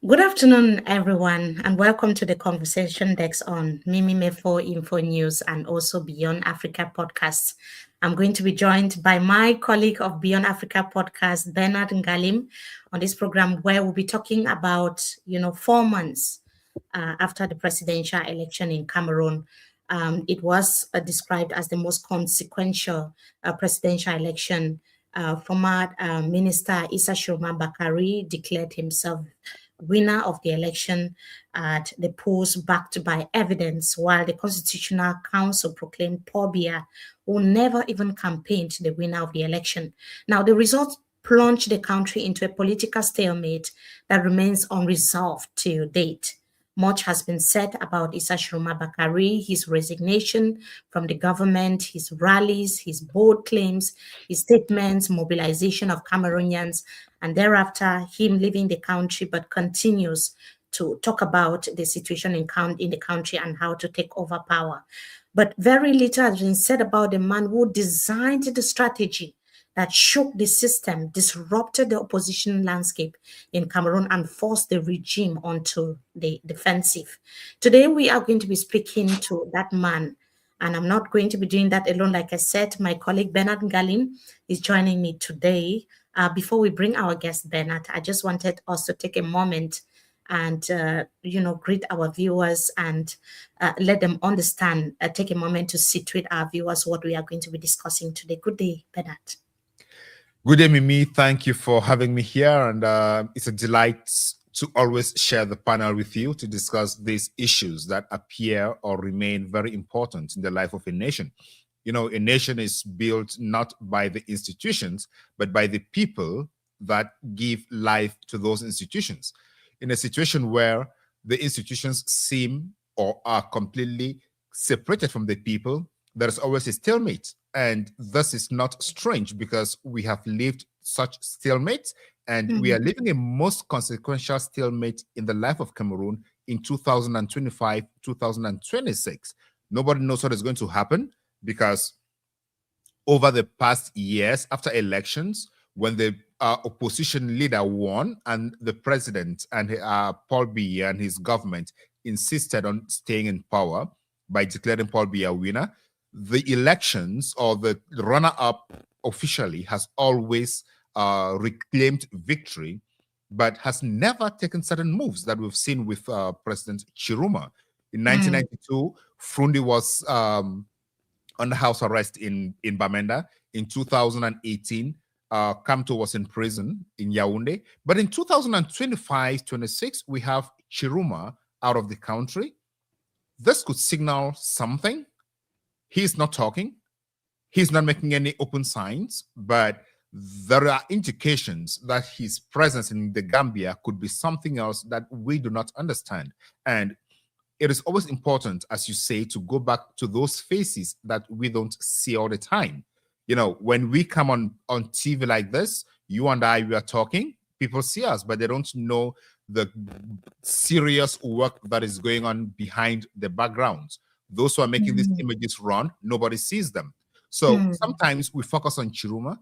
Good afternoon, everyone, and welcome to the conversation desk on Mimi Mefo Info News and also Beyond Africa podcast. I'm going to be joined by my colleague of Beyond Africa podcast, Bernard Ngalim, on this program where we'll be talking about, 4 months after the presidential election in Cameroon. It was described as the most consequential presidential election. Former Minister Issa Tchiroma Bakary declared himself winner of the election at the polls backed by evidence, while the Constitutional Council proclaimed Paul Biya, who never even campaigned, the winner of the election. Now, the results plunged the country into a political stalemate that remains unresolved till date. Much has been said about Issa Tchiroma Bakary, his resignation from the government, his rallies, his bold claims, his statements, mobilization of Cameroonians, and thereafter him leaving the country, but continues to talk about the situation in the country and how to take over power. But very little has been said about the man who designed the strategy that shook the system, disrupted the opposition landscape in Cameroon, and forced the regime onto the defensive. Today, we are going to be speaking to that man, and I'm not going to be doing that alone. Like I said, my colleague Bernard Ngalim is joining me today. Before we bring our guest, Bernard, I just wanted us to take a moment and greet our viewers and let them understand, take a moment to situate our viewers what we are going to be discussing today. Good day, Bernard. Good day, Mimi. Thank you for having me here. And it's a delight to always share the panel with you to discuss these issues that appear or remain very important in the life of a nation. You know, a nation is built not by the institutions, but by the people that give life to those institutions. In a situation where the institutions seem or are completely separated from the people, there is always a stalemate. And this is not strange because we have lived such stalemates, and we are living a most consequential stalemate in the life of Cameroon in 2025, 2026. Nobody knows what is going to happen because over the past years, after elections, when the opposition leader won and the president and Paul Biya and his government insisted on staying in power by declaring Paul Biya winner, the elections or the runner-up officially has always reclaimed victory, but has never taken certain moves that we've seen with President Tchiroma. In 1992, Frundi was under house arrest in Bamenda. In 2018, Kamto was in prison in Yaoundé. But in 2025-26, we have Tchiroma out of the country. This could signal something. He's not talking. He's not making any open signs, but there are indications that his presence in the Gambia could be something else that we do not understand. And it is always important, as you say, to go back to those faces that we don't see all the time. You know, when we come on TV like this, you and I, we are talking, people see us, but they don't know the serious work that is going on behind the backgrounds. Those who are making these images run, nobody sees them. So sometimes we focus on Tchiroma,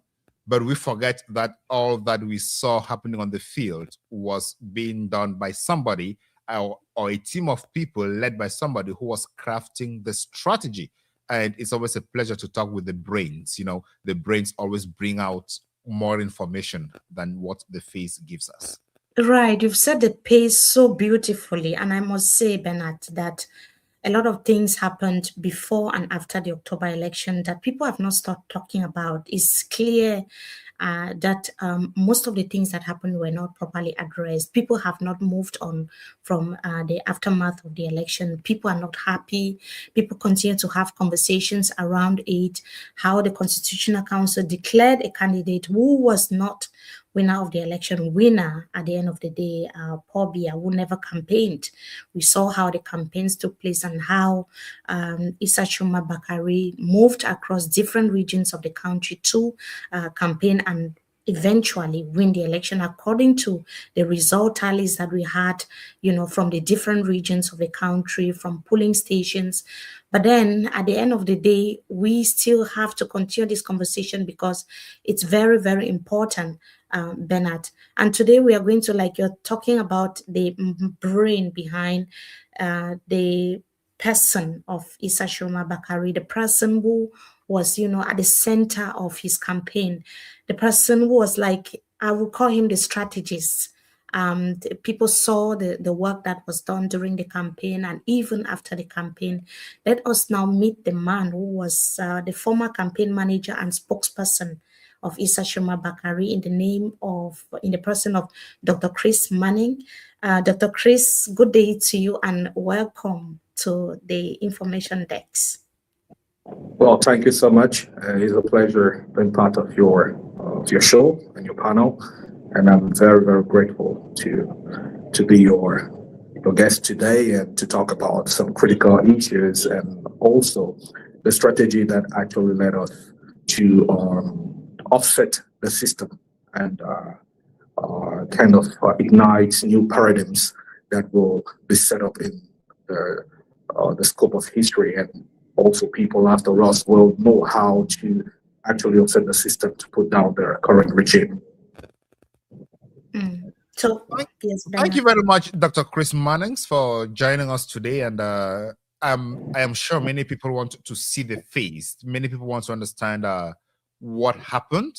but we forget that all that we saw happening on the field was being done by somebody or a team of people led by somebody who was crafting the strategy. And it's always a pleasure to talk with the brains. You know, the brains always bring out more information than what the face gives us. Right. You've said the pace so beautifully. And I must say, Bernard, that a lot of things happened before and after the October election that people have not stopped talking about. It's clear that most of the things that happened were not properly addressed. People have not moved on from the aftermath of the election. People are not happy. People continue to have conversations around it, how the Constitutional Council declared a candidate who was not winner of the election, winner at the end of the day, Paul Biya, who never campaigned. We saw how the campaigns took place and how Issa Tchiroma Bakary moved across different regions of the country to campaign and eventually win the election according to the result tallies that we had, from the different regions of the country, from polling stations. But then at the end of the day, we still have to continue this conversation because it's very, very important, Bernard. And today we are going to, like you're talking about, the brain behind the person of Issa Tchiroma Bakary, the person who was, at the center of his campaign, the person who was, like, I would call him the strategist. People saw the work that was done during the campaign and even after the campaign. Let us now meet the man who was the former campaign manager and spokesperson of Issa Tchiroma Bakary in the person of Dr. Chris Maneng. Dr. Chris, good day to you and welcome to the information desk. Well, thank you so much. It's a pleasure being part of your show and your panel, and I'm very, very grateful to be your guest today and to talk about some critical issues and also the strategy that actually led us to offset the system and kind of ignite new paradigms that will be set up in the scope of history, and also people after us will know how to actually offset the system to put down the current regime. So, yes, thank you very much, Dr. Chris Maneng, for joining us today. And I am sure many people want to see the face. Many people want to understand what happened,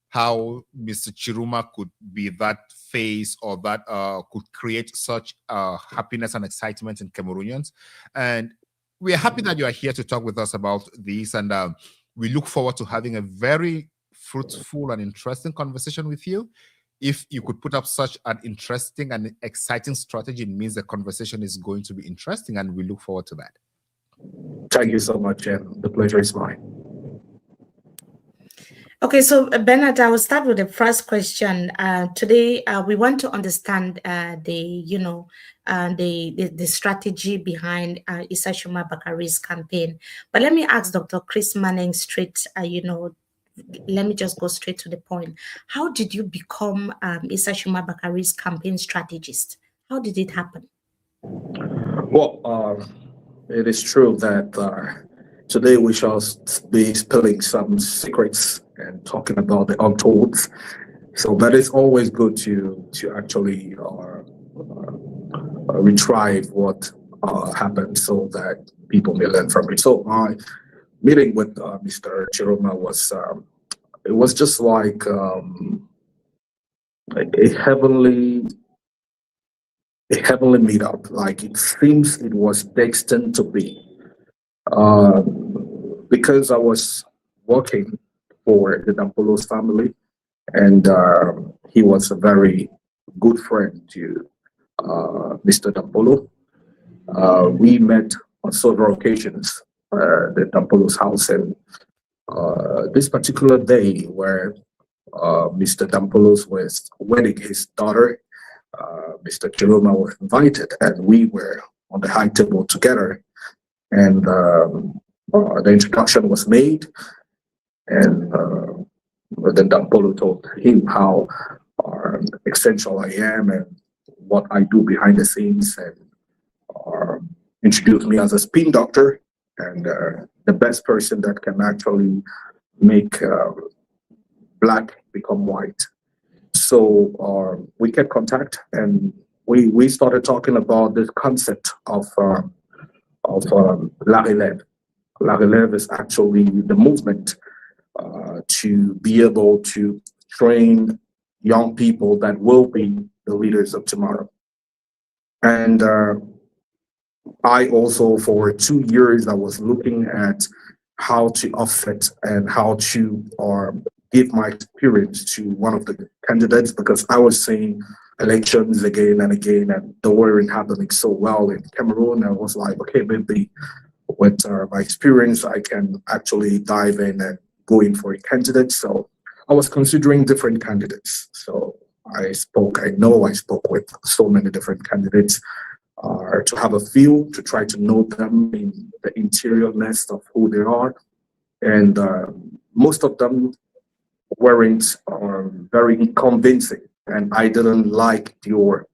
how Mr. Tchiroma could be that face or that could create such happiness and excitement in Cameroonians. And we are happy that you are here to talk with us about this. And we look forward to having a very fruitful and interesting conversation with you. If you could put up such an interesting and exciting strategy, it means the conversation is going to be interesting, and we look forward to that. Thank you so much, and the pleasure is mine. Okay, so Bernard, I will start with the first question. Today, we want to understand the strategy behind Issa Tchiroma Bakary's campaign. But let me ask Dr. Chris Maneng straight. Let me just go straight to the point. How did you become Issa Tchiroma Bakary's campaign strategist? How did it happen? Well, it is true that today we shall be spilling some secrets and talking about the untold. So that is always good to actually retrieve what happened so that people may learn from it. So my meeting with Mr. Tchiroma was just like a heavenly meetup. Like, it seems it was destined to be, because I was working for the Dampolos family, and he was a very good friend to Mr. Dampolo. We met on several occasions at the Dampolos house, and this particular day where Mr. Dampolos was wedding his daughter, Mr. Tchiroma was invited, and we were on the high table together, and the introduction was made, and then Dampolo told him how essential I am and what I do behind the scenes, and introduced me as a spin doctor and the best person that can actually make black become white. So we kept contact, and we started talking about this concept of La Relève. La Relève is actually the movement to be able to train young people that will be the leaders of tomorrow. And I also, for 2 years, I was looking at how to offset and how to give my experience to one of the candidates, because I was seeing elections again and again, and they weren't happening so well in Cameroon. I was like, okay, maybe with my experience, I can actually dive in and go in for a candidate. So I was considering different candidates. So I spoke with so many different candidates to have a feel, to try to know them in the interiorness of who they are. And most of them weren't very convincing, and I didn't like the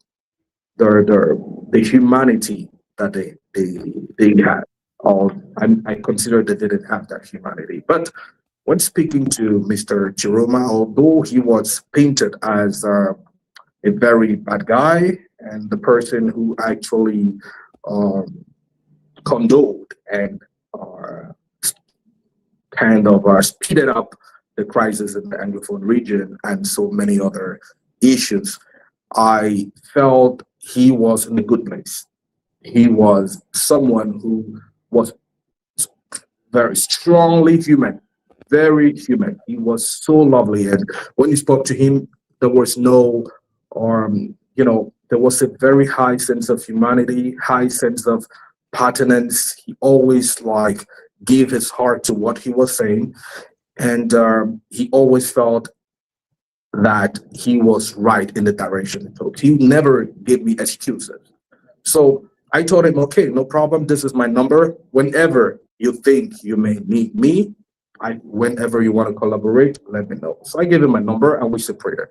humanity that they had. Or I consider they didn't have that humanity. But when speaking to Mr. Tchiroma, although he was painted as a very bad guy and the person who actually condoned and kind of speeded up the crisis in the Anglophone region and so many other issues, I felt he was in a good place. He was someone who was very strongly human, very human. He was so lovely. And when you spoke to him, there was no, there was a very high sense of humanity, high sense of pertinence. He always gave his heart to what he was saying. And he always felt that he was right in the direction he took. He never gave me excuses. So I told him, okay, no problem. This is my number. Whenever you think you may need me, whenever you want to collaborate, let me know. So I gave him my number and we separated.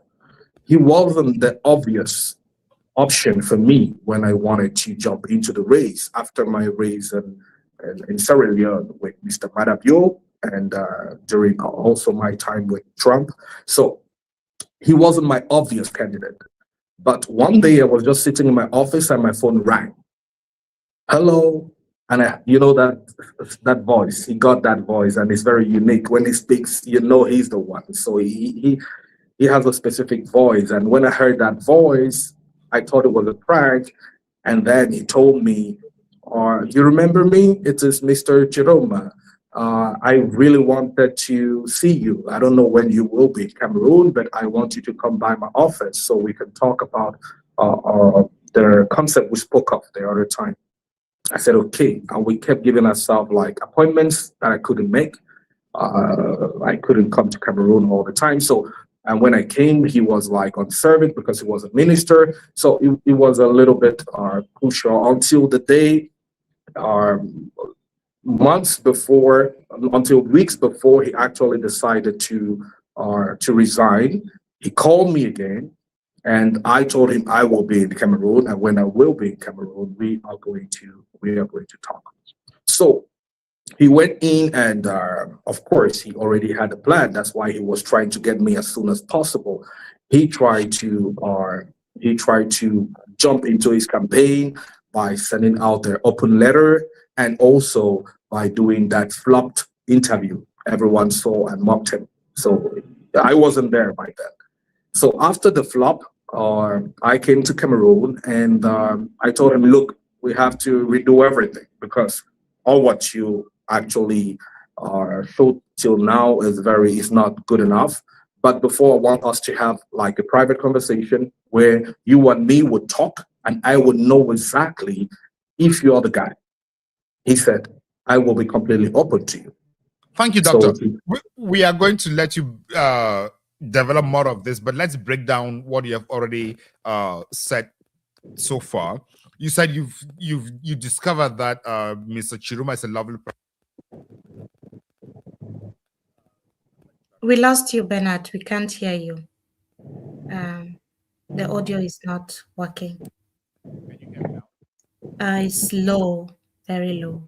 He wasn't the obvious option for me when I wanted to jump into the race after my race in Sierra Leone with Mr. Madabio and during also my time with Trump. So he wasn't my obvious candidate. But one day I was just sitting in my office and my phone rang. Hello. And that voice, he got that voice and it's very unique. When he speaks, he's the one. So he has a specific voice. And when I heard that voice, I thought it was a prank. And then he told me, you remember me? It is Mr. Tchiroma. I really wanted to see you. I don't know when you will be in Cameroon, but I want you to come by my office so we can talk about the concept we spoke of the other time. I said, okay. And we kept giving ourselves appointments that I couldn't make. I couldn't come to Cameroon all the time. So, and when I came, he was on service because he was a minister. So it was a little bit crucial until the day, until weeks before he actually decided to resign. He called me again. And I told him I will be in Cameroon, and when I will be in Cameroon, we are going to talk. So he went in, and of course, he already had a plan. That's why he was trying to get me as soon as possible. He tried to jump into his campaign by sending out their open letter, and also by doing that flopped interview everyone saw and mocked him. So I wasn't there by then. So after the flop, I came to Cameroon and I told him, look, we have to redo everything because all what you actually showed till now is not good enough. But before, I want us to have a private conversation where you and me would talk and I would know exactly if you're the guy. He said, I will be completely open to you. Thank you, Doctor. So, we are going to let you develop more of this, but let's break down what you have already said so far. You said you discovered that Mr. Tchiroma is a lovely person. We lost you, Bernard. We can't hear you. The audio is not working. Can you hear me now? It's low, very low.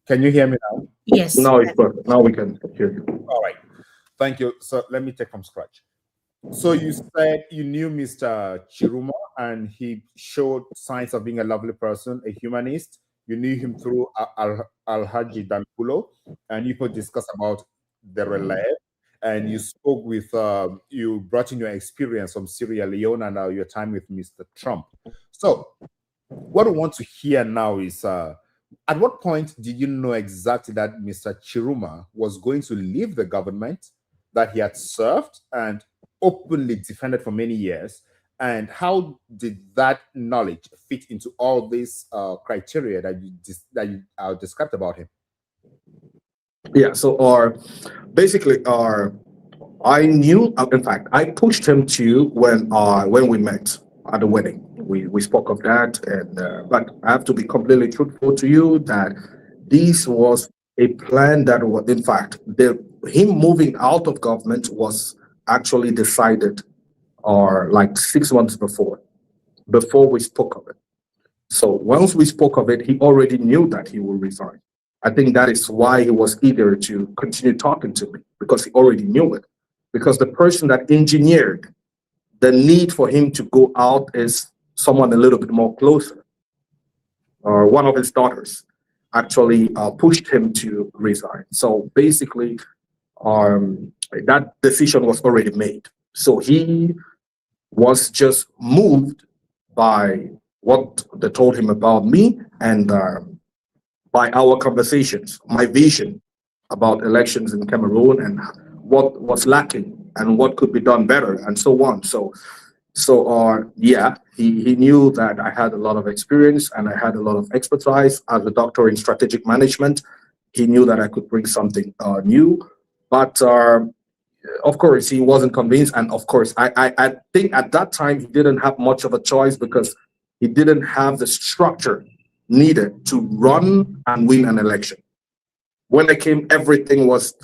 Can you hear me now? Yes. Now it's perfect. Now we can hear you. All right. Thank you. So let me take from scratch. So you said you knew Mr. Tchiroma and he showed signs of being a lovely person, a humanist. You knew him through Alhaji Dankulo, and you could discuss about the relay. And you spoke with, you brought in your experience from Sierra Leone and your time with Mr. Trump. So what we want to hear now is, at what point did you know exactly that Mr. Tchiroma was going to leave the government that he had served and openly defended for many years? And how did that knowledge fit into all these criteria that you described about him? Yeah, so basically I knew, in fact, I pushed him to when we met at the wedding. We spoke of that, and but I have to be completely truthful to you that this was a plan that was, in fact, him moving out of government was actually decided or like 6 months before we spoke of it. So once we spoke of it, he already knew that he would resign. I think that is why he was eager to continue talking to me, because he already knew it. Because the person that engineered the need for him to go out is someone a little bit more closer. Or one of his daughters actually pushed him to resign. So basically, that decision was already made. So he was just moved by what they told him about me and by our conversations, my vision about elections in Cameroon and what was lacking and what could be done better and so on. So yeah, he knew that I had a lot of experience and I had a lot of expertise as a doctor in strategic management. He knew that I could bring something new, but of course, he wasn't convinced. And of course, I think at that time, he didn't have much of a choice because he didn't have the structure needed to run and win an election. When I came, everything was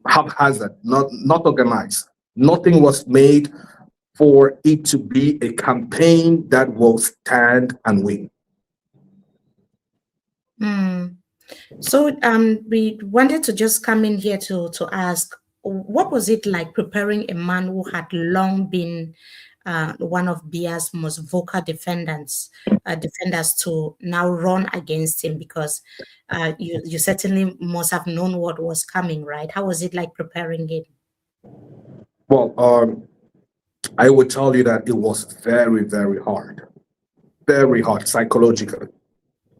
haphazard, not organized. Nothing was made for it to be a campaign that will stand and win. So we wanted to just come in here to ask, what was it like preparing a man who had long been one of Biya's most vocal defenders to now run against him? Because you certainly must have known what was coming, right? How was it like preparing him? Well, I would tell you that it was very, very hard psychologically.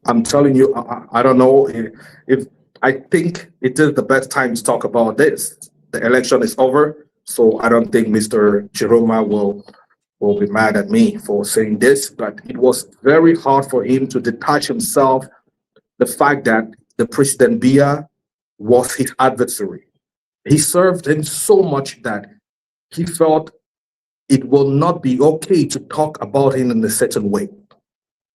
I'm telling you, I don't know if I think it is the best time to talk about this. The election is over, so I don't think Mr. Tchiroma will be mad at me for saying this, but it was very hard for him to detach himself the fact that the President Biya was his adversary. He served him so much that he felt it will not be okay to talk about him in a certain way.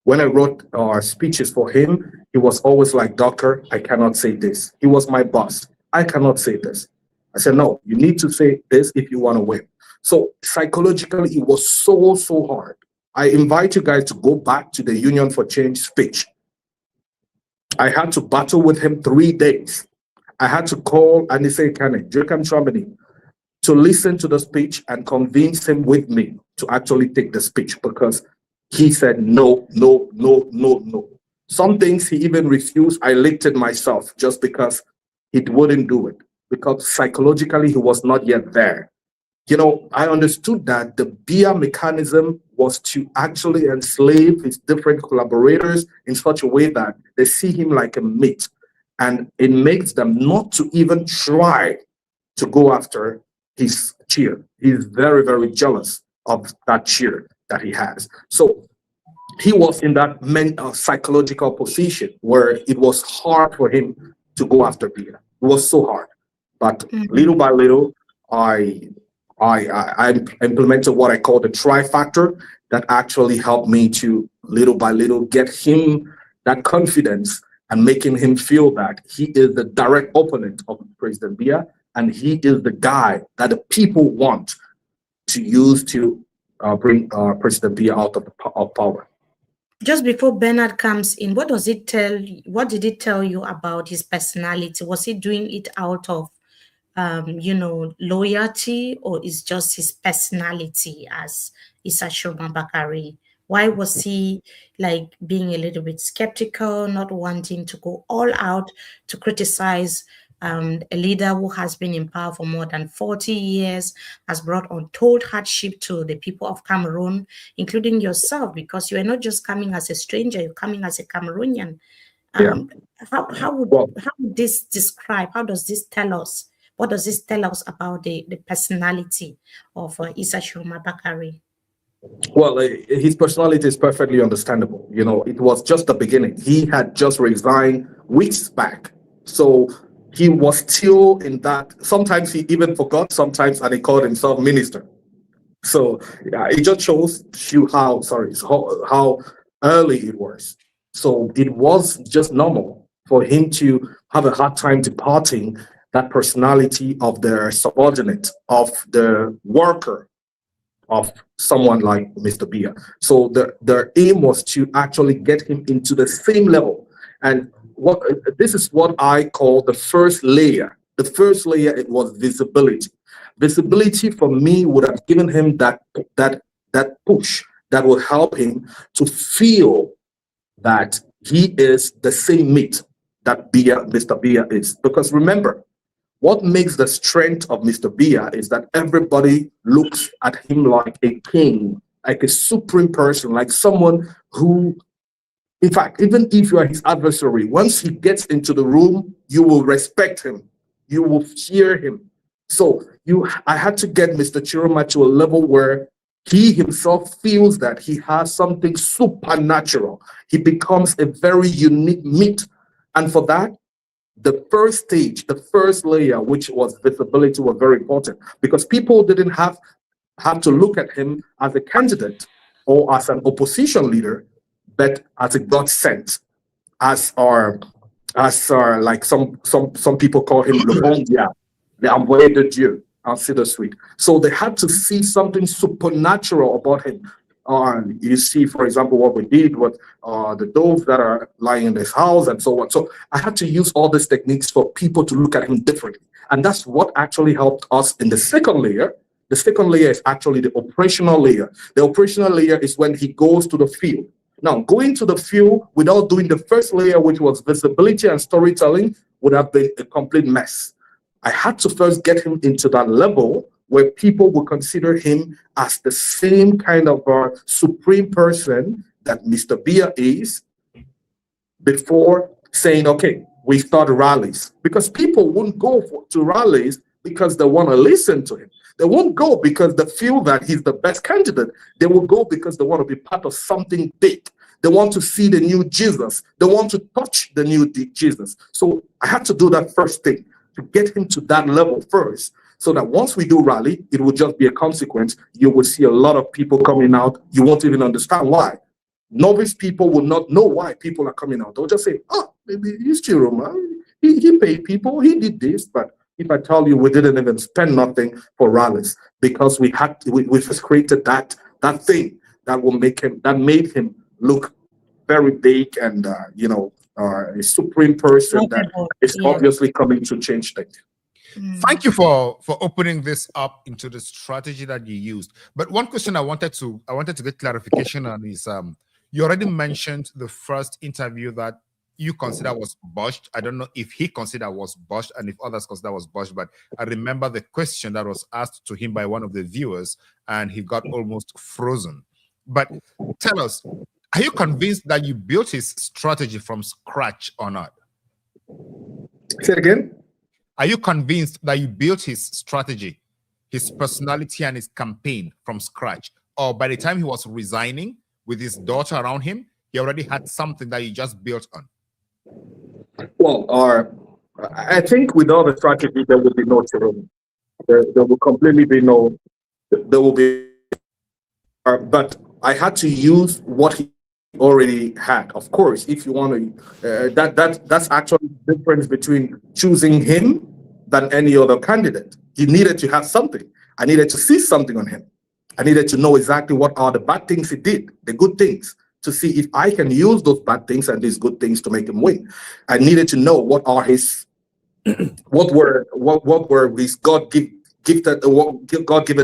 When I wrote speeches for him, he was always like, "Doctor, I cannot say this." He was my boss. "I cannot say this." I said, "No, you need to say this if you want to win." So psychologically, it was so hard. I invite you guys to go back to the Union for Change speech. I had to battle with him 3 days. I had to call Issa Tchiroma Bakary to listen to the speech and convince him with me to actually take the speech, because he said no. Some things he even refused. I licked it myself just because he wouldn't do it, because psychologically he was not yet there. You know, I understood that the Biya mechanism was to actually enslave his different collaborators in such a way that they see him like a meat, and it makes them not to even try to go after his chair. He's very, very jealous of that chair that he has. So he was in that psychological position where it was hard for him to go after Biya. It was so hard. But little by little, I implemented what I call the trifactor that actually helped me to little by little get him that confidence and making him feel that he is the direct opponent of President Biya, and he is the guy that the people want to use to bring President Biya out of power. Just before Bernard comes in, what did it tell you about his personality? Was he doing it out of loyalty, or is just his personality as Issa Tchiroma Bakary? Why was he like being a little bit skeptical, not wanting to go all out to criticize a leader who has been in power for more than 40 years, has brought untold hardship to the people of Cameroon, including yourself, because you are not just coming as a stranger, you're coming as a Cameroonian. How would this describe, how does this tell us, what does this tell us about the personality of Issa Tchiroma Bakary? Well, his personality is perfectly understandable. You know, it was just the beginning. He had just resigned weeks back. So he was still in that. Sometimes he even forgot, and he called himself minister. So yeah, it just shows you how early it was. So it was just normal for him to have a hard time departing that personality of the subordinate, of the worker, of someone like Mr. Biya. So their aim was to actually get him into the same level. And this is what I call the first layer. The first layer, it was visibility. Visibility for me would have given him that push that will help him to feel that he is the same meat that Mr. Biya is. Because remember, what makes the strength of Mr. Biya is that everybody looks at him like a king, like a supreme person, like someone who, in fact, even if you are his adversary, once he gets into the room, you will respect him, you will fear him. So I had to get Mr. Tchiroma to a level where he himself feels that he has something supernatural. He becomes a very unique meat. And for that, the first stage, the first layer, which was visibility, was very important, because people didn't have to look at him as a candidate or as an opposition leader, but as a God sent, as like some people call him le bon Dieu, the envoyé de Dieu, the suite. So they had to see something supernatural about him. You see, for example, what we did with the doves that are lying in this house and so on. So I had to use all these techniques for people to look at him differently. And that's what actually helped us in the second layer. The second layer is actually the operational layer. The operational layer is when he goes to the field. Now, going to the field without doing the first layer, which was visibility and storytelling, would have been a complete mess. I had to first get him into that level where people would consider him as the same kind of supreme person that Mr. Biya is, before saying, okay, we start rallies. Because people won't go to rallies because they want to listen to him. They won't go because they feel that he's the best candidate. They will go because they want to be part of something big. They want to see the new Jesus. They want to touch the new Jesus. So I had to do that first thing, to get him to that level first, so that once we do rally, it will just be a consequence. You will see a lot of people coming out. You won't even understand why. Novice people will not know why people are coming out. They'll just say, oh, maybe he's Tchiroma. He paid people. He did this. But if I tell you, we didn't even spend nothing for rallies, because we just created that thing that made him look very big and a supreme person that is obviously coming to change things. Thank you for opening this up into the strategy that you used. But one question I wanted to get clarification on is, you already mentioned the first interview that you consider was botched. I don't know if he considered was botched and if others consider was botched, but I remember the question that was asked to him by one of the viewers and he got almost frozen. But tell us, are you convinced that you built his strategy from scratch or not? Say it again. Are you convinced that you built his strategy, his personality and his campaign from scratch? Or by the time he was resigning with his daughter around him, he already had something that he just built on? Well, I think without the strategy, there will be no Tchiroma. There will completely be no, there will be, but I had to use what he already had. Of course, if you want to, that's actually the difference between choosing him than any other candidate. He needed to have something. I needed to see something on him. I needed to know exactly what are the bad things he did, the good things, to see if I can use those bad things and these good things to make him win. I needed to know what are his, what were his God-given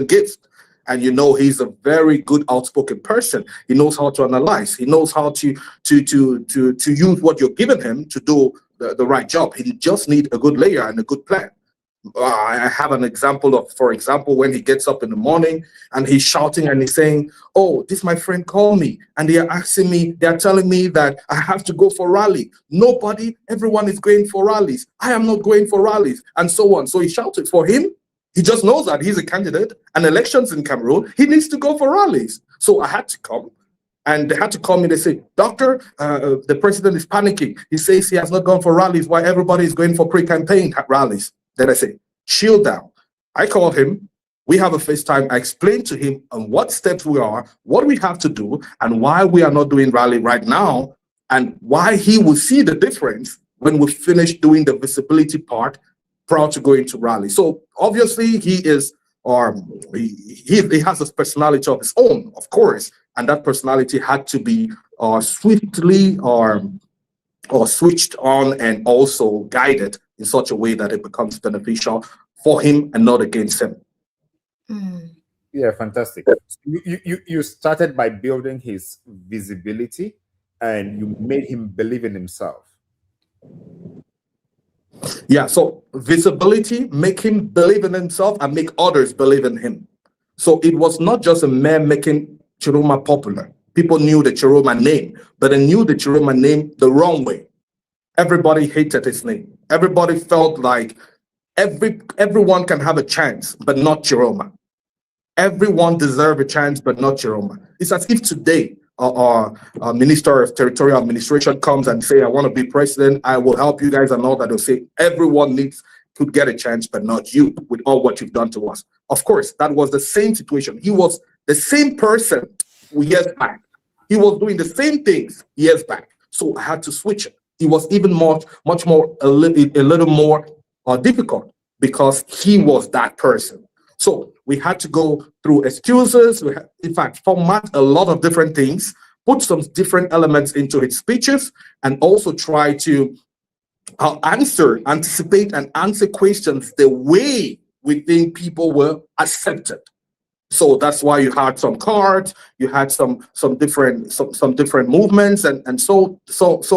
gifts. And he's a very good outspoken person. He knows how to analyze. He knows how to use what you're giving him to do the right job. He just needs a good layer and a good plan. I have an example of, for example, when he gets up in the morning and he's shouting and he's saying, oh, this my friend called me and they are asking me, they are telling me that I have to go for rally. Everyone is going for rallies. I am not going for rallies, and so on. So he shouted. For him, he just knows that he's a candidate and elections in Cameroon, he needs to go for rallies. So I had to come. And they had to call me. They say, doctor, the president is panicking. He says he has not gone for rallies while everybody is going for pre-campaign rallies. Then I say, chill down. I called him. We have a FaceTime. I explained to him on what steps we are, what we have to do, and why we are not doing rally right now, and why he will see the difference when we finish doing the visibility part proud to go into rally. So obviously he is, he has a personality of his own, of course, and that personality had to be swiftly or switched on and also guided in such a way that it becomes beneficial for him and not against him. Yeah, fantastic. You started by building his visibility and you made him believe in himself. Yeah, so visibility, make him believe in himself and make others believe in him. So it was not just a man making Tchiroma popular. People knew the Tchiroma name, but they knew the Tchiroma name the wrong way. Everybody hated his name. Everybody felt like everyone can have a chance, but not Tchiroma. Everyone deserves a chance, but not Tchiroma. It's as if today our Minister of Territorial Administration comes and say, I want to be president, I will help you guys and all that. They'll say, everyone could get a chance, but not you, with all what you've done to us. Of course, that was the same situation. He was the same person years back. He was doing the same things years back. So I had to switch it. It was even much more, a little more difficult because he was that person. So we had to go through excuses. We had, in fact, format a lot of different things, put some different elements into his speeches, and also try to anticipate and answer questions the way we think people will accept it. So that's why you had some cards, you had some different movements, and so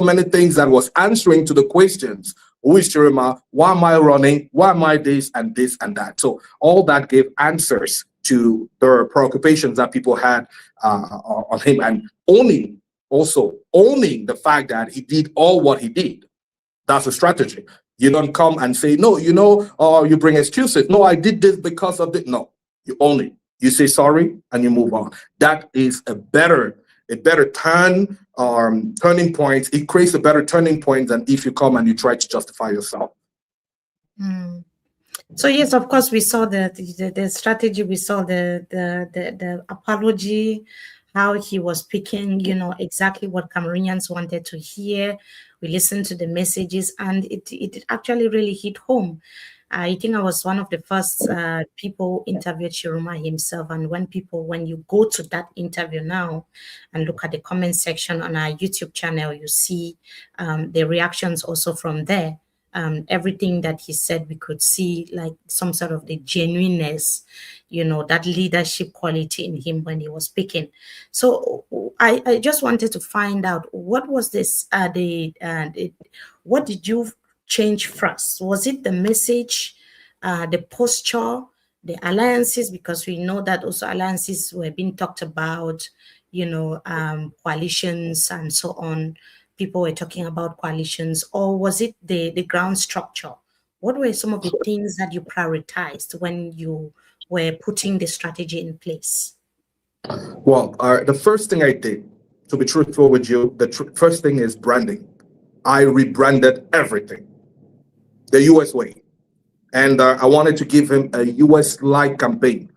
many things that was answering to the questions. Who is Tchiroma? Why am I running? Why am I this and that? So all that gave answers to the preoccupations that people had on him, and owning the fact that he did all what he did. That's a strategy. You don't come and say, no, you bring excuses. No, I did this because of it. No, you own it. You say sorry and you move on. That is a better turning point. It creates a better turning point than if you come and you try to justify yourself. So yes, of course, we saw the strategy. We saw the apology, how he was speaking, exactly what Cameroonians wanted to hear. We listened to the messages, and it actually really hit home. I think I was one of the first people interviewed Tchiroma himself. And when you go to that interview now and look at the comment section on our YouTube channel, you see the reactions also from there. Everything that he said, we could see like some sort of the genuineness, that leadership quality in him when he was speaking. So I just wanted to find out, what was this, what did you change first? Was it the message, the posture, the alliances? Because we know that also alliances were being talked about, coalitions and so on. People were talking about coalitions. Or was it the ground structure? What were some of the things that you prioritized when you were putting the strategy in place? Well, the first thing I did, to be truthful with you, first thing is branding. I rebranded everything the US way. And I wanted to give him a US-like campaign.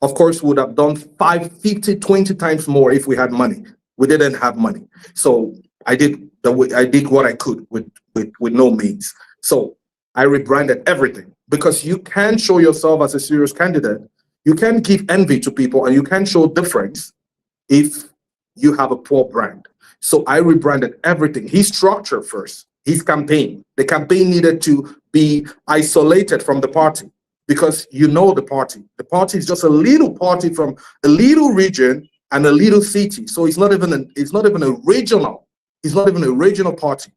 Of course, we would have done 5, 50, 20 times more if we had money. We didn't have money. So I did what I could with no means. So I rebranded everything, because you can show yourself as a serious candidate. You can give envy to people, and you can show difference if you have a poor brand. So I rebranded everything. His structure first, his campaign. The campaign needed to be isolated from the party, because the party. The party is just a little party from a little region and a little city. So it's not even a regional. It's not even a regional party.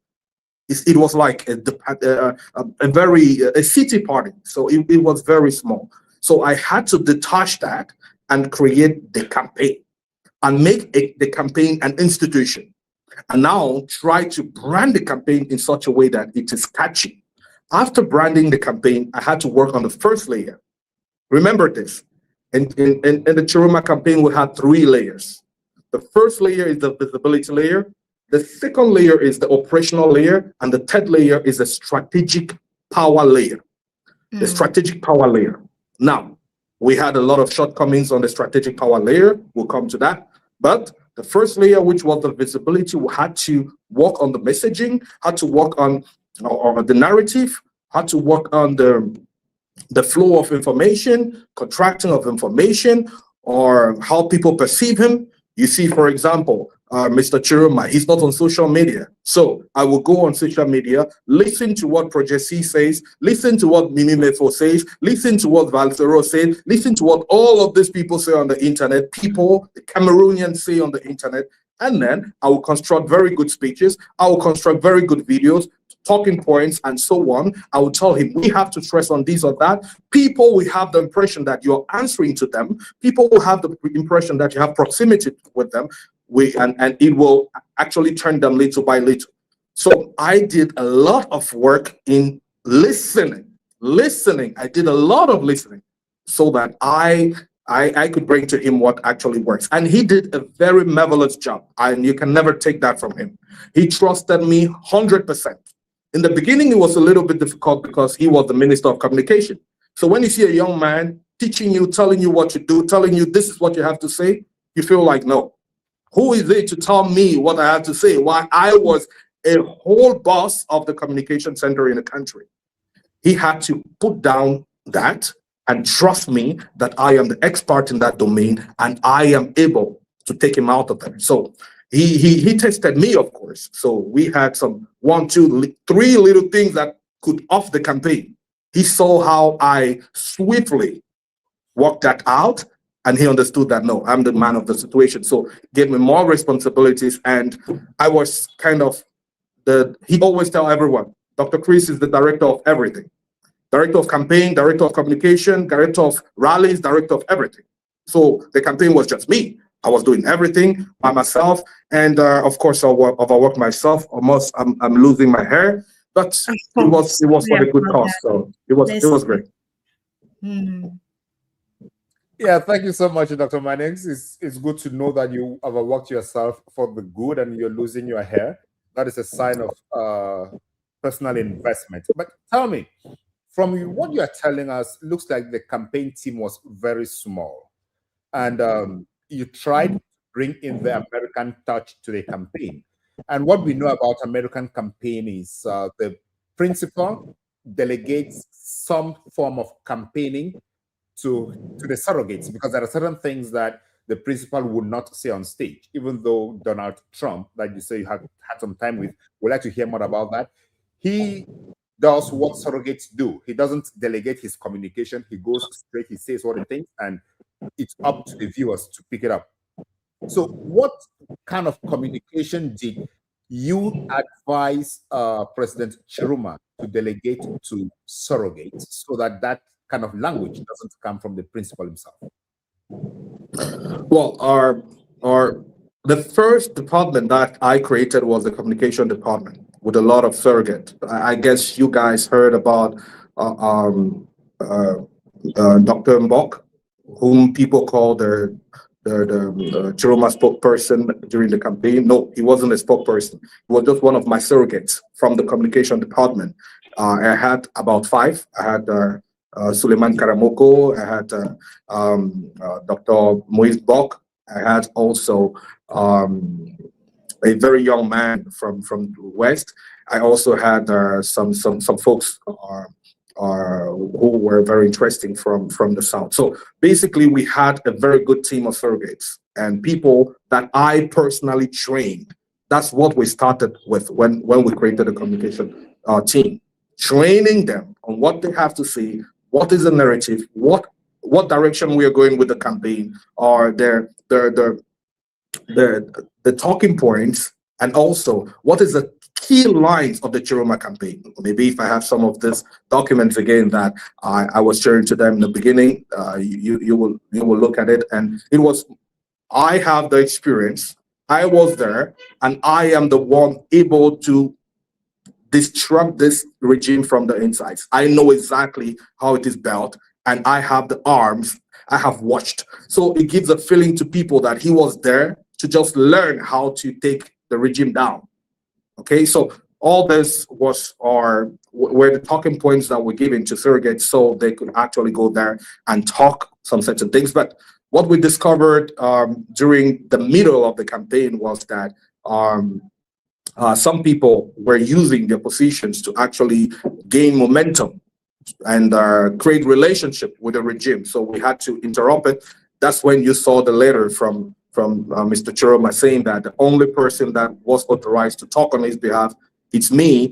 It was like a city party. So it was very small. So I had to detach that and create the campaign and make the campaign an institution. And now try to brand the campaign in such a way that it is catchy. After branding the campaign, I had to work on the first layer. Remember this, in the Tchiroma campaign, we had 3 layers. The first layer is the visibility layer. The second layer is the operational layer. And the third layer is the strategic power layer. The strategic power layer. Now, we had a lot of shortcomings on the strategic power layer. We'll come to that. But the first layer, which was the visibility, we had to work on the messaging, had to work on the narrative, had to work on the flow of information, contracting of information, or how people perceive him. You see, for example, Mr. Tchiroma, he's not on social media. So I will go on social media, listen to what Project C says, listen to what Mimi Mefo says, listen to what Valsero says, listen to what all of these people say on the internet, the Cameroonians say on the internet, and then I will construct very good speeches, I will construct very good videos, talking points, and so on. I will tell him, we have to stress on this or that. People will have the impression that you're answering to them. People will have the impression that you have proximity with them. And it will actually turn them little by little. So I did a lot of work in listening. I did a lot of listening so that I could bring to him what actually works. And he did a very marvelous job. And you can never take that from him. He trusted me 100%. In the beginning, it was a little bit difficult because he was the Minister of Communication. So when you see a young man teaching you, telling you what to do, telling you this is what you have to say, you feel like, no. Who is it to tell me what I have to say? Why I was a whole boss of the communication center in the country. He had to put down that and trust me that I am the expert in that domain and I am able to take him out of there. So he tested me, of course. So we had some 1, 2, 3 little things that could off the campaign. He saw how I swiftly worked that out. And he understood that, no, I'm the man of the situation. So gave me more responsibilities. And I was kind of he always tell everyone, Dr. Chris is the director of everything. Director of campaign, director of communication, director of rallies, director of everything. So the campaign was just me. I was doing everything by myself. And of course, I work myself. Almost I'm losing my hair. But it was for the good cause. So it was great. Mm. Yeah, thank you so much, Dr. Maneng. It's good to know that you overworked yourself for the good and you're losing your hair. That is a sign of personal investment. But tell me, from what you are telling us, looks like the campaign team was very small. And you tried to bring in the American touch to the campaign. And what we know about American campaign is the principal delegates some form of campaigning to the surrogates, because there are certain things that the principal would not say on stage, even though Donald Trump, like you say, you had some time with, we'd like to hear more about that. He does what surrogates do. He doesn't delegate his communication. He goes straight, he says what he thinks, and it's up to the viewers to pick it up. So what kind of communication did you advise President Tchiroma to delegate to surrogates so that kind of language doesn't come from the principal himself? Well, the first department that I created was the communication department with a lot of surrogates. I guess you guys heard about Dr. Mbok, whom people call the Tchiroma spokesperson during the campaign. No, he wasn't a spokesperson. He was just one of my surrogates from the communication department. I had about 5. I had Suleiman Karamoko, I had Dr. Maurice Bok, I had also a very young man from the West. I also had some folks who were very interesting from the South. So basically, we had a very good team of surrogates and people that I personally trained. That's what we started with when we created the communication team, training them on what they have to say, what is the narrative, what direction we are going with the campaign, or the talking points, and also what is the key lines of the Tchiroma campaign. Maybe if I have some of these documents again that I was sharing to them in the beginning, you will look at it, and it was, I have the experience, I was there, and I am the one able to disrupt this regime from the insides. I know exactly how it is built, and I have the arms, I have watched. So it gives a feeling to people that he was there to just learn how to take the regime down. Okay, so all this were the talking points that were given to surrogates so they could actually go there and talk some certain things. But what we discovered during the middle of the campaign was that some people were using their positions to actually gain momentum and create relationship with the regime. So we had to interrupt it. That's when you saw the letter from Mr. Tchiroma saying that the only person that was authorized to talk on his behalf, it's me.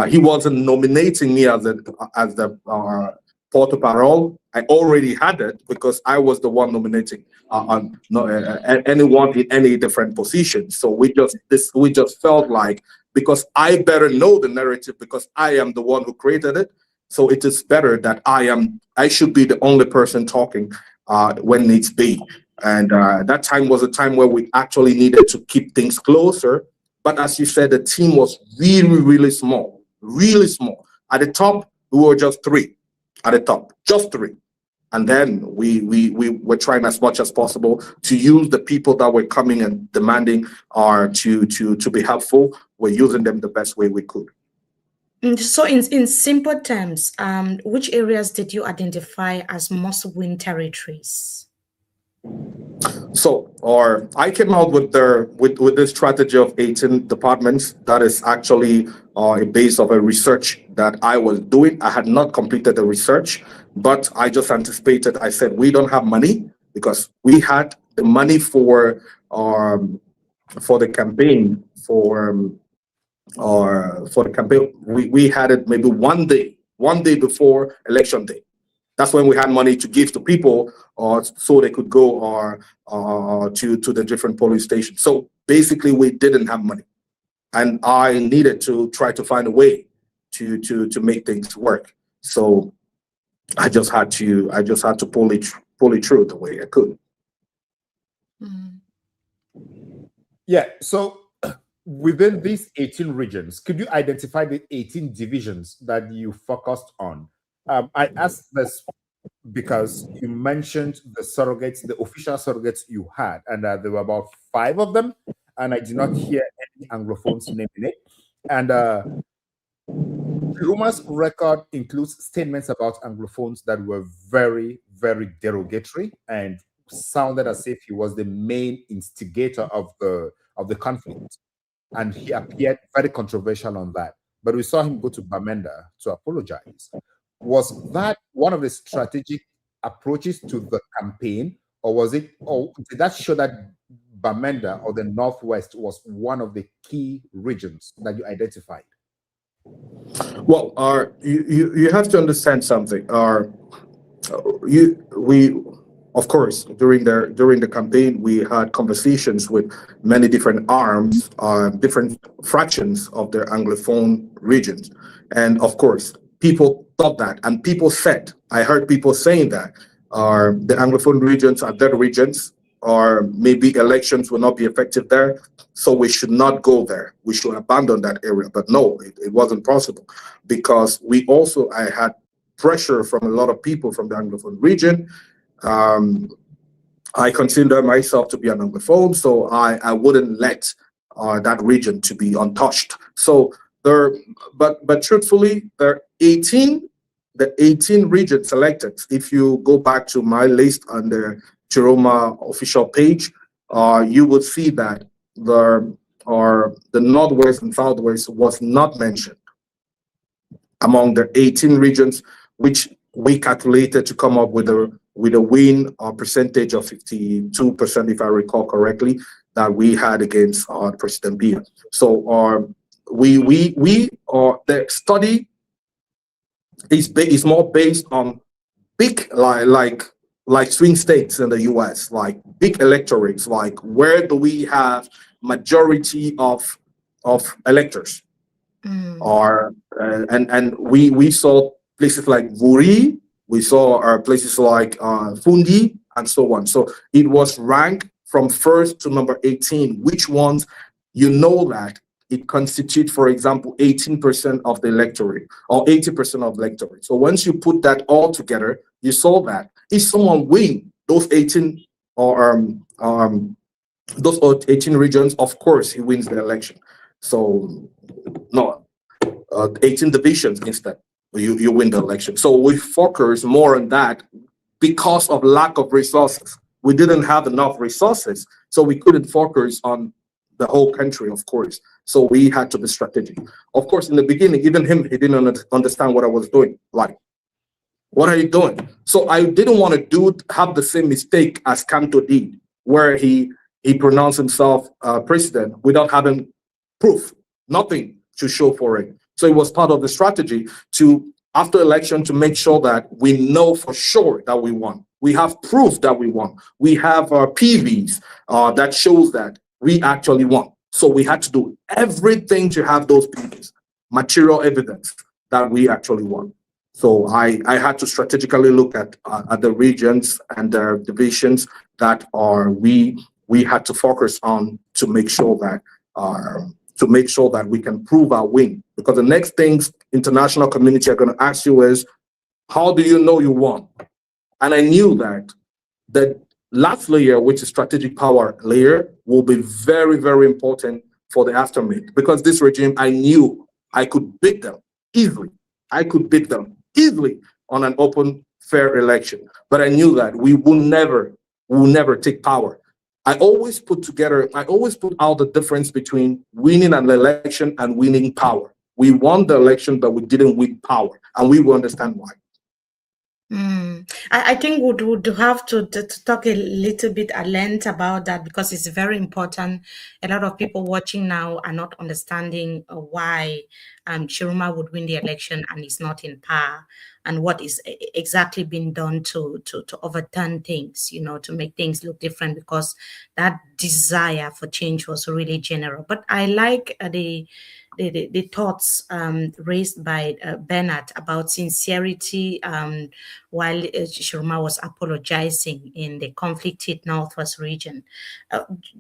He wasn't nominating me as the porte-parole. I already had it because I was the one nominating anyone in any different position. So we just felt like, because I better know the narrative because I am the one who created it. So it is better that I should be the only person talking when needs be. And that time was a time where we actually needed to keep things closer. But as you said, the team was really, really small, really small. At the top, we were just three. At the top, just three. And then we were trying as much as possible to use the people that were coming and demanding to be helpful. We're using them the best way we could. So in simple terms, which areas did you identify as must-win territories? So, I came out with this strategy of 18 departments. That is actually a base of a research that I was doing. I had not completed the research, but I just anticipated. I said, we don't have money because we had the money for the campaign for the campaign. We had it maybe one day before election day. That's when we had money to give to people, so they could go to the different polling stations. So basically, we didn't have money, and I needed to try to find a way to make things work. So I just had to pull it through the way I could. Yeah. So within these 18 regions, could you identify the 18 divisions that you focused on? I asked this because you mentioned the surrogates, the official surrogates you had, and there were about 5 of them, and I did not hear any Anglophones naming it. And Tchiroma's record includes statements about Anglophones that were very, very derogatory and sounded as if he was the main instigator of the conflict. And he appeared very controversial on that. But we saw him go to Bamenda to apologize. Was that one of the strategic approaches to the campaign, or did that show that Bamenda or the Northwest was one of the key regions that you identified? Well, you have to understand something. Of course, during the campaign, we had conversations with many different arms, different fractions of the Anglophone regions, and of course, people thought that, and people said, I heard people saying that the Anglophone regions are dead regions, or maybe elections will not be effective there, so we should not go there. We should abandon that area. But no, it wasn't possible, because I had pressure from a lot of people from the Anglophone region. I consider myself to be an Anglophone, so I wouldn't let that region to be untouched. So but truthfully, there are 18 regions selected. If you go back to my list on the Tchiroma official page, you will see that the Northwest and Southwest was not mentioned among the 18 regions, which we calculated to come up with a win percentage of 52%, if I recall correctly, that we had against President Biya. So the study is more based on big like swing states in the US, like big electorates, like where do we have majority of electors, and we saw places like Vuri, we saw places like Fundi, and so on. So it was ranked from 1st to number 18, which ones that it constitutes, for example, 18% of the electorate or 80% of the electorate. So once you put that all together, you saw that if someone win those 18 those 18 regions, of course he wins the election. So no, 18 divisions instead, you win the election. So we focus more on that because of lack of resources. We didn't have enough resources, so we couldn't focus on the whole country, of course. So we had to be strategic. Of course, in the beginning, even him, he didn't understand what I was doing. Like, what are you doing? So I didn't want to have the same mistake as Kamto did, where he pronounced himself president without having proof, nothing to show for it. So it was part of the strategy to, after election, to make sure that we know for sure that we won. We have proof that we won. We have our PVs that shows that we actually won. So we had to do everything to have those PVs, material evidence that we actually won. So I had to strategically look at the regions and the divisions that we had to focus on to make sure that we can prove our win. Because the next things international community are going to ask you is, how do you know you won? And I knew that the last layer, which is strategic power layer, will be very, very important for the aftermath. Because this regime, I knew I could beat them easily. I could beat them easily on an open, fair election. But I knew that we will never take power. I always put out the difference between winning an election and winning power. We won the election, but we didn't win power, and we will understand why. I think we would have to talk a little bit at length about that, because it's very important. A lot of people watching now are not understanding why Tchiroma would win the election and is not in power, and what is exactly being done to overturn things, to make things look different, because that desire for change was really general. But I like the thoughts raised by Bernard about sincerity while Tchiroma was apologizing in the conflict-hit Northwest region.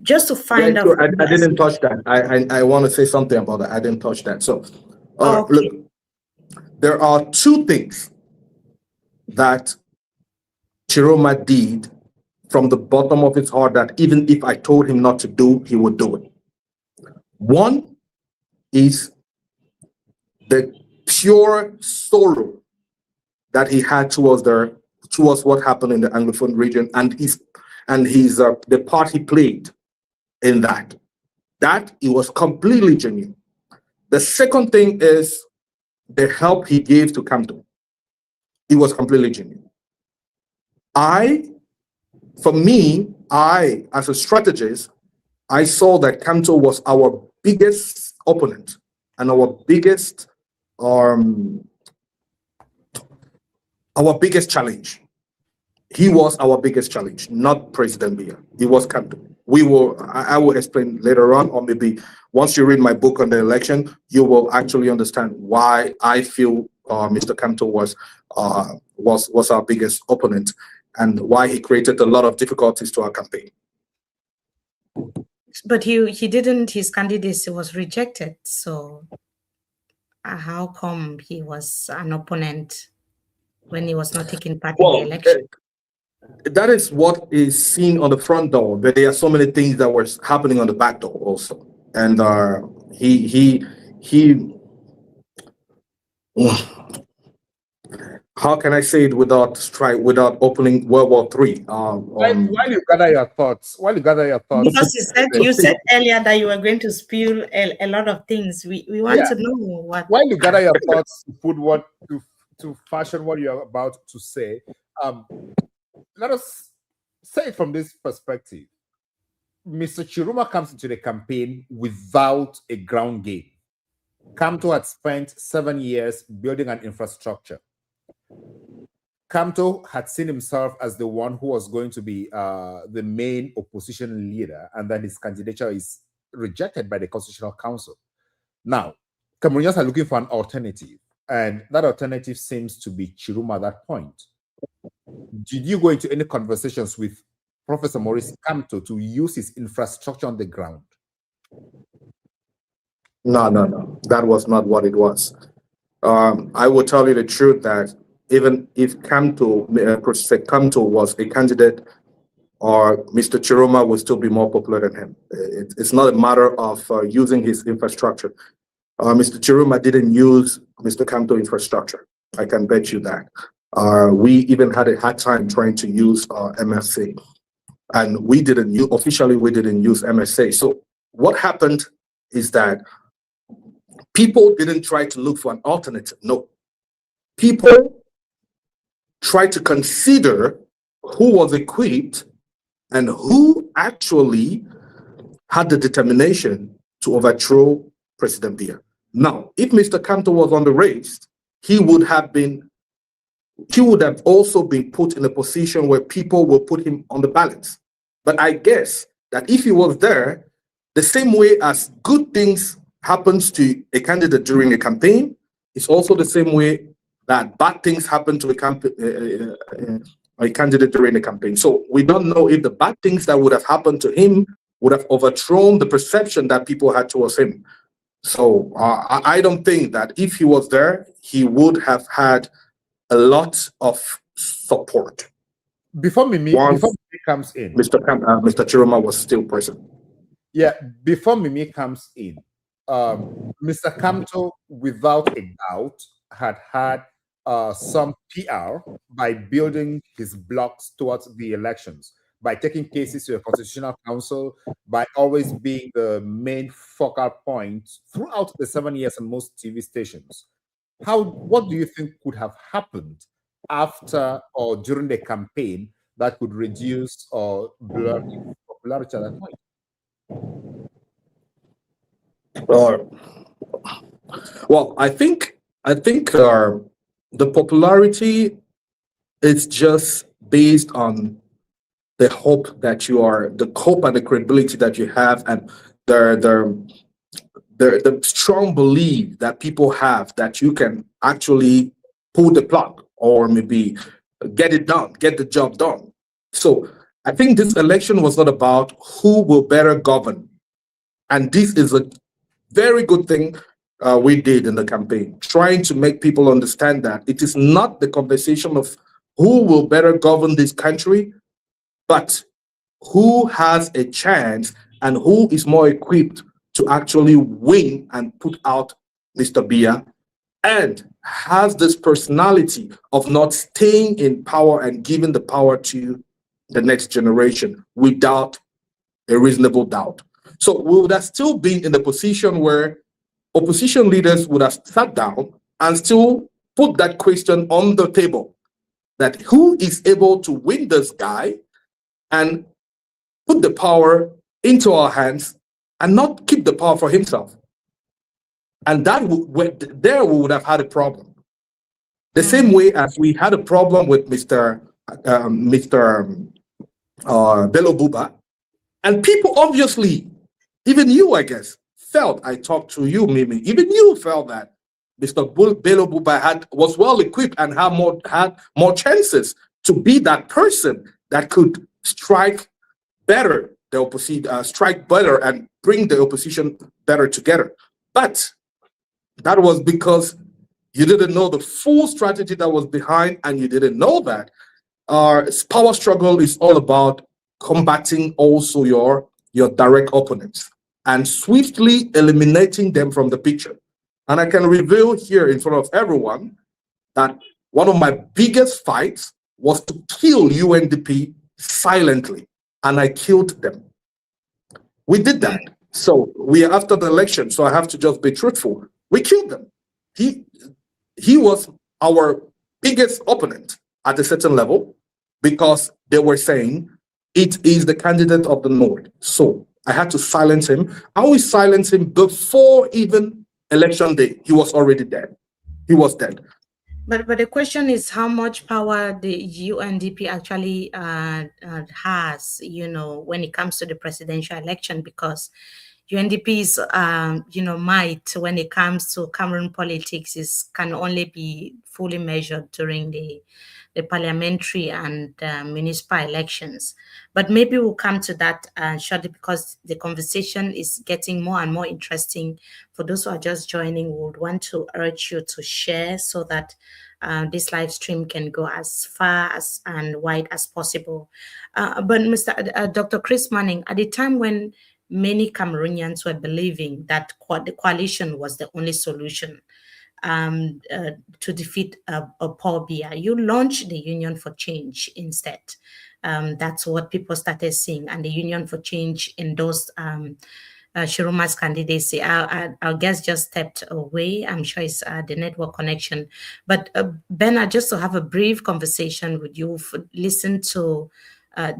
Just to find out... I didn't touch that. I want to say something about that. I didn't touch that. So, okay. Look, there are two things that Tchiroma did from the bottom of his heart that even if I told him not to do, he would do it. One is the pure sorrow that he had towards what happened in the Anglophone region, and the part he played in that it was completely genuine. The second thing is the help he gave to Kamto. It was completely genuine. For me, as a strategist, I saw that Kamto was our biggest opponent and our biggest challenge. He was our biggest challenge, not President Biya. It was Kamto. I will explain later on, or maybe once you read my book on the election, you will actually understand why I feel Mr. Kamto was our biggest opponent and why he created a lot of difficulties to our campaign. But he didn't, his candidacy was rejected. So how come he was an opponent when he was not taking part in the election? That is what is seen on the front door, but there are so many things that were happening on the back door also. And how can I say it without opening World War III? While you gather your thoughts. Because you said earlier that you were going to spill a lot of things. We want to know what. While you gather your thoughts to fashion what you're about to say, let us say it from this perspective. Mr. Tchiroma comes into the campaign without a ground game. Kamto had spent 7 years building an infrastructure. Kamto had seen himself as the one who was going to be the main opposition leader, and then his candidature is rejected by the Constitutional Council. Now, Cameroonians are looking for an alternative, and that alternative seems to be Tchiroma at that point. Did you go into any conversations with Professor Maurice Kamto to use his infrastructure on the ground? No. That was not what it was. I will tell you the truth that even if Kamto was a candidate, or Mr. Tchiroma would still be more popular than him. It's not a matter of using his infrastructure. Mr. Tchiroma didn't use Mr. Kamto infrastructure. I can bet you that. We even had a hard time trying to use MSA, and we didn't use MSA. So what happened is that people didn't try to look for an alternative. No. People tried to consider who was equipped and who actually had the determination to overthrow President Biya. Now, if Mr. Kamto was on the race, he would have also been put in a position where people will put him on the balance. But I guess that if he was there, the same way as good things happens to a candidate during a campaign, it's also the same way that bad things happen to a candidate during a campaign. So we don't know if the bad things that would have happened to him would have overthrown the perception that people had towards him. So I don't think that if he was there, he would have had a lot of support. Before Mimi comes in, Mr. Tchiroma was still present. Yeah, before Mimi comes in, Mr. Kamto, without a doubt, had some PR by building his blocks towards the elections, by taking cases to the Constitutional Council, by always being the main focal point throughout the 7 years on most TV stations. What do you think could have happened after or during the campaign that could reduce or blur his popularity at that point? Well, I think the popularity is just based on the hope that you are, the hope and the credibility that you have, and the strong belief that people have that you can actually pull the plug or maybe get it done, get the job done. So I think this election was not about who will better govern. And this is a very good thing we did in the campaign, trying to make people understand that it is not the conversation of who will better govern this country, but who has a chance and who is more equipped to actually win and put out Mr. Biya, and has this personality of not staying in power and giving the power to the next generation without a reasonable doubt. So we would have still been in the position where opposition leaders would have sat down and still put that question on the table, that who is able to win this guy and put the power into our hands and not keep the power for himself. And that there we would have had a problem. The same way as we had a problem with Mr. Bello Buba. And people obviously, even you, I guess, felt, I talked to you, Mimi, even you felt that Mr. Bello Buba was well equipped and had more chances to be that person that could strike better the opposition, strike better and bring the opposition better together. But that was because you didn't know the full strategy that was behind, and you didn't know that our power struggle is all about combating also your direct opponents and swiftly eliminating them from the picture. And I can reveal here in front of everyone that one of my biggest fights was to kill UNDP silently, and I killed them. We did that. So we are after the election, so I have to just be truthful. We killed them. He was our biggest opponent at a certain level because they were saying it is the candidate of the North. So I had to silence him. I always silenced him before even election day. He was already dead. He was dead. But the question is how much power the UNDP actually has, when it comes to the presidential election, because UNDP's, might when it comes to Cameroon politics can only be fully measured during the parliamentary and municipal elections. But maybe we'll come to that shortly, because the conversation is getting more and more interesting. For those who are just joining, we would want to urge you to share so that this live stream can go as far as and wide as possible. But Dr. Chris Maneng, at the time when many Cameroonians were believing that the coalition was the only solution to defeat Paul Biya, you launched the Union for Change instead. That's what people started seeing, and the Union for Change endorsed Chiroma's candidacy. Our guest just stepped away. I'm sure it's the network connection. But Bernard, just to have a brief conversation with you, listen to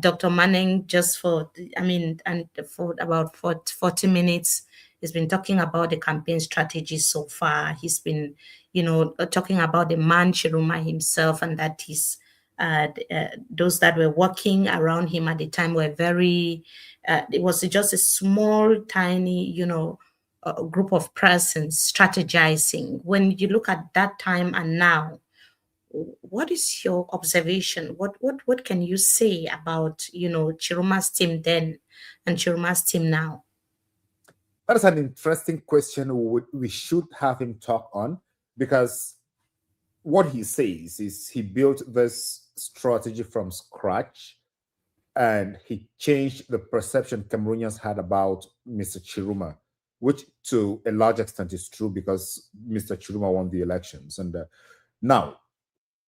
Dr. Maneng just for, and for about 40 minutes. He's been talking about the campaign strategy so far. He's been, talking about the man Chiroma himself, and that he's those that were working around him at the time were very, it was just a small, tiny, group of persons strategizing. When you look at that time and now, what is your observation? What can you say about, Chiroma's team then and Chiroma's team now? That is an interesting question we should have him talk on, because what he says is he built this strategy from scratch and he changed the perception Cameroonians had about Mr. Tchiroma, which to a large extent is true because Mr. Tchiroma won the elections. And now,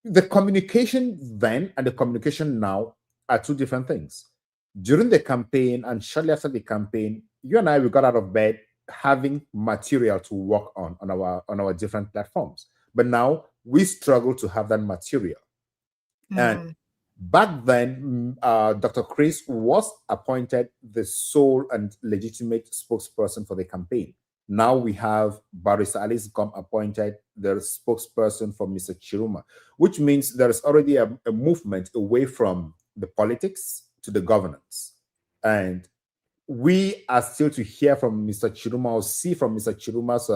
the communication then and the communication now are two different things. During the campaign and shortly after the campaign, you and I, we got out of bed having material to work on our different platforms. But now we struggle to have that material. And back then, Dr. Chris was appointed the sole and legitimate spokesperson for the campaign. Now we have Barrister Alice Gom appointed the spokesperson for Mr. Tchiroma, which means there is already a movement away from the politics to the governance. And we are still to hear from Mr. Tchiroma or see from Mr. Chiroma's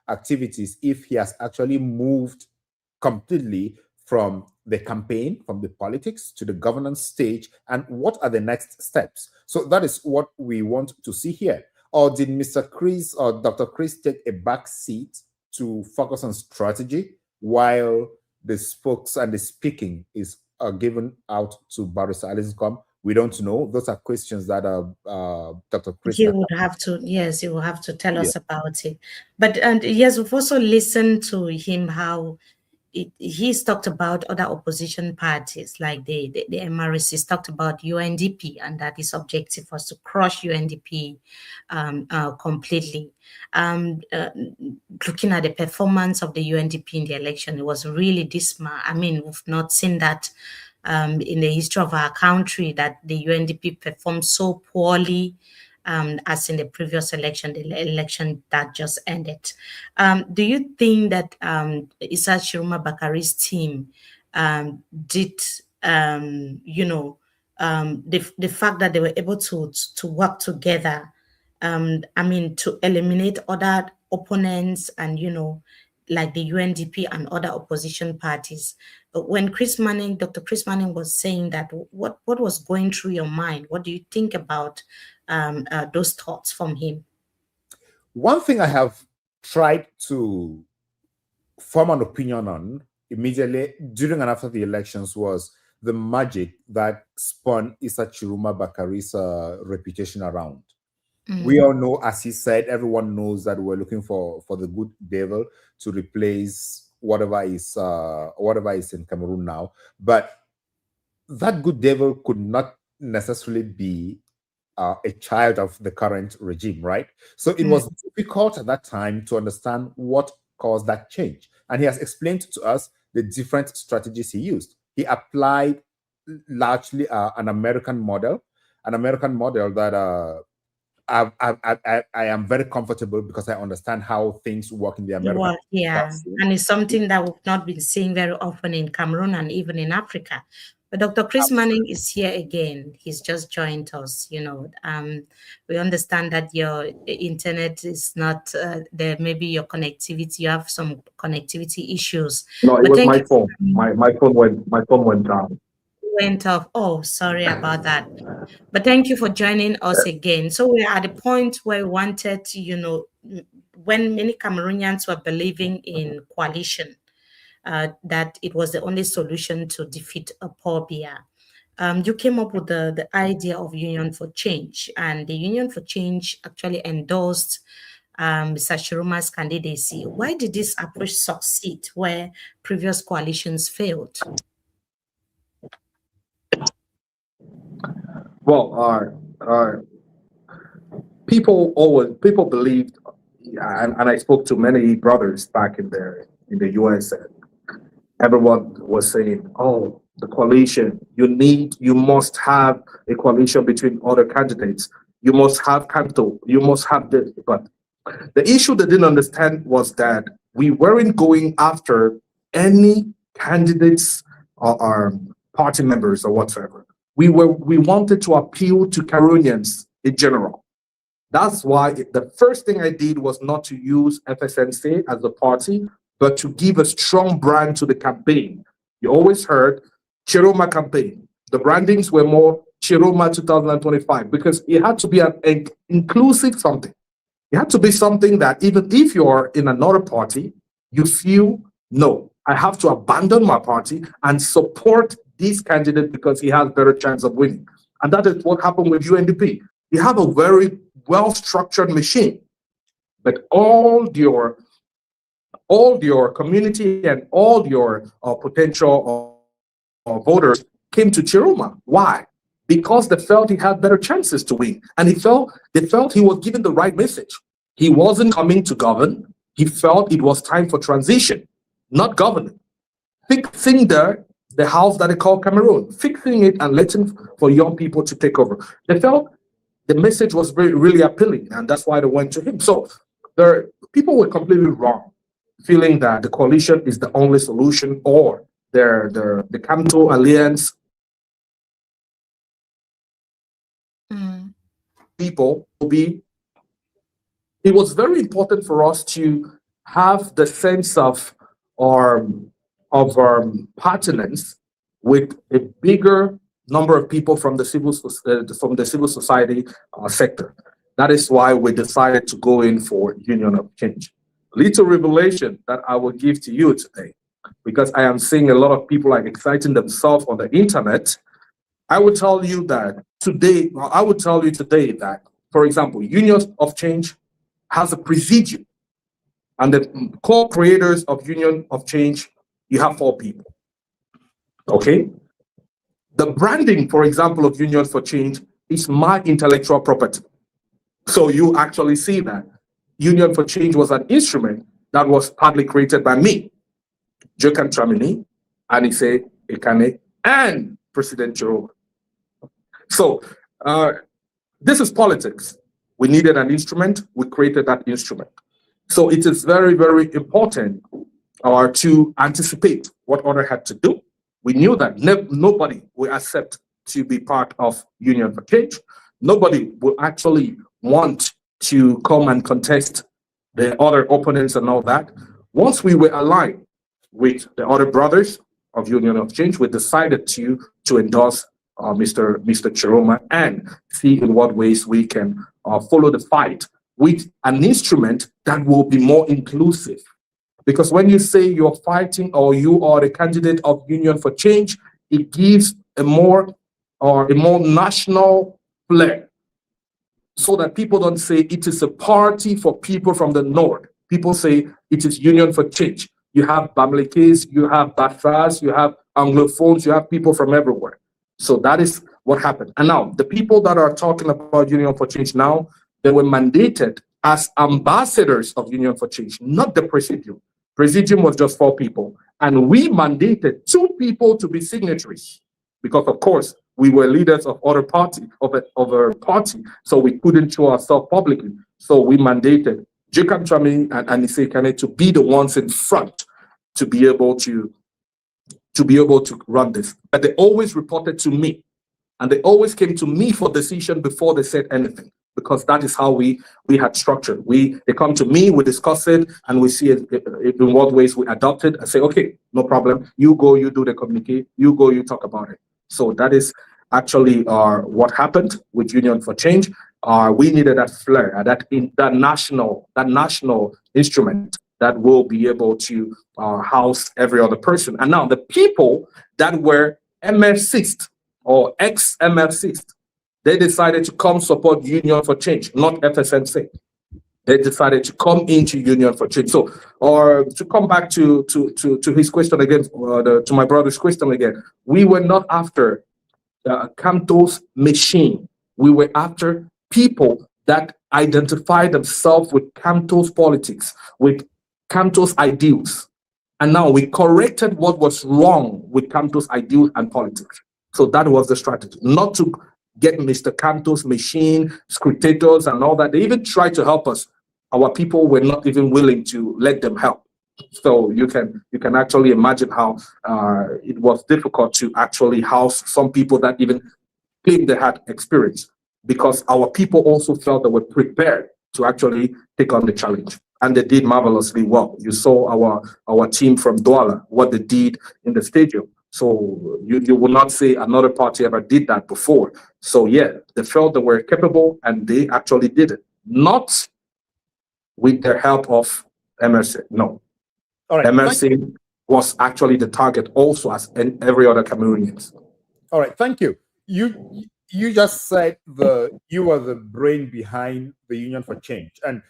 activities if he has actually moved completely from the campaign, from the politics to the governance stage, and what are the next steps. So that is what we want to see here. Or did Mr. Chris or Dr. Chris take a back seat to focus on strategy while the spokes and the speaking is given out to Barrister Alice Gom? We don't know. Those are questions that Dr. Chris. He would have to, yes, he will have to tell us about it. But and yes, we've also listened to him how he's talked about other opposition parties like the MRS. He's talked about UNDP, and that his objective was to crush UNDP completely. Looking at the performance of the UNDP in the election, it was really dismal. I mean, we've not seen that in the history of our country, that the UNDP performed so poorly as in the previous election, the election that just ended. Do you think that Issa Tchiroma Bakary's team did, the fact that they were able to work together, to eliminate other opponents and, like the UNDP and other opposition parties? When Dr. Chris Maneng was saying that, what was going through your mind? What do you think about those thoughts from him? One thing I have tried to form an opinion on immediately during and after the elections was the magic that spun Issa Tchiroma Bakary's reputation around. We all know, as he said, everyone knows that we're looking for the good devil to replace whatever is in Cameroon now. But that good devil could not necessarily be a child of the current regime, right? So it was difficult at that time to understand what caused that change. And he has explained to us the different strategies he used. He applied largely an American model that I am very comfortable because I understand how things work in the American. And it's something that we've not been seeing very often in Cameroon and even in Africa. But Dr. Chris Maneng is here again. He's just joined us. We understand that your internet is not there. Maybe your connectivity, you have some connectivity issues. No, it was my phone. My phone went down. Went off. Oh, sorry about that. But thank you for joining us again. So we're at the point where we wanted to, when many Cameroonians were believing in coalition, that it was the only solution to defeat Paul Biya. You came up with the idea of Union for Change, and the Union for Change actually endorsed Mr. Chiroma's candidacy. Why did this approach succeed where previous coalitions failed? Well, people believed, and I spoke to many brothers back in the US, and everyone was saying, oh, the coalition, you must have a coalition between other candidates. You must have Kamto, you must have this. But the issue they didn't understand was that we weren't going after any candidates or party members or whatsoever. We wanted to appeal to Cameroonians in general. That's why the first thing I did was not to use FSNC as a party, but to give a strong brand to the campaign. You always heard Tchiroma campaign. The brandings were more Tchiroma 2025 because it had to be an inclusive something. It had to be something that even if you're in another party, you feel, no, I have to abandon my party and support this candidate because he has better chance of winning. And that is what happened with UNDP. You have a very well-structured machine, but all your community and all your potential voters came to Tchiroma. Why? Because they felt he had better chances to win, and they felt he was given the right message. He wasn't coming to govern. He felt it was time for transition, not governing. Fixing the house that they call Cameroon, fixing it and letting for young people to take over. They felt the message was really appealing, and that's why they went to him. So people were completely wrong, feeling that the coalition is the only solution, or the Kamto alliance. People will be. It was very important for us to have the sense of pertinence with a bigger number of people from the civil society sector. That is why we decided to go in for Union of Change. Little revelation that I will give to you today, because I am seeing a lot of people like exciting themselves on the internet. I will tell you that today, that, for example, Union of Change has a presidium, and the co-creators of Union of Change, you have 4 people. Okay? The branding, for example, of Union for Change is my intellectual property. So you actually see that Union for Change was an instrument that was partly created by me, Jokan Tramini, Anise Ekane, and President Tchiroma. So this is politics. We needed an instrument, we created that instrument. So it is very, very important to anticipate what other had to do. We knew that nobody will accept to be part of Union for Change. Nobody will actually want to come and contest the other opponents and all that. Once we were aligned with the other brothers of Union of Change, we decided to endorse Mr. Tchiroma and see in what ways we can follow the fight with an instrument that will be more inclusive. Because when you say you're fighting or you are the candidate of Union for Change, it gives a more national flair, so that people don't say it is a party for people from the north. People say it is Union for Change. You have Bamilekes, you have Bafras, you have Anglophones, you have people from everywhere. So that is what happened. And now the people that are talking about Union for Change now, they were mandated as ambassadors of Union for Change, not the Presidium. Presidium was just 4 people. And we mandated 2 people to be signatories, because of course we were leaders of other party, of a party, so we couldn't show ourselves publicly. So we mandated Jacob Chami and Anise Ekane to be the ones in front to be able to run this. But they always reported to me, and they always came to me for decision before they said anything, because that is how we had structured. They come to me, we discuss it, and we see it, in what ways we adopt it, and say, okay, no problem. You go, you do the communique. You go, you talk about it. So that is actually what happened with Union for Change. We needed that flair, that national instrument that will be able to house every other person. And now the people that were MF6 or ex-MF6, they decided to come support Union for Change, not FSNC. They decided to come into Union for Change. So, or to come back to his question again, to my brother's question again, we were not after Kamto's machine. We were after people that identify themselves with Kamto's politics, with Kamto's ideals. And now we corrected what was wrong with Kamto's ideals and politics. So that was the strategy, not to get Mr. Kamto's machine, scrutators and all that. They even tried to help us. Our people were not even willing to let them help. So you can actually imagine how it was difficult to actually house some people that even claimed they had experience, because our people also felt they were prepared to actually take on the challenge. And they did marvelously well. You saw our team from Douala, what they did in the stadium. So you will not say another party ever did that before. So yeah, they felt they were capable and they actually did it. Not with the help of MRC, no. All right. MRC was actually the target also as in every other Cameroonians. All right, thank you. You just said you were the brain behind the Union for Change. And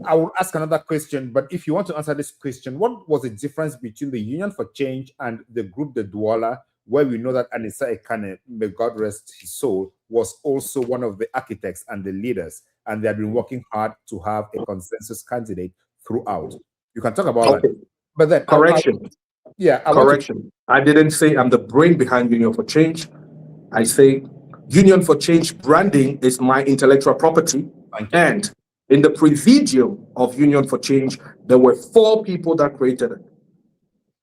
I will ask another question, but if you want to answer this question, what was the difference between the Union for Change and the group, the Douala, where we know that Issa Ekane, may God rest his soul, was also one of the architects and the leaders, and they have been working hard to have a consensus candidate throughout. You can talk about that. But then correction. Correction. I didn't say I'm the brain behind Union for Change. I say Union for Change branding is my intellectual property. And in the presidium of Union for Change, there were 4 people that created it.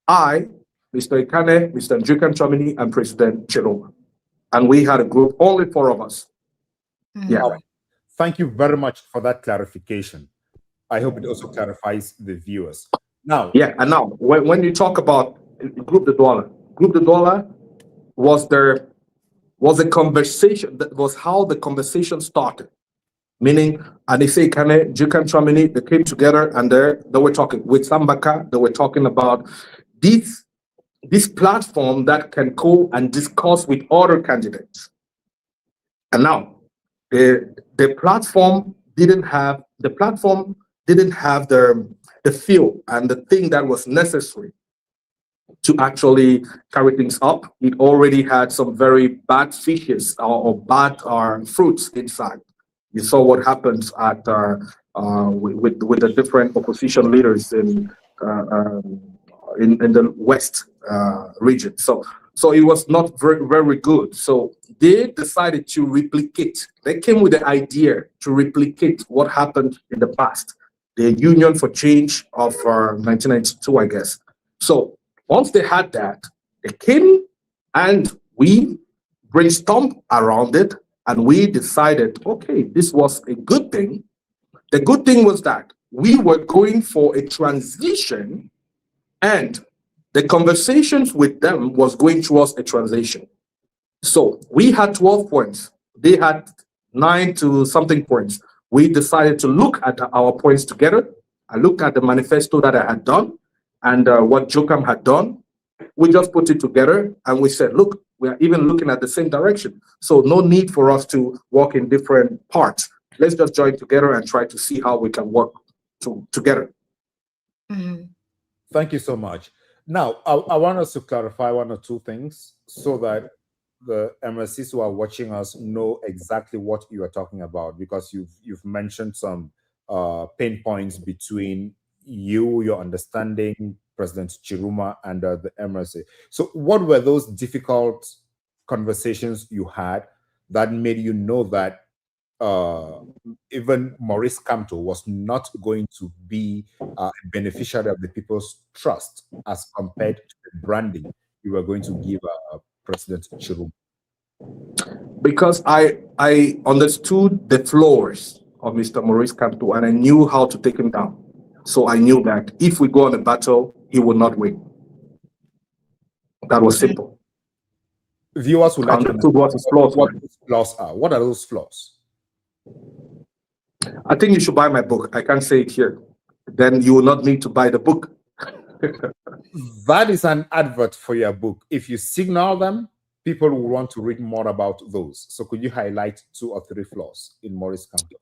I, Mr. Ekane, Mr. Tchiroma, and President Tchiroma. And we had a group, only 4 of us. Yeah. Right. Thank you very much for that clarification. I hope it also clarifies the viewers. Now, yeah, and now when you talk about Group the Douala was a conversation, that was how the conversation started. Meaning, Issa Ekane, Tchiroma, they came together and they were talking with Sambaka. They were talking about this platform that can go and discuss with other candidates. And now the platform didn't have the feel and the thing that was necessary to actually carry things up. It already had some very bad fishes or bad fruits inside. You saw what happened at with the different opposition leaders in the West region. So it was not very good. So they decided to replicate. They came with the idea to replicate what happened in the past, the Union for Change of 1992, I guess. So once they had that, they came and we brainstormed around it, and we decided, okay, this was a good thing. The good thing was that we were going for a transition, and the conversations with them was going towards a transition. So we had 12 points. They had 9 to something points. We decided to look at our points together. I looked at the manifesto that I had done and what Jokam had done. We just put it together and we said, look, we are even looking at the same direction. So no need for us to work in different parts. Let's just join together and try to see how we can work together. Mm-hmm. Thank you so much. Now, I want us to clarify 1 or 2 things so that the MSCs who are watching us know exactly what you are talking about, because you've mentioned some pain points between your understanding, President Tchiroma, and the MRC. So what were those difficult conversations you had that made you know that even Maurice Kamto was not going to be a beneficiary of the people's trust as compared to the branding you were going to give President Tchiroma? Because I understood the flaws of Mr. Maurice Kamto and I knew how to take him down. So I knew that if we go on a battle, he would not win. That was simple. Viewers would like to know what his flaws were. Flaws are. What are those flaws? I think you should buy my book. I can't say it here. Then you will not need to buy the book. That is an advert for your book. If you signal them, people will want to read more about those. So could you highlight 2 or 3 flaws in Maurice Kamto?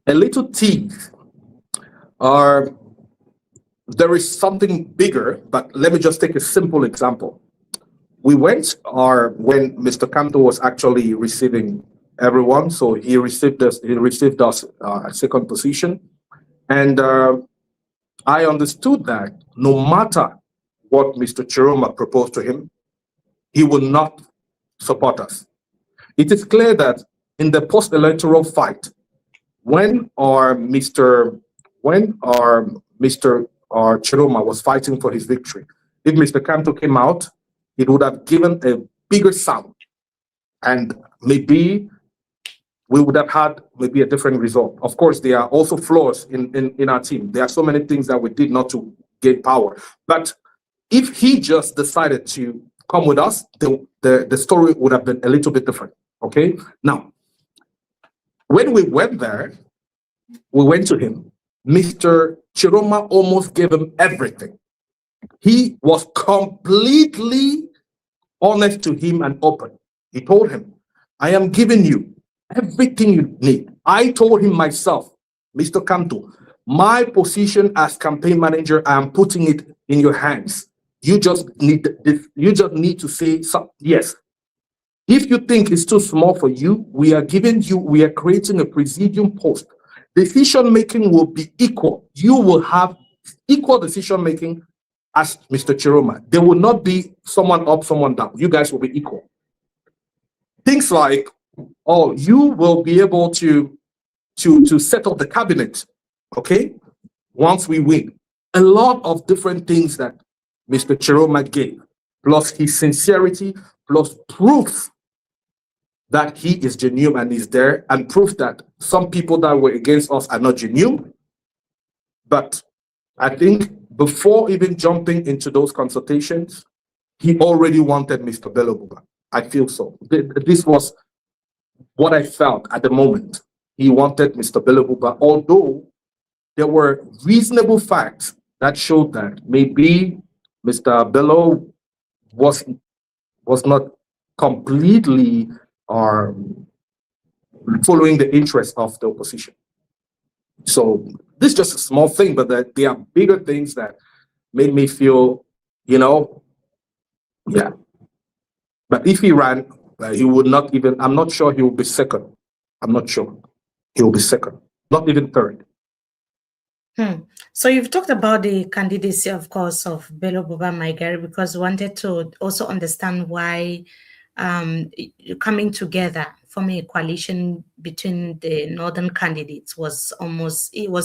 A little teeth are, there is something bigger, but let me just take a simple example. We went, when Mr. Kamto was actually receiving everyone. So he received us. He received us at second position, and I understood that no matter what Mr. Tchiroma proposed to him, he will not support us. It is clear that in the post-electoral fight, when our Mr. Tchiroma was fighting for his victory, if Mr. Kamto came out, it would have given a bigger sound, and maybe we would have had maybe a different result. Of course, there are also flaws in our team. There are so many things that we did not to gain power. But if he just decided to come with us, the story would have been a little bit different. Okay? Now, when we went there, we went to him. Mr. Tchiroma almost gave him everything. He was completely honest to him and open. He told him, I am giving you everything you need. I told him myself, Mr. Kamto, my position as campaign manager, I am putting it in your hands. You just need this. You just need to say yes. If you think it's too small for you, we are creating a presidium post. Decision making will be equal. You will have equal decision making as Mr. Tchiroma. There will not be someone up, someone down. You guys will be equal. Things like, oh, you will be able to set up the cabinet, okay, once we win. A lot of different things that Mr. Tchiroma gave, plus his sincerity, plus proof that he is genuine and is there, and proof that some people that were against us are not genuine. But I think before even jumping into those consultations, he already wanted Mr. Bello Buba. I feel so. This was what I felt at the moment. He wanted Mr. Bello Buba, although there were reasonable facts that showed that maybe Mr. Bello was not completely following the interests of the opposition. So this is just a small thing, but there are bigger things that made me feel, yeah. But if he ran, he would not even, I'm not sure he will be second. I'm not sure he will be second, not even third. So you've talked about the candidacy, of course, of Bello Buba Maigari, because we wanted to also understand why coming together, forming a coalition between the northern candidates was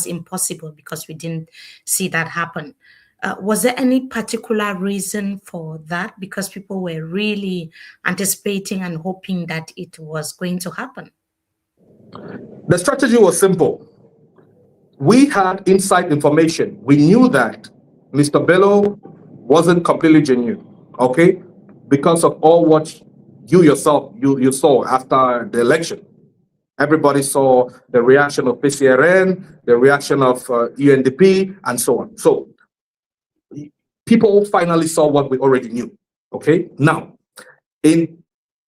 impossible because we didn't see that happen. Was there any particular reason for that? Because people were really anticipating and hoping that it was going to happen. The strategy was simple. We had inside information. We knew that Mr. Bello wasn't completely genuine, okay? Because of all what you yourself, you saw after the election. Everybody saw the reaction of PCRN, the reaction of UNDP, and so on. So people finally saw what we already knew, okay? Now, in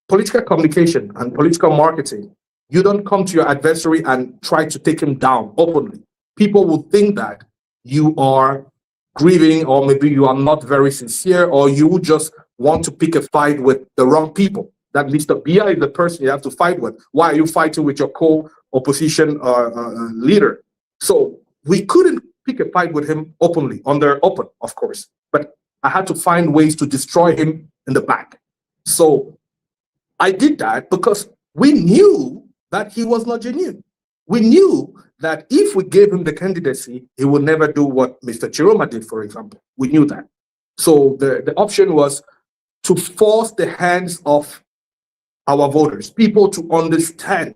political communication and political marketing, you don't come to your adversary and try to take him down openly. People will think that you are grieving, or maybe you are not very sincere, or you just want to pick a fight with the wrong people. That Mr. Biya is the person you have to fight with. Why are you fighting with your co-opposition leader? So we couldn't pick a fight with him openly, open, of course. But I had to find ways to destroy him in the back. So I did that because we knew that he was not genuine. We knew that if we gave him the candidacy, he would never do what Mr. Tchiroma did, for example. We knew that. So the option was to force the hands of our voters, people to understand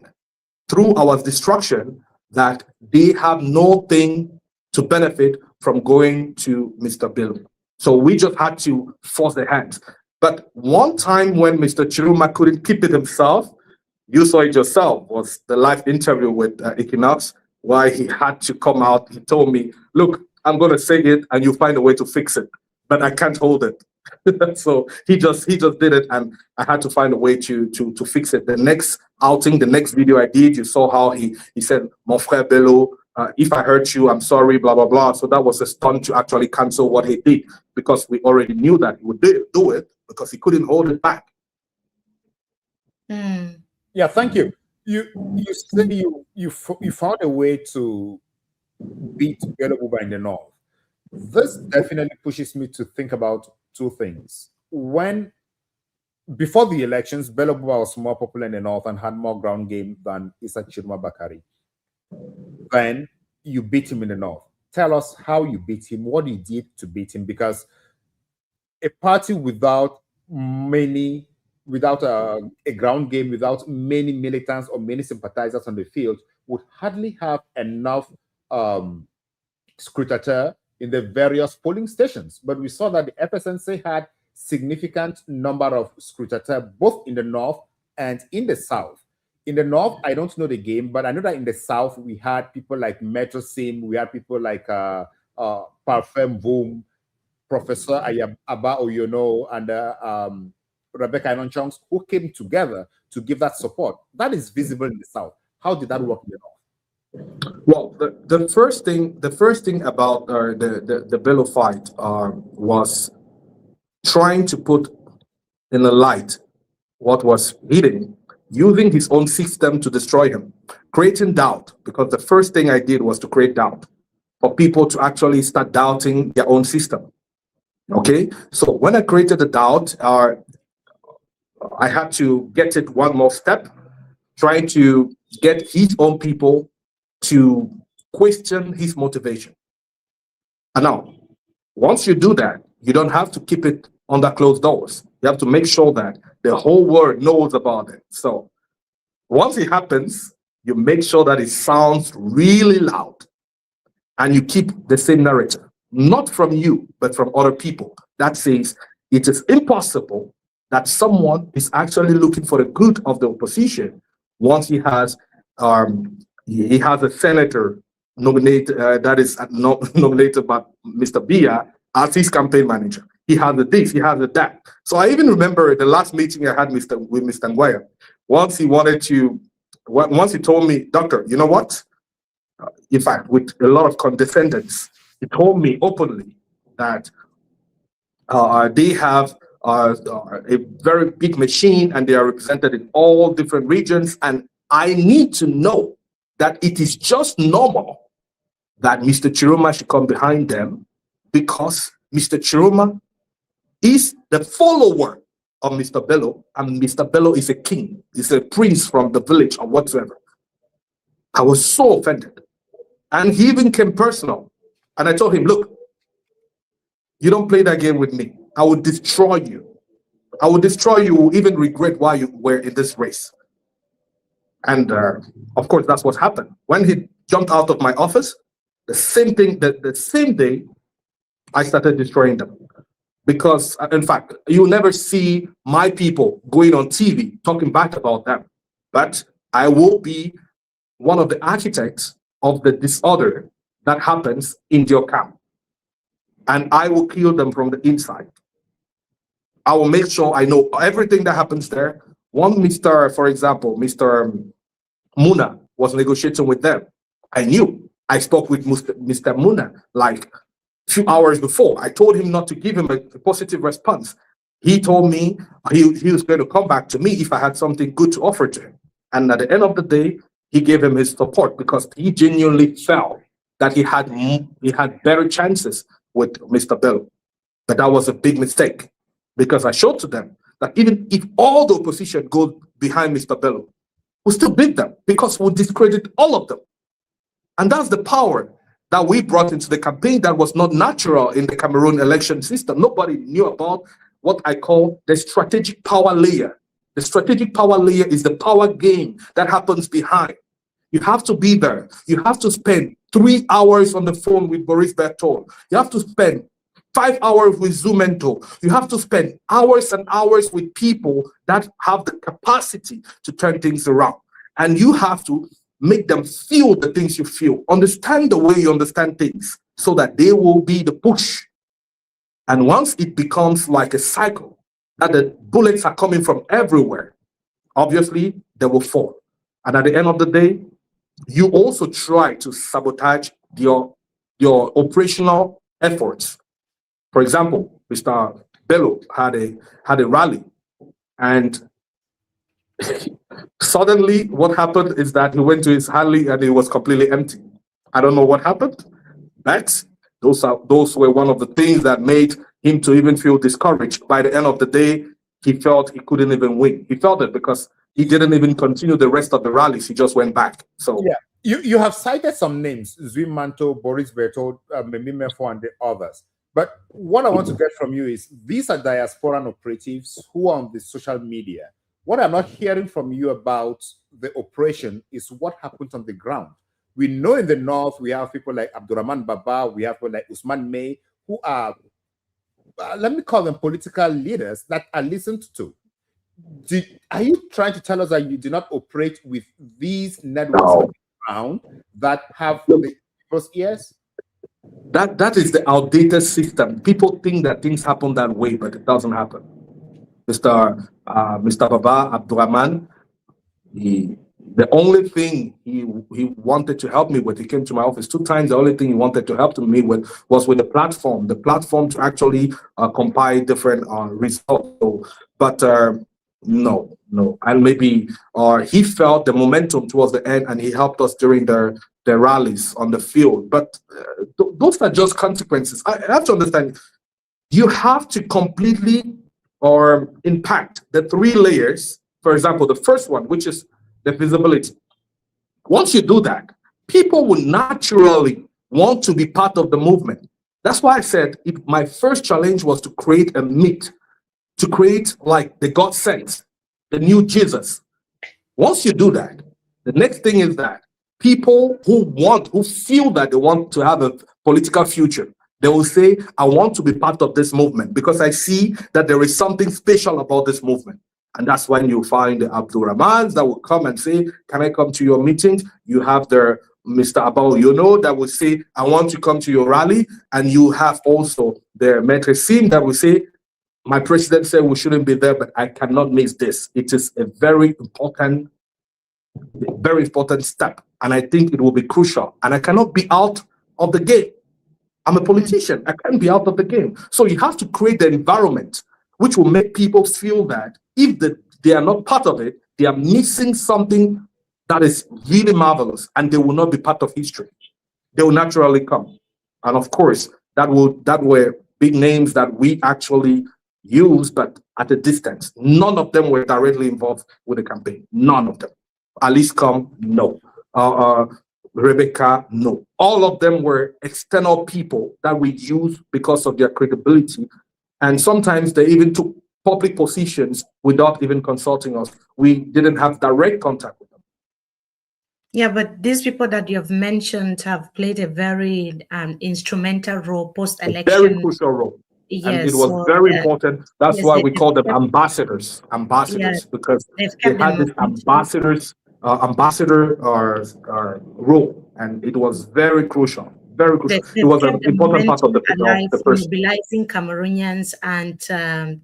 through our destruction that they have nothing to benefit from going to Mr. Bello. So we just had to force their hands. But one time when Mr. Tchiroma couldn't keep it himself, you saw it yourself, was the live interview with Equinox, why he had to come out. He told me, look, I'm going to say it and you find a way to fix it, but I can't hold it. So he just did it, and I had to find a way to fix it. The next outing, the next video I did, you saw how he said, Mon frère Bello, if I hurt you, I'm sorry, blah, blah, blah. So that was a stunt to actually cancel what he did, because we already knew that he would do it because he couldn't hold it back. Yeah, thank you. you say you found a way to beat Bello Buba in the north. This definitely pushes me to think about two things. When before the elections, Bello Buba was more popular in the north and had more ground game than Issa Tchiroma Bakary. Then you beat him in the north. Tell us how you beat him, what you did to beat him, because a party without a ground game, without many militants or many sympathizers on the field, would hardly have enough scrutateur in the various polling stations. But we saw that the FSNC had significant number of scrutateur both in the north and in the south. In the north, I don't know the game, but I know that in the south, we had people like Metro Sim, we had people like Parfum Voom, Professor Abba Oyono, and Rebecca Inonchongs, who came together to give that support. That is visible in the south. How did that work in the north? Well, the first thing about the Bello fight was trying to put in the light what was hidden, using his own system to destroy him, creating doubt, because the first thing I did was to create doubt for people to actually start doubting their own system. Okay, so when I created the doubt, I had to get it one more step, trying to get his own people to question his motivation. And now, once you do that, you don't have to keep it under closed doors. You have to make sure that the whole world knows about it. So once it happens, you make sure that it sounds really loud and you keep the same narrative, not from you, but from other people. That says it is impossible that someone is actually looking for the good of the opposition once he has a senator nominated nominated by Mr. Biya as his campaign manager. He has the this, he has the that. So I even remember the last meeting I had with Mr. Nguyen. Once he told me, Doctor, you know what? In fact, with a lot of condescendence, he told me openly that they have a very big machine and they are represented in all different regions. And I need to know that it is just normal that Mr. Tchiroma should come behind them, because Mr. Tchiroma is the follower of Mr. Bello, and Mr. Bello is a king, is a prince from the village or whatsoever. I was so offended. And he even came personal. And I told him, look, you don't play that game with me. I will destroy you. I will destroy you. You will even regret why you were in this race. And of course, that's what happened. When he jumped out of my office, the same thing, the same day, I started destroying them. Because, in fact, you'll never see my people going on TV talking bad about them. But I will be one of the architects of the disorder that happens in your camp. And I will kill them from the inside. I will make sure I know everything that happens there. For example, Mr. Muna was negotiating with them. I knew. I spoke with Mr. Muna like a few hours before. I told him not to give him a positive response. He told me he was going to come back to me if I had something good to offer to him. And at the end of the day, he gave him his support because he genuinely felt that he had better chances with Mr. Bello. But that was a big mistake, because I showed to them that even if all the opposition goes behind Mr. Bello, we'll still beat them because we'll discredit all of them. And that's the power that we brought into the campaign that was not natural in the Cameroon election system. Nobody knew about what I call the strategic power layer. The strategic power layer is the power game that happens behind. You have to be there. You have to spend 3 hours on the phone with Maurice Kamto. You have to spend 5 hours with Zumento. You have to spend hours and hours with people that have the capacity to turn things around. And you have to make them feel the things you feel, understand the way you understand things, so that they will be the push. And once it becomes like a cycle, that the bullets are coming from everywhere, obviously they will fall. And at the end of the day, you also try to sabotage your operational efforts. For example, Mr. Bello had a rally, and Suddenly, what happened is that he went to his Harley and it was completely empty. I don't know what happened, but those were one of the things that made him to even feel discouraged. By the end of the day, he felt he couldn't even win. He felt it because he didn't even continue the rest of the rallies. He just went back. So yeah, you have cited some names: Zwimmanto, Boris Berthold, Memimefo, and the others. But what I want to get from you is these are diasporan operatives who are on the social media. What I'm not hearing from you about the operation is what happens on the ground. We know in the north we have people like Abdurrahman Baba, we have people like Usman May, who are, let me call them political leaders that are listened to. Are you trying to tell us that you do not operate with these networks on the ground that have the people's ears? That is the outdated system. People think that things happen that way, but it doesn't happen. Mr. Baba Abdurrahman, the only thing he wanted to help me with, he came to my office 2 times. The only thing he wanted to help me with was with the platform to actually compile different results. So, but no, and maybe he felt the momentum towards the end, and he helped us during the rallies on the field. But those are just consequences. I have to understand. You have to completely impact the 3 layers. For example, the first one, which is the visibility. Once you do that, people will naturally want to be part of the movement. That's why I said my first challenge was to create a myth, to create like the God sent, the new Jesus. Once you do that, the next thing is that people who feel that they want to have a political future, they will say, I want to be part of this movement because I see that there is something special about this movement. And that's when you find the Abdurrahmans that will come and say, can I come to your meetings? You have the Mr. Abao, that will say, I want to come to your rally. And you have also the Maitre Sim that will say, my president said we shouldn't be there, but I cannot miss this. It is a very important step. And I think it will be crucial. And I cannot be out of the game. I'm a politician. I can't be out of the game. So you have to create the environment which will make people feel that if they are not part of it, they are missing something that is really marvelous, and they will not be part of history. They will naturally come. And of course, that were big names that we actually used, but at a distance. None of them were directly involved with the campaign. None of them. Alice Come, no. Rebecca, no. All of them were external people that we used because of their credibility. And sometimes they even took public positions without even consulting us. We didn't have direct contact with them. Yeah, but these people that you have mentioned have played a very instrumental role post-election. Very crucial role. Yes, and it was very important. That's why we call them ambassadors. Ambassadors, because they had this ambassador role, and it was very crucial. Very crucial. It was an important part of the person. Mobilizing Cameroonians, and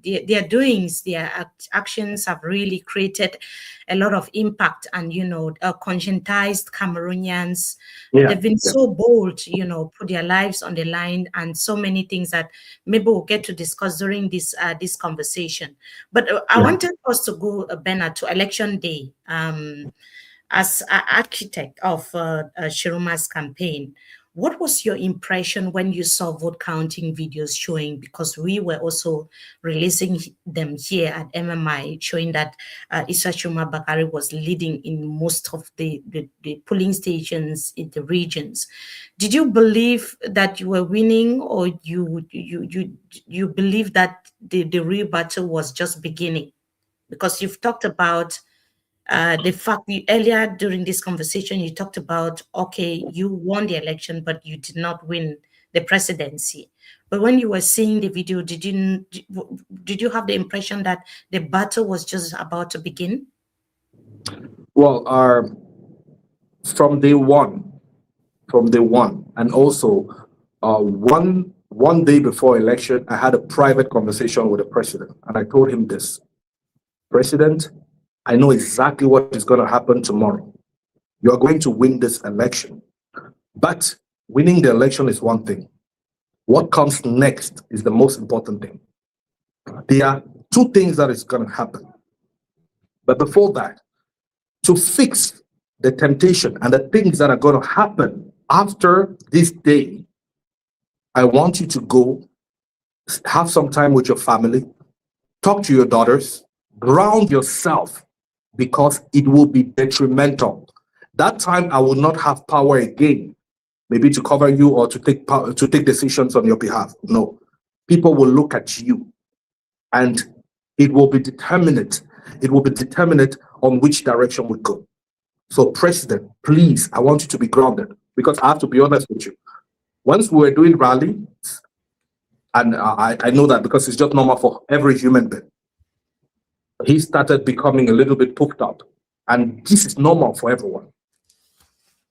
their doings, their actions have really created a lot of impact, and conscientized Cameroonians. Yeah, they've been so bold, put their lives on the line, and so many things that maybe we'll get to discuss during this conversation. But I wanted us to go, Bernard, to election day. As an architect of Tchiroma's campaign, what was your impression when you saw vote counting videos showing, because we were also releasing them here at MMI, showing that Issa Tchiroma Bakary was leading in most of the polling stations in the regions? Did you believe that you were winning, or you believe that the real battle was just beginning? Because you've talked about the fact earlier during this conversation, you talked about, okay, you won the election, but you did not win the presidency. But when you were seeing the video, did you have the impression that the battle was just about to begin? Well, from day one, and also one day before election, I had a private conversation with the president, and I told him this: President, I know exactly what is going to happen tomorrow. You are going to win this election. But winning the election is one thing. What comes next is the most important thing. There are 2 things that is going to happen. But before that, to fix the temptation and the things that are going to happen after this day, I want you to go have some time with your family, talk to your daughters, ground yourself, because it will be detrimental. That time I will not have power again, maybe to cover you or to take decisions on your behalf. No, people will look at you, and it will be determinate. It will be determinate on which direction we go. So, President, please, I want you to be grounded, because I have to be honest with you. Once we were doing rally, and I know that because it's just normal for every human being, he started becoming a little bit puffed up. And this is normal for everyone.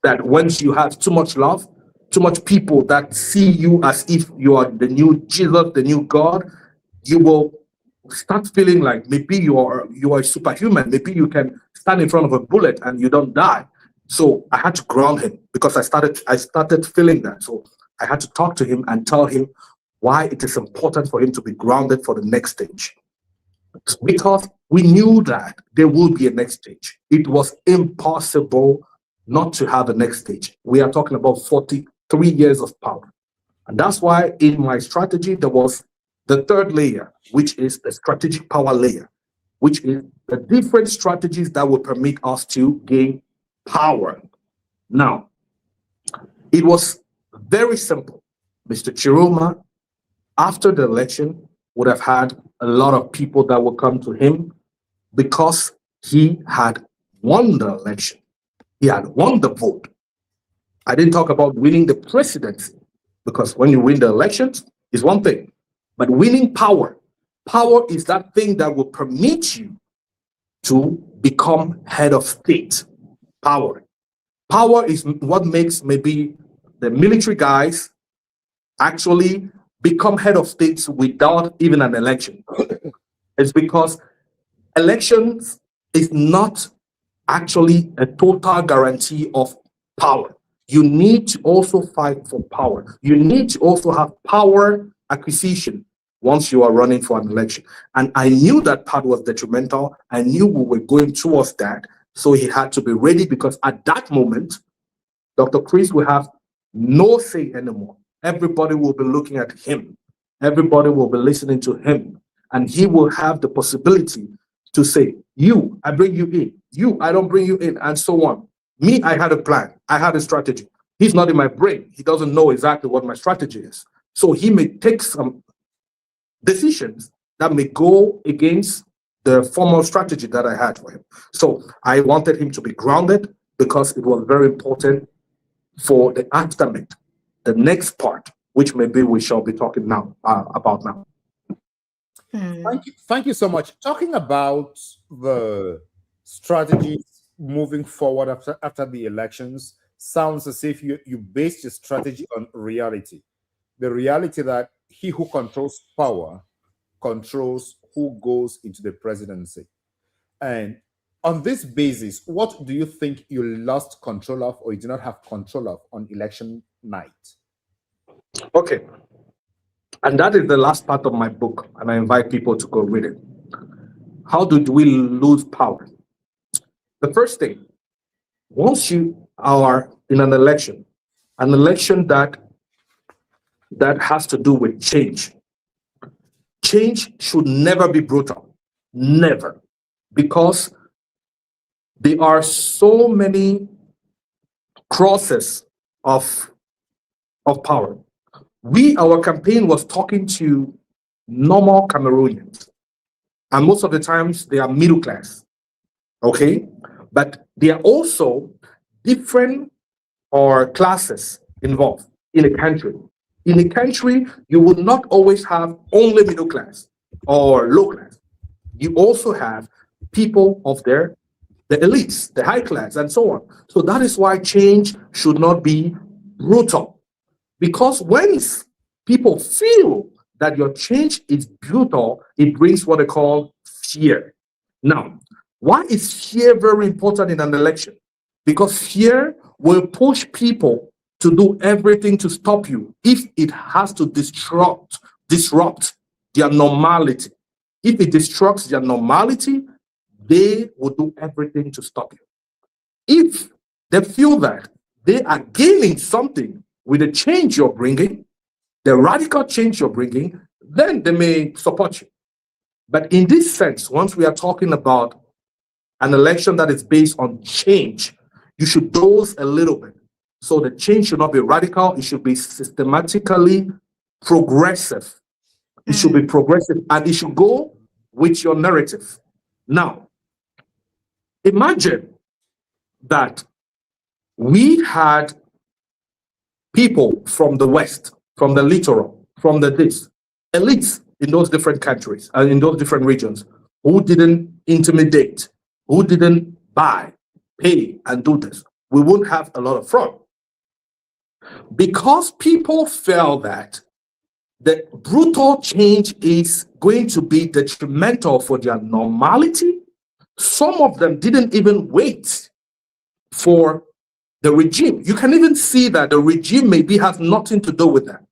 That once you have too much love, too much people that see you as if you are the new Jesus, the new God, you will start feeling like maybe you are a superhuman. Maybe you can stand in front of a bullet and you don't die. So I had to ground him, because I started feeling that. So I had to talk to him and tell him why it is important for him to be grounded for the next stage. Because we knew that there will be a next stage. It was impossible not to have a next stage. We are talking about 43 years of power. And that's why in my strategy, there was the third layer, which is the strategic power layer, which is the different strategies that will permit us to gain power. Now, it was very simple. Mr. Tchiroma, after the election, would have had a lot of people that would come to him, because he had won the election. He had won the vote. I didn't talk about winning the presidency, because when you win the elections, is one thing. But winning power, power is that thing that will permit you to become head of state. Power. Power is what makes maybe the military guys actually become head of states without even an election. It's because elections is not actually a total guarantee of power. You need to also fight for power. You need to also have power acquisition once you are running for an election. And I knew that part was detrimental. I knew we were going towards that. So he had to be ready, because at that moment, Dr. Chris will have no say anymore. Everybody will be looking at him. Everybody will be listening to him. And he will have the possibility to say, you, I bring you in. You, I don't bring you in, and so on. Me, I had a plan. I had a strategy. He's not in my brain. He doesn't know exactly what my strategy is. So he may take some decisions that may go against the formal strategy that I had for him. So I wanted him to be grounded, because it was very important for the aftermath, the next part, which maybe we shall be talking now about now. Thank you so much. Talking about the strategies moving forward after the elections, sounds as if you based your strategy on reality. The reality that he who controls power controls who goes into the presidency. And on this basis, what do you think you lost control of, or you do not have control of on election night? Okay. And that is the last part of my book, and I invite people to go read it. How did we lose power? The first thing, once you are in an election that has to do with change, change should never be brutal. Never. Because there are so many crosses of power. Our campaign was talking to normal Cameroonians, and most of the times they are middle class, okay? But there are also different classes involved in a country. In a country, you will not always have only middle class or low class. You also have people of the elites, the high class, and so on. So that is why change should not be brutal. Because when people feel that your change is brutal, it brings what they call fear. Now, why is fear very important in an election? Because fear will push people to do everything to stop you if it has to disrupt their normality. If it disrupts their normality, they will do everything to stop you. If they feel that they are gaining something with the change you're bringing, the radical change you're bringing, then they may support you. But in this sense, once we are talking about an election that is based on change, you should dose a little bit. So the change should not be radical, it should be systematically progressive. It should be progressive and it should go with your narrative. Now, imagine that we had people from the West, from the littoral, from the this, elites in those different countries and in those different regions who didn't intimidate, who didn't buy, pay, and do this. We wouldn't have a lot of fraud. Because people felt that the brutal change is going to be detrimental for their normality, some of them didn't even wait for the regime. You can even see that the regime maybe has nothing to do with that.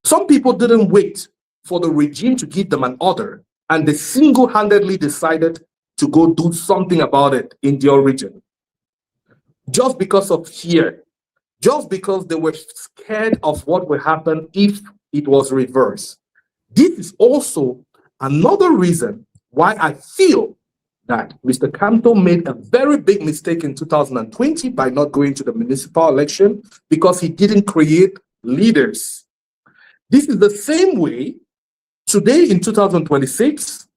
Some people didn't wait for the regime to give them an order, and they single-handedly decided to go do something about it in their region. Just because of fear, just because they were scared of what would happen if it was reversed. This is also another reason why I feel that Mr. Kamto made a very big mistake in 2020 by not going to the municipal election, because he didn't create leaders. This is the same way today in 2026,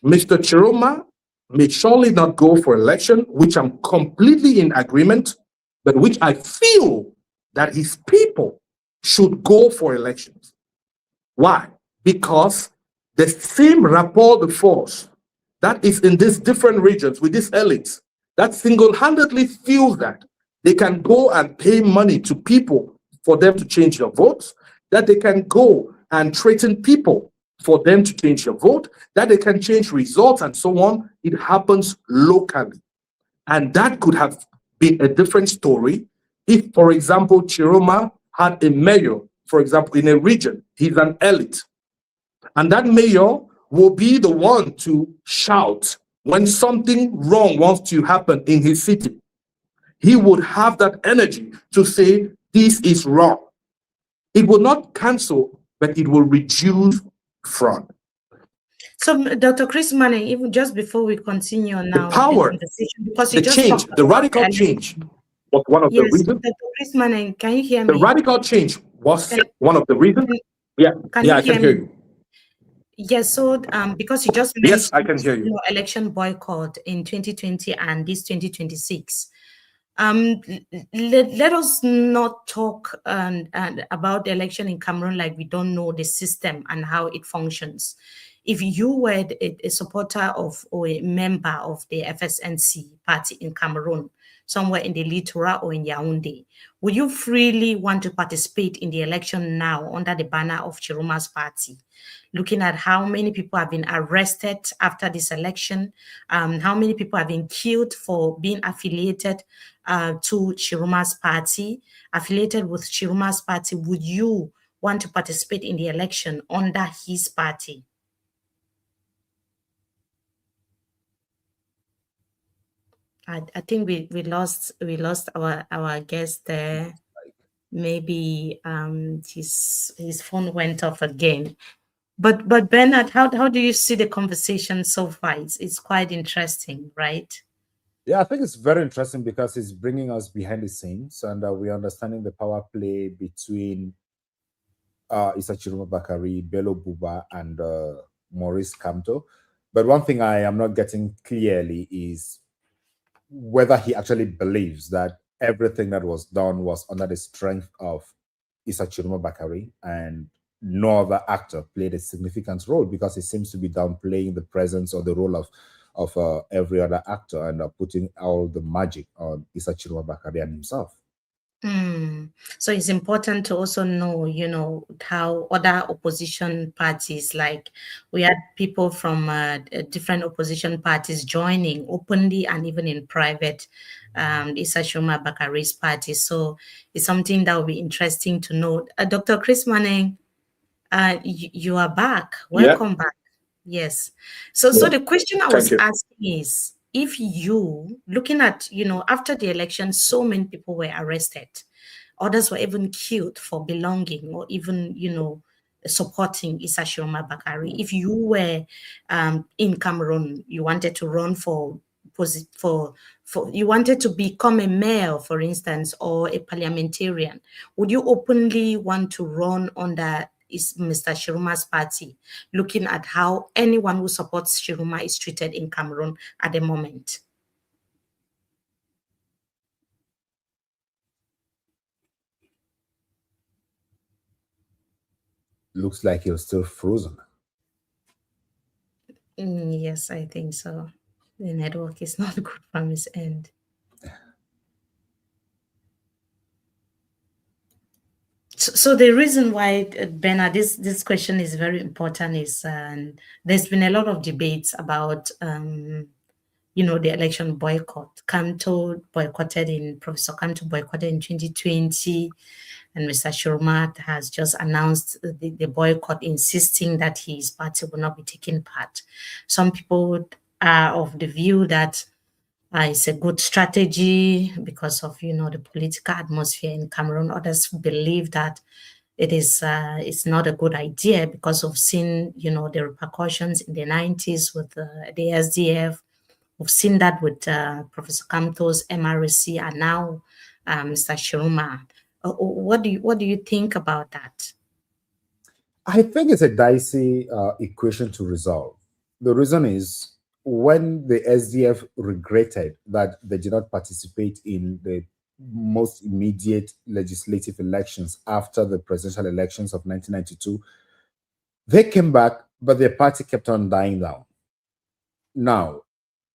Mr. Tchiroma may surely not go for election, which I'm completely in agreement, but which I feel that his people should go for elections. Why? Because the same rapport de force that is in these different regions with these elites that single-handedly feels that they can go and pay money to people for them to change their votes, that they can go and threaten people for them to change their vote, that they can change results and so on. It happens locally. And that could have been a different story if, for example, Tchiroma had a mayor, for example, in a region, he's an elite. And that mayor will be the one to shout when something wrong wants to happen in his city. He would have that energy to say, this is wrong. It will not cancel, but it will reduce fraud. So, Dr. Chris Maneng, even just before we continue now, the power, because the change, the radical change was one of the reasons. Dr. Chris Maneng, can you hear me? The radical change was one of the reasons. I can hear you. Yes, so because you just mentioned, yes, I can hear you. Election boycott in 2020 and this 2026. Let us not talk about the election in Cameroon like we don't know the system and how it functions. If you were a supporter of or a member of the FSNC party in Cameroon, somewhere in the Littoral or in Yaoundé, would you freely want to participate in the election now under the banner of Tchiroma's party? Looking at how many people have been arrested after this election, how many people have been killed for being affiliated to Tchiroma's party, affiliated with Tchiroma's party, would you want to participate in the election under his party? I think we lost our guest there. Maybe his phone went off again. But Bernard, how do you see the conversation so far? It's quite interesting, right? Yeah, I think it's very interesting because it's bringing us behind the scenes, and we're understanding the power play between Issa Tchiroma Bakary, Bello Buba, and Maurice Kamto. But one thing I am not getting clearly is whether he actually believes that everything that was done was under the strength of Issa Tchiroma Bakary, and no other actor played a significant role, because he seems to be downplaying the presence or the role of every other actor and putting all the magic on Issa Tchiroma Bakary and himself. So it's important to also know, how other opposition parties, like we had people from different opposition parties joining openly and even in private Issa Tchiroma Bakary's party. So it's something that will be interesting to know. Dr. Chris Maneng, you are back. Welcome back. Yes. So the question I was asking is, if you, looking at, after the election, so many people were arrested, others were even killed for belonging or even, supporting Issa Tchiroma Bakary. If you were in Cameroon, you wanted to run for you wanted to become a mayor, for instance, or a parliamentarian, would you openly want to run under Mr. Tchiroma's party, looking at how anyone who supports Tchiroma is treated in Cameroon at the moment? Looks like you're still frozen. Yes, I think so. The network is not good from his end. So the reason why, Bernard, this question is very important is there's been a lot of debates about, the election boycott. Professor Kamto boycotted in 2020, and Mr. Tchiroma has just announced the boycott, insisting that his party will not be taking part. Some people are of the view that it's a good strategy because of, the political atmosphere in Cameroon. Others believe that it's not a good idea because of seeing, the repercussions in the 90s with the SDF. We've seen that with Professor Kamto's MRC and now Mr. Tchiroma. What do you think about that? I think it's a dicey equation to resolve. The reason is, when the SDF regretted that they did not participate in the most immediate legislative elections after the presidential elections of 1992, they came back, but their party kept on dying down. Now,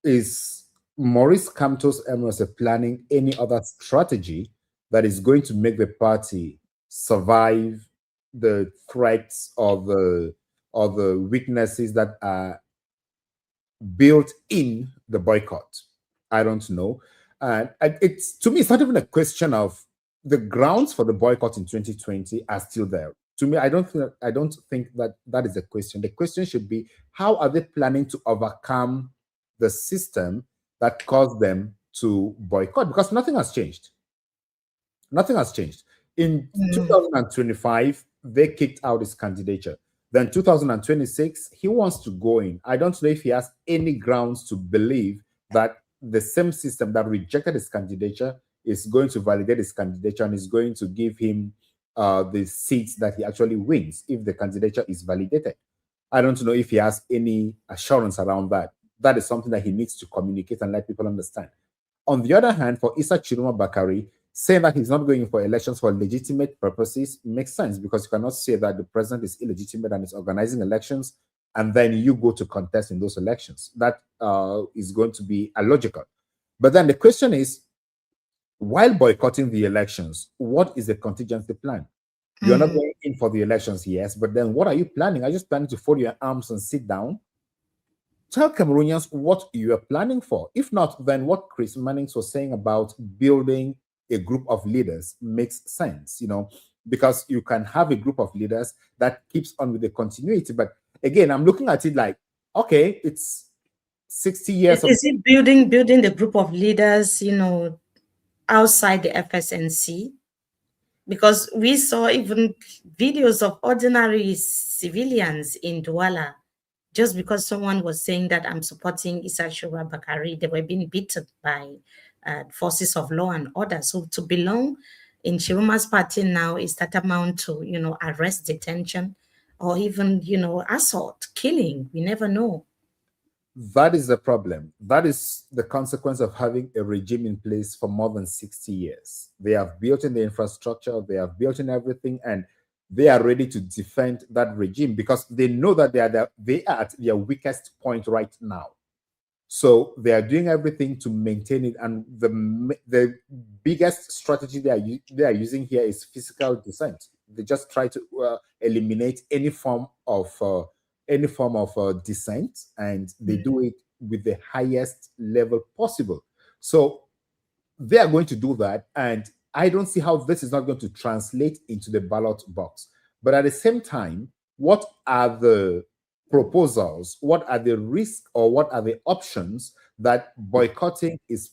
is Maurice Kamto's MRC planning any other strategy that is going to make the party survive the threats or the weaknesses that are built in the boycott? I don't know. And it's, to me, it's not even a question of the grounds for the boycott in 2020 are still there. To me, I don't think that is the question. The question should be, how are they planning to overcome the system that caused them to boycott? Because nothing has changed. Nothing has changed. In 2025, they kicked out his candidature. Then 2026, he wants to go in. I don't know if he has any grounds to believe that the same system that rejected his candidature is going to validate his candidature and is going to give him the seats that he actually wins if the candidature is validated. I don't know if he has any assurance around that. That is something that he needs to communicate and let people understand. On the other hand, for Issa Tchiroma Bakary, saying that he's not going for elections for legitimate purposes makes sense, because you cannot say that the president is illegitimate and is organizing elections and then you go to contest in those elections. That is going to be illogical. But then the question is, while boycotting the elections, what is the contingency plan? You're not going in for the elections, yes, but then what are you planning? Are you just planning to fold your arms and sit down? Tell Cameroonians what you are planning for. If not, then what Chris Maneng was saying about building a group of leaders makes sense, because you can have a group of leaders that keeps on with the continuity. But again, I'm looking at it like, okay, it's 60 years. Is it building the group of leaders, outside the FSNC? Because we saw even videos of ordinary civilians in Douala, just because someone was saying that I'm supporting Issa Tchiroma Bakary, they were being beaten by forces of law and order. So to belong in Tchiroma's party now is tantamount to, arrest, detention, or even, assault, killing. We never know. That is the problem. That is the consequence of having a regime in place for more than 60 years. They have built in the infrastructure, they have built in everything, and they are ready to defend that regime because they know that they are at their weakest point right now. So they are doing everything to maintain it. And the biggest strategy they are using here is physical dissent. They just try to eliminate any form of dissent, and they do it with the highest level possible. So they are going to do that, and I don't see how this is not going to translate into the ballot box. But at the same time, what are the proposals? What are the risks or what are the options that boycotting is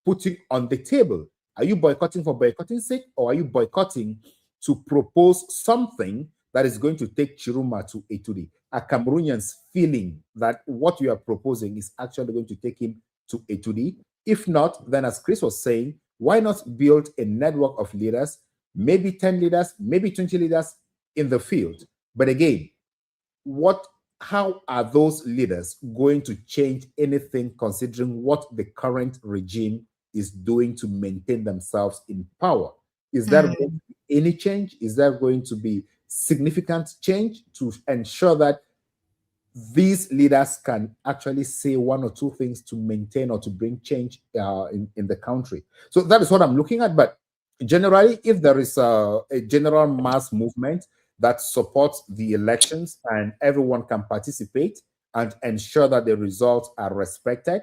putting on the table? Are you boycotting for boycotting's sake, or are you boycotting to propose something that is going to take Chiroma to Etudi? Are Cameroonians feeling that what you are proposing is actually going to take him to Etudi? If not, then as Chris was saying, why not build a network of leaders, maybe 10 leaders, maybe 20 leaders in the field? But again, how are those leaders going to change anything considering what the current regime is doing to maintain themselves in power? Is there going to be any change? Is there going to be significant change to ensure that these leaders can actually say one or two things to maintain or to bring change in the country? So that is what I'm looking at. But generally, if there is a general mass movement that supports the elections and everyone can participate and ensure that the results are respected,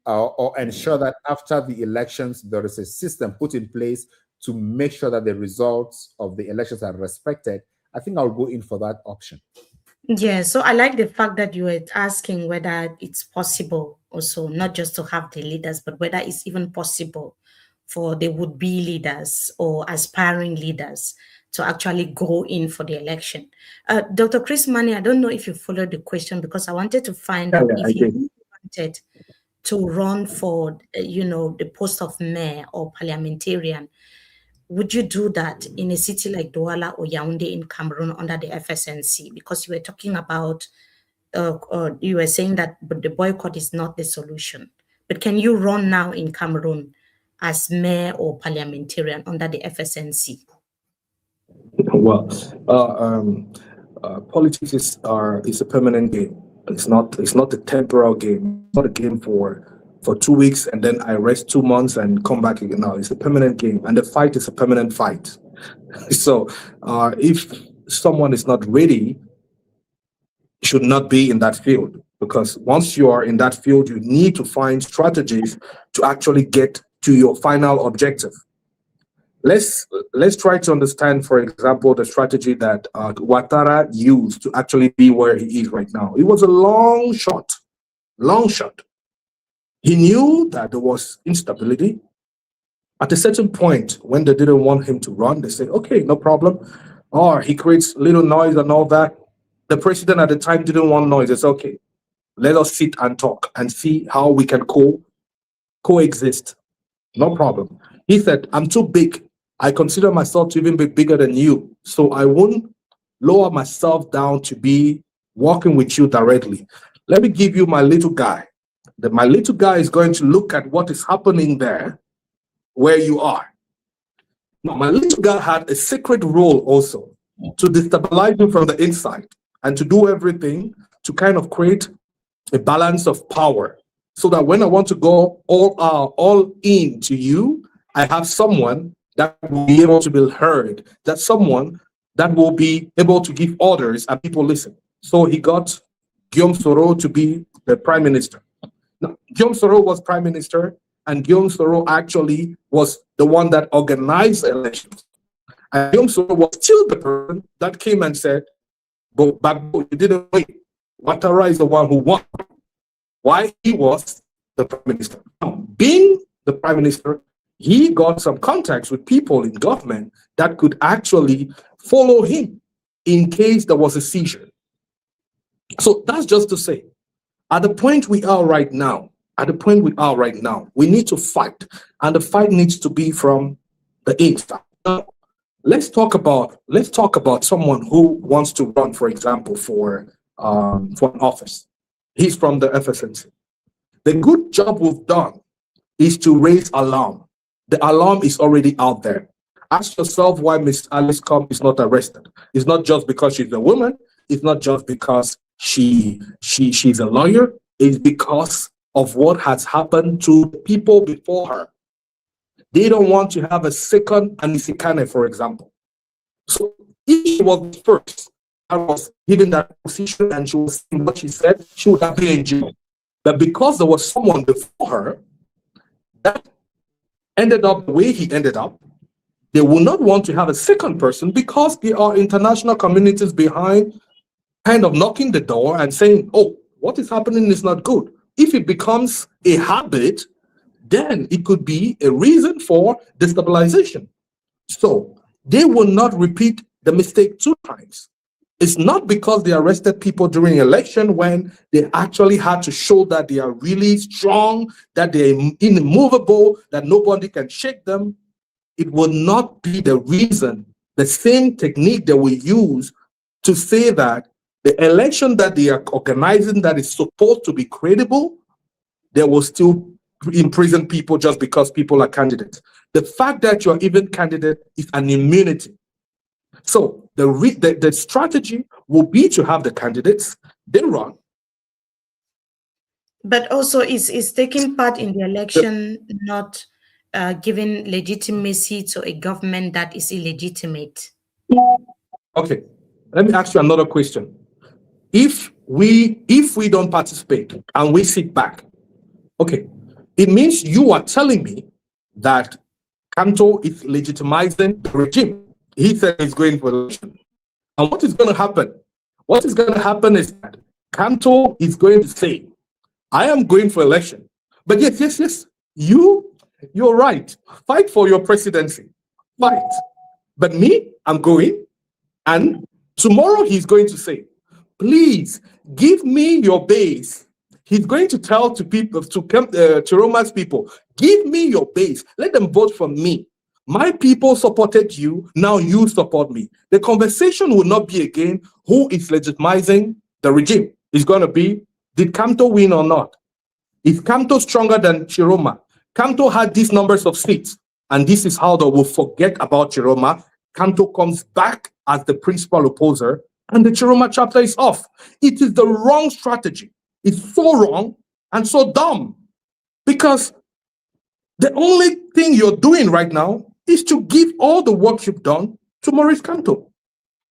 or ensure that after the elections, there is a system put in place to make sure that the results of the elections are respected, I think I'll go in for that option. Yeah, so I like the fact that you were asking whether it's possible also, not just to have the leaders, but whether it's even possible for the would-be leaders or aspiring leaders to actually go in for the election. Dr. Chris Maneng, I don't know if you followed the question, because I wanted to find out if you wanted to run for, the post of mayor or parliamentarian. Would you do that in a city like Douala or Yaoundé in Cameroon under the FSNC? Because you were talking about, you were saying that the boycott is not the solution. But can you run now in Cameroon as mayor or parliamentarian under the FSNC? Well, politics is a permanent game. It's not a temporal game. It's not a game for 2 weeks and then I rest 2 months and come back again. No, it's a permanent game, and the fight is a permanent fight. So if someone is not ready, should not be in that field, because once you are in that field, you need to find strategies to actually get to your final objective. Let's try to understand, for example, the strategy that Ouattara used to actually be where he is right now. It was a long shot. He knew that there was instability. At a certain point, when they didn't want him to run, they said, okay, no problem. Or he creates little noise and all that. The president at the time didn't want noise. It's okay. Let us sit and talk and see how we can coexist. No problem. He said, I'm too big. I consider myself to even be bigger than you. So I won't lower myself down to be working with you directly. Let me give you my little guy. My little guy is going to look at what is happening there where you are. Now, my little guy had a secret role also to destabilize you from the inside and to do everything to kind of create a balance of power, so that when I want to go all in to you, I have someone that will be able to be heard, that someone that will be able to give orders and people listen. So he got Guillaume Soro to be the prime minister. Now, Guillaume Soro was prime minister, and Guillaume Soro actually was the one that organized elections. And Guillaume Soro was still the person that came and said, but you didn't win. Ouattara is the one who won. Why? He was the prime minister. Now, being the prime minister, he got some contacts with people in government that could actually follow him in case there was a seizure. So that's just to say, at the point we are right now, we need to fight, and the fight needs to be from the inside. Now, let's talk about someone who wants to run, for example, for an office. He's from the FSNC. The good job we've done is to raise alarm. The alarm is already out there. Ask yourself why Miss Alice Combs is not arrested. It's not just because she's a woman. It's not just because she's a lawyer. It's because of what has happened to the people before her. They don't want to have a second Anisikane, for example. So if she was the first and was given that position and she was saying what she said, she would have been in jail. But because there was someone before her that ended up the way he ended up, they will not want to have a second person, because there are international communities behind kind of knocking the door and saying, oh, what is happening is not good. If it becomes a habit, then it could be a reason for destabilization. So they will not repeat the mistake 2 times. It's not because they arrested people during election when they actually had to show that they are really strong, that they're immovable, that nobody can shake them. It will not be the reason, the same technique that we use to say that the election that they are organizing that is supposed to be credible, they will still imprison people just because people are candidates. The fact that you're even candidate is an immunity. So the strategy will be to have the candidates, they run. But also is taking part in the election not giving legitimacy to a government that is illegitimate? Okay, let me ask you another question. If we don't participate and we sit back, okay, it means you are telling me that Kamto is legitimizing the regime. He said he's going for election. And what is going to happen? What is going to happen is that Kamto is going to say, I am going for election. But yes, you're right. Fight for your presidency. Fight. But me, I'm going. And tomorrow he's going to say, please give me your base. He's going to tell to people, to Chiroma's people, give me your base. Let them vote for me. My people supported you. Now you support me. The conversation will not be again who is legitimizing the regime. It's going to be, did Kamto win or not? Is Kamto stronger than Tchiroma? Kamto had these numbers of seats, and this is how they will forget about Tchiroma. Kamto comes back as the principal opposer, and the Tchiroma chapter is off. It is the wrong strategy. It's so wrong and so dumb, because the only thing you're doing right now is to give all the work you've done to Maurice Kamto.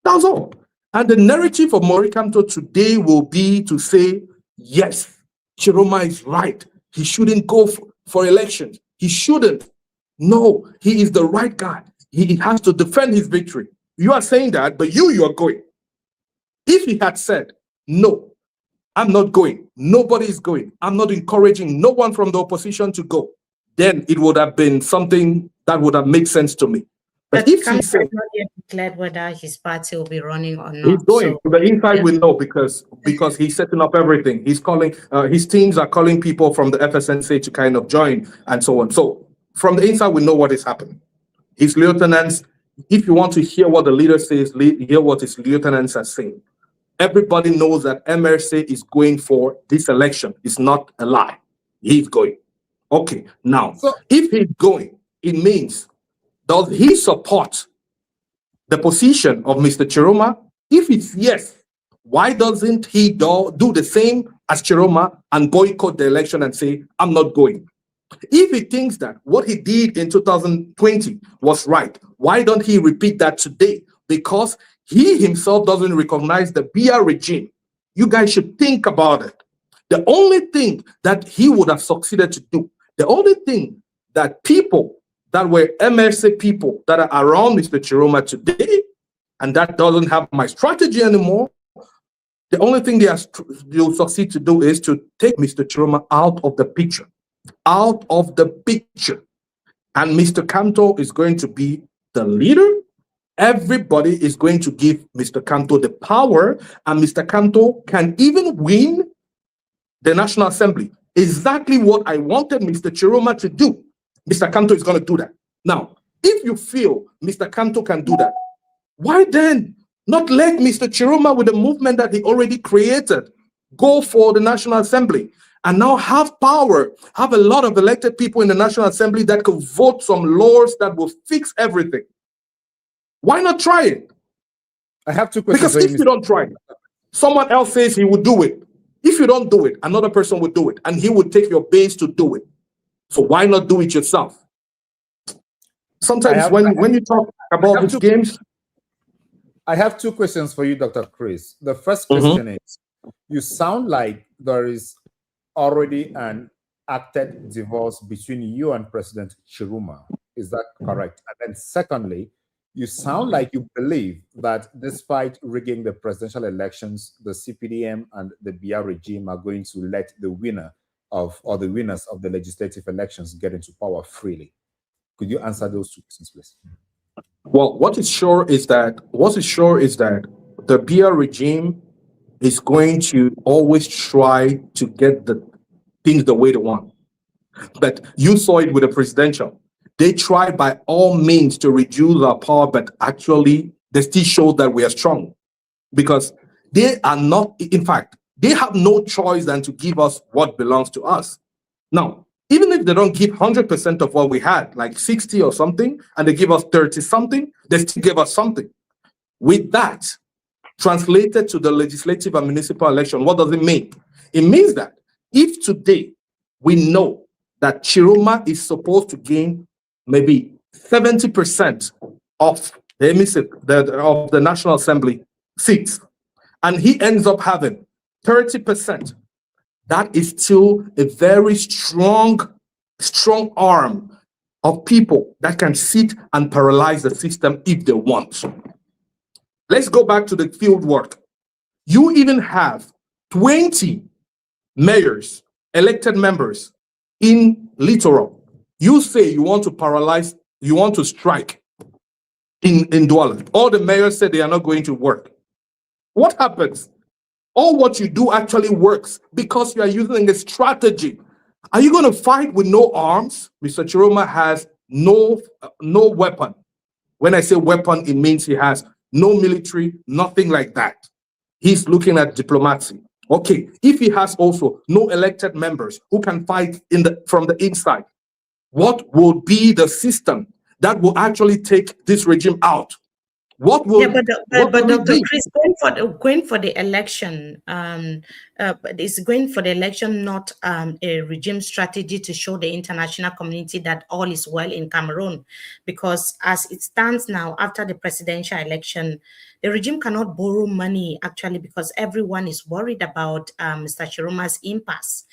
That's all. And the narrative of Maurice Kamto today will be to say, yes, Tchiroma is right. He shouldn't go for elections. He shouldn't. No, he is the right guy. He has to defend his victory. You are saying that, but you are going. If he had said, no, I'm not going, nobody is going, I'm not encouraging no one from the opposition to go, then it would have been something that would have made sense to me. But if he said, not yet declared whether his party will be running or not. He's going. So, the inside we know because he's setting up everything. He's calling, his teams are calling people from the FSNC to kind of join and so on. So from the inside, we know what is happening. His lieutenants, if you want to hear what the leader says, hear what his lieutenants are saying. Everybody knows that MRC is going for this election. It's not a lie. He's going. Okay, now, so if he's going, it means, does he support the position of Mr. Tchiroma? If it's yes, why doesn't he do the same as Tchiroma and boycott the election and say, I'm not going? If he thinks that what he did in 2020 was right, why don't he repeat that today? Because he himself doesn't recognize the Biya regime. You guys should think about it. The only thing that he would have succeeded to do, the only thing that people that were MRC people that are around Mr. Tchiroma today, and that doesn't have my strategy anymore, the only thing they'll succeed to do is to take Mr. Tchiroma out of the picture. Out of the picture. And Mr. Kamto is going to be the leader. Everybody is going to give Mr. Kamto the power, and Mr. Kamto can even win the National Assembly. Exactly what I wanted Mr. Tchiroma to do. Mr. Kamto is going to do that. Now, if you feel Mr. Kamto can do that, why then not let Mr. Tchiroma, with the movement that he already created, go for the National Assembly and now have power, have a lot of elected people in the National Assembly that could vote some laws that will fix everything? Why not try it? I have two questions. Because if you don't try it, someone else says he will do it. If you don't do it, another person will do it, and he will take your base to do it. So why not do it yourself? Sometimes when you talk about these games, I have two questions for you, Dr. Chris. The first question is, you sound like there is already an acted divorce between you and President Tchiroma. Is that correct? And then secondly, You sound like you believe that despite rigging the presidential elections, the CPDM and the Biya regime are going to let the winner or the winners of the legislative elections get into power freely. Could you answer those two questions, please? Well, what is sure is that the Biya regime is going to always try to get the things the way they want. But you saw it with the presidential. They try by all means to reduce our power, but actually they still show that we are strong, because they are not, in fact, they have no choice than to give us what belongs to us. Now, even if they don't give 100% of what we had, like 60 or something, and they give us 30 something, they still give us something. With that, translated to the legislative and municipal election, what does it mean? It means that if today we know that Tchiroma is supposed to gain maybe 70% of the National Assembly seats, and he ends up having 30%, that is still a very strong arm of people that can sit and paralyze the system if they want. Let's go back to the field work. You even have 20 mayors, elected members in Electoral. You say you want to paralyze, you want to strike in Douala. All the mayors said they are not going to work. What happens? All what you do actually works because you are using a strategy. Are you going to fight with no arms? Mr. Tchiroma has no weapon. When I say weapon, it means he has no military, nothing like that. He's looking at diplomacy. Okay, if he has also no elected members who can fight from the inside, what will be the system that will actually take this regime out? What will? Yeah, but Dr. Chris, going for the election, but it's going for the election, not a regime strategy to show the international community that all is well in Cameroon, because as it stands now, after the presidential election, the regime cannot borrow money actually because everyone is worried about Mr. Tchiroma's impasse.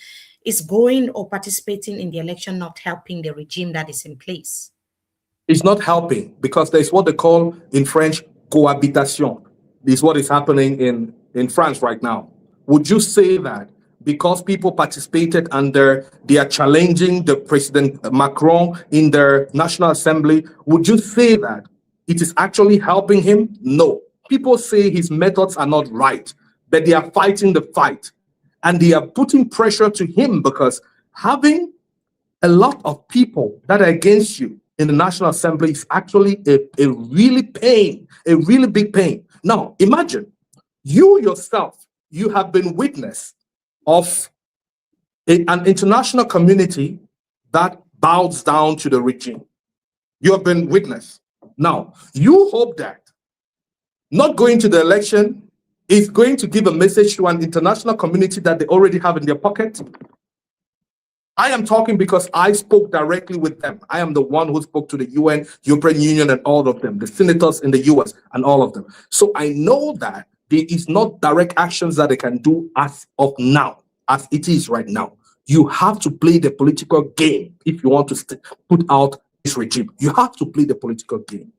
Is going or participating in the election not helping the regime that is in place? It's not helping because there's what they call in French cohabitation. This is what is happening in France right now. Would you say that because people participated and they are challenging the President Macron in their National Assembly, would you say that it is actually helping him? No. People say his methods are not right, but they are fighting the fight. And they are putting pressure to him because having a lot of people that are against you in the National Assembly is actually a really big pain. Now, imagine you yourself, you have been witness of an international community that bows down to the regime. You have been witness. Now, you hope that not going to the election is going to give a message to an international community that they already have in their pocket. I am talking because I spoke directly with them. I am the one who spoke to the UN, European Union, and all of them, the senators in the US and all of them. So I know that there is not direct actions that they can do as of now, as it is right now. You have to play the political game if you want to put out this regime. You have to play the political game.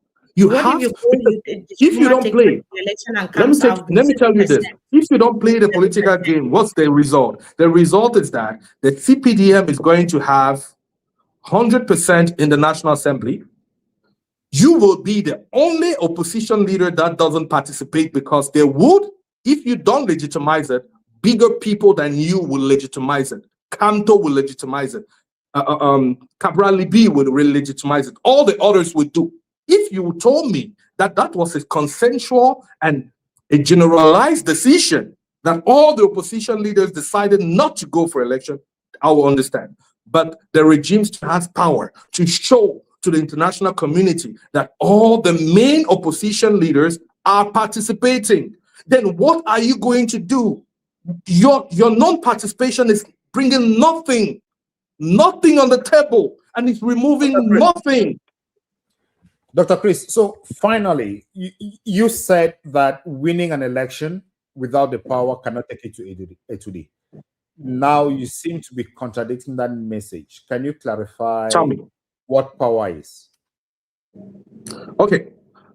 If you don't play, let me tell you this. If you don't play the political game, what's the result? The result is that the CPDM is going to have 100% in the National Assembly. You will be the only opposition leader that doesn't participate because they would, if you don't legitimize it, bigger people than you will legitimize it. Kamto will legitimize it. Cabral Libi will legitimize it. All the others will do. If you told me that that was a consensual and a generalized decision, that all the opposition leaders decided not to go for election, I will understand. But the regime still has power to show to the international community that all the main opposition leaders are participating. Then what are you going to do? Your non-participation is bringing nothing on the table, and it's removing nothing. Dr. Chris, so finally, you said that winning an election without the power cannot take it to A2D. Now you seem to be contradicting that message. Can you clarify what power is? Okay.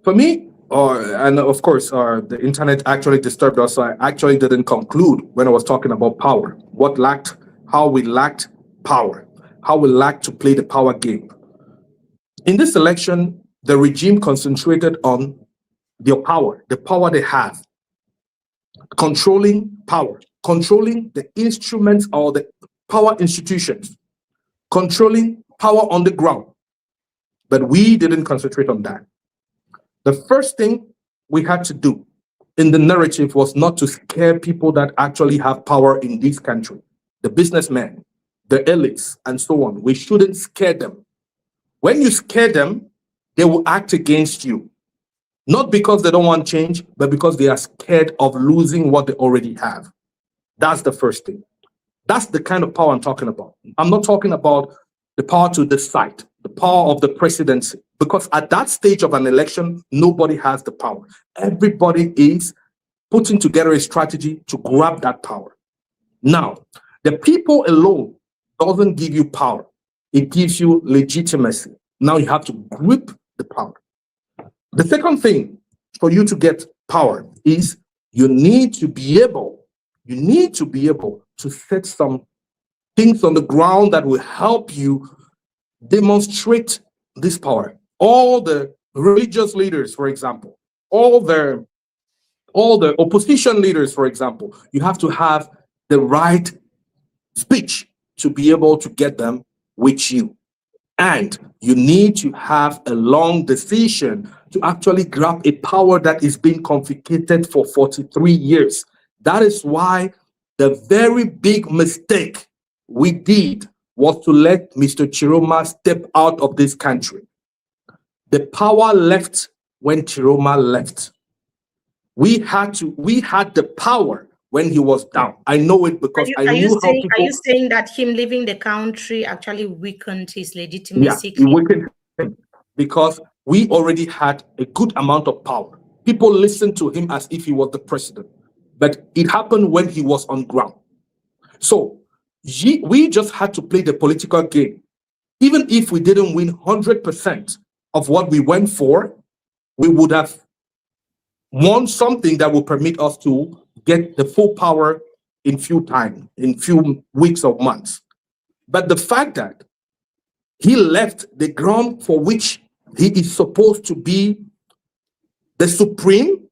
For me, and of course, the internet actually disturbed us. So I actually didn't conclude when I was talking about power. How we lacked power, how we lacked to play the power game. In this election, the regime concentrated on their power, the power they have, controlling power, controlling the instruments or the power institutions, controlling power on the ground. But we didn't concentrate on that. The first thing we had to do in the narrative was not to scare people that actually have power in this country, the businessmen, the elites, and so on. We shouldn't scare them. When you scare them, they will act against you. Not because they don't want change, but because they are scared of losing what they already have. That's the first thing. That's the kind of power I'm talking about. I'm not talking about the power to decide, the power of the presidency, because at that stage of an election, nobody has the power. Everybody is putting together a strategy to grab that power. Now, the people alone doesn't give you power. It gives you legitimacy. Now you have to grip the power. The second thing for you to get power is you need to be able to set some things on the ground that will help you demonstrate this power. All the religious leaders, for example, all the opposition leaders, for example, you have to have the right speech to be able to get them with you. And you need to have a long decision to actually grab a power that is being confiscated for 43 years. That is why the very big mistake we did was to let Mr. Tchiroma step out of this country. The power left when Tchiroma left. We had the power when he was down. I know it because I knew how people... Are you saying that him leaving the country actually weakened his legitimacy? Yeah, it weakened him because we already had a good amount of power. People listened to him as if he was the president, but it happened when he was on ground. So we just had to play the political game. Even if we didn't win 100% of what we went for, we would have won something that will permit us to get the full power in few weeks or months. But the fact that he left the ground for which he is supposed to be the supreme,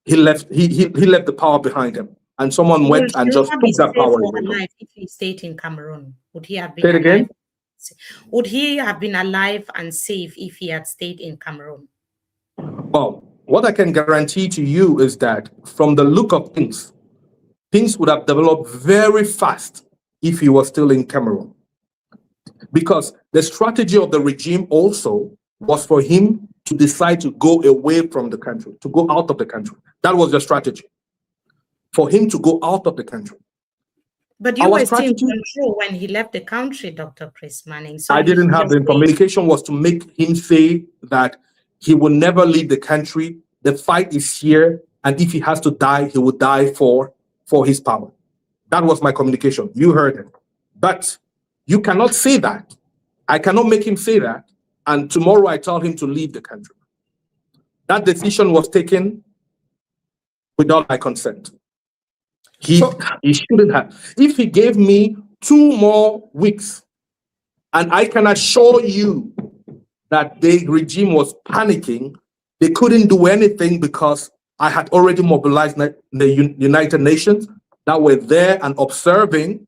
he left the power behind him. And someone went and just took that power away. If he stayed in Cameroon, would he have been Say it again? Would he have been alive and safe if he had stayed in Cameroon? Well, what I can guarantee to you is that from the look of things would have developed very fast if he was still in Cameroon. Because the strategy of the regime also was for him to decide to go away from the country, to go out of the country. That was the strategy, for him to go out of the country. But you were still in control when he left the country, Dr. Chris Maneng. So I didn't have the information. Was to make him say that he will never leave the country. The fight is here, and if he has to die, he will die for his power. That was my communication. You heard it. But you cannot say that. I cannot make him say that, and tomorrow I tell him to leave the country. That decision was taken without my consent. He shouldn't have. If he gave me 2 more weeks, and I can assure you that the regime was panicking, they couldn't do anything because I had already mobilized the United Nations that were there and observing.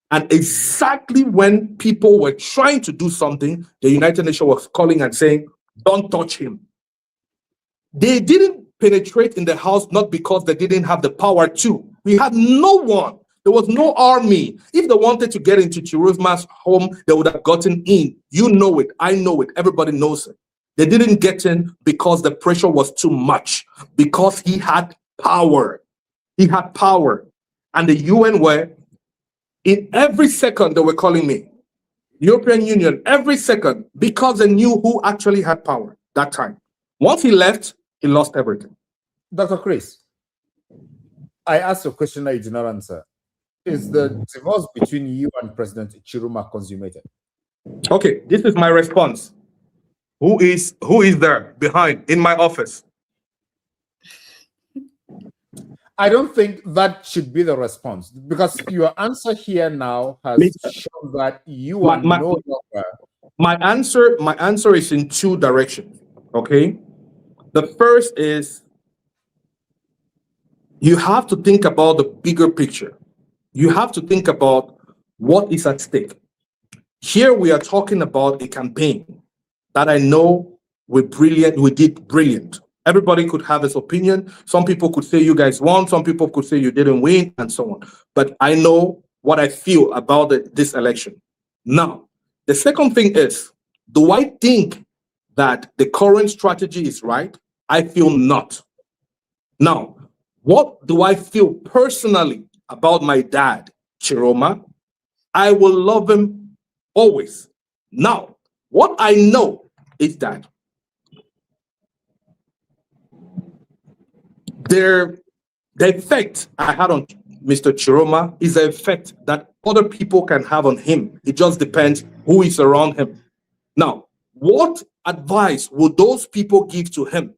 And exactly when people were trying to do something, the United Nations was calling and saying, don't touch him. They didn't penetrate in the house, not because they didn't have the power to. We had no one. There was no army. If they wanted to get into Chiroma's home, they would have gotten in. You know it. I know it. Everybody knows it. They didn't get in because the pressure was too much, because he had power. He had power. And the UN were, in every second they were calling me. European Union, every second, because they knew who actually had power that time. Once he left, he lost everything. Dr. Chris, I asked a question that you did not answer. Is the divorce between you and President Tchiroma consummated? Okay, this is my response. Who is there behind in my office? I don't think that should be the response, because your answer here now has shown that you are no longer. My answer is in two directions. Okay, the first is you have to think about the bigger picture. You have to think about what is at stake. Here we are talking about a campaign that I know we did brilliant. Everybody could have his opinion. Some people could say you guys won, some people could say you didn't win, and so on. But I know what I feel about this election. Now, the second thing is, do I think that the current strategy is right? I feel not. Now, what do I feel personally about my dad, Tchiroma? I will love him always. Now, what I know is that the effect I had on Mr. Tchiroma is the effect that other people can have on him. It just depends who is around him. Now, what advice would those people give to him?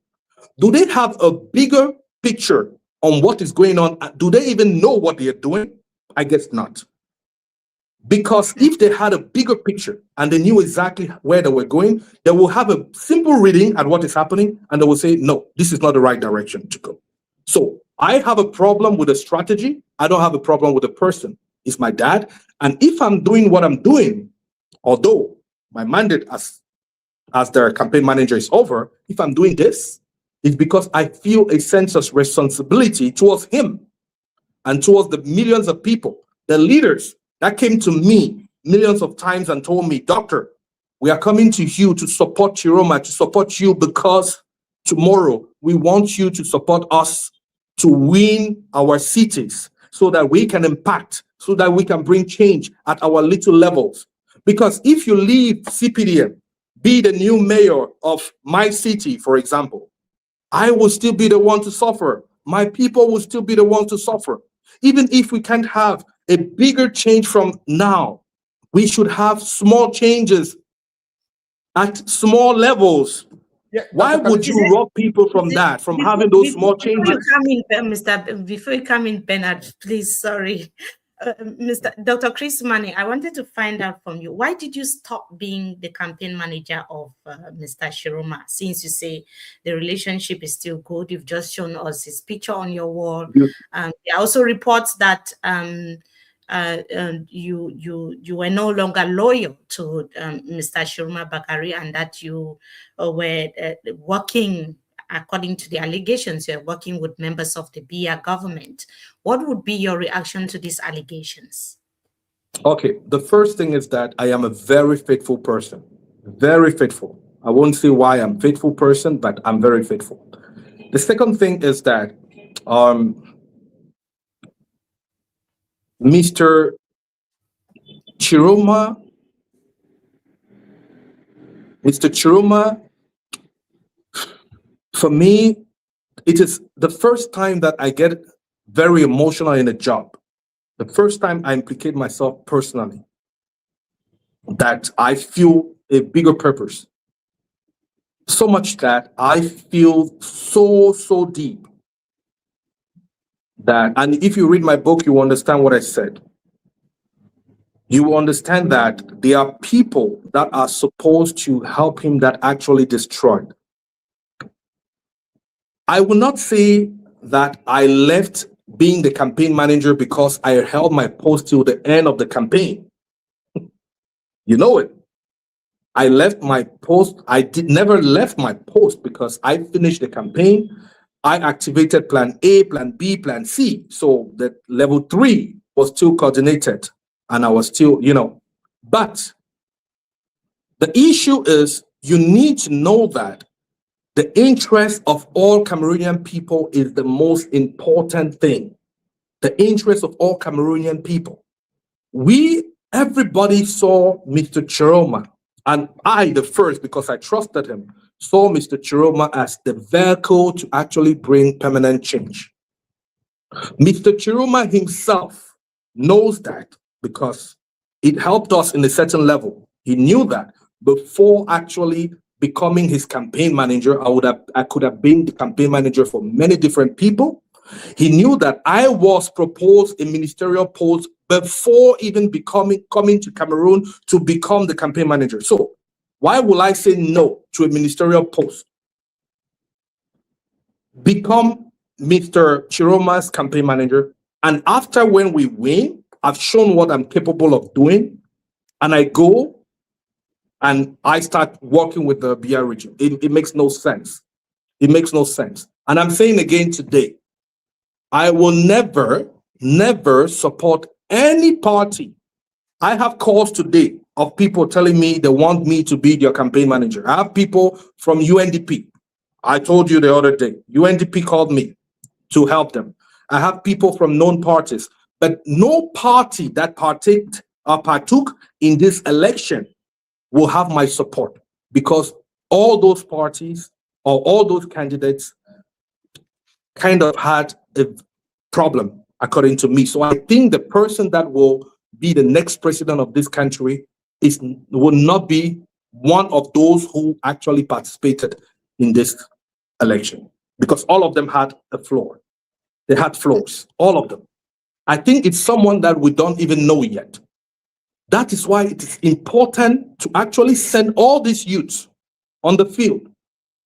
Do they have a bigger picture on what is going on? Do they even know what they are doing? I guess not. Because if they had a bigger picture and they knew exactly where they were going, they will have a simple reading at what is happening and they will say, no, this is not the right direction to go. So I have a problem with the strategy. I don't have a problem with the person. It's my dad. And if I'm doing what I'm doing, although my mandate as their campaign manager is over, if I'm doing this, it's because I feel a sense of responsibility towards him and towards the millions of people, the leaders that came to me millions of times and told me, doctor, we are coming to you to support Tchiroma, to support you because tomorrow we want you to support us to win our cities so that we can impact, so that we can bring change at our little levels. Because if you leave CPDM, be the new mayor of my city, for example, I will still be the one to suffer. My people will still be the one to suffer. Even if we can't have a bigger change from now, we should have small changes at small levels. Yeah, Why would you rob people from that, from having those small changes? Before you come in, Bernard, please, sorry. Dr. Chris Maneng, I wanted to find out from you, why did you stop being the campaign manager of Mr. Tchiroma, since you say the relationship is still good? You've just shown us his picture on your wall. There are also reports that you were no longer loyal to Mr. Tchiroma Bakary, and that you were working, according to the allegations, you're working with members of the Biya government. What would be your reaction to these allegations? Okay, the first thing is that I am a very faithful person, very faithful. I won't say why I'm a faithful person, but I'm very faithful. The second thing is that Mr. Tchiroma, for me, it is the first time that I get very emotional in a job. The first time I implicate myself personally, that I feel a bigger purpose. So much that I feel so deep that, and if you read my book, you understand what I said. You will understand that there are people that are supposed to help him that actually destroyed. I will not say that I left being the campaign manager because I held my post till the end of the campaign. You know it. I left my post. Never left my post because I finished the campaign. I activated plan A, plan B, plan C. So that level 3 was still coordinated and I was still, but the issue is you need to know that the interest of all Cameroonian people is the most important thing. The interest of all Cameroonian people. Everybody saw Mr. Tchiroma, and I, the first, because I trusted him, saw Mr. Tchiroma as the vehicle to actually bring permanent change. Mr. Tchiroma himself knows that because it helped us in a certain level. He knew that before actually becoming his campaign manager. I could have been the campaign manager for many different people. He knew that I was proposed a ministerial post before even coming to Cameroon to become the campaign manager. So why will I say no to a ministerial post? Become Mr. Tchiroma's campaign manager. And after, when we win, I've shown what I'm capable of doing, and I go and I start working with the Biya region. It makes no sense. It makes no sense. And I'm saying again today, I will never, never support any party. I have calls today of people telling me they want me to be their campaign manager. I have people from UNDP. I told you the other day, UNDP called me to help them. I have people from known parties, but no party that partook in this election will have my support, because all those parties or all those candidates kind of had a problem, according to me. So I think the person that will be the next president of this country will not be one of those who actually participated in this election, because all of them had a flaw. They had flaws, all of them. I think it's someone that we don't even know yet. That is why it is important to actually send all these youths on the field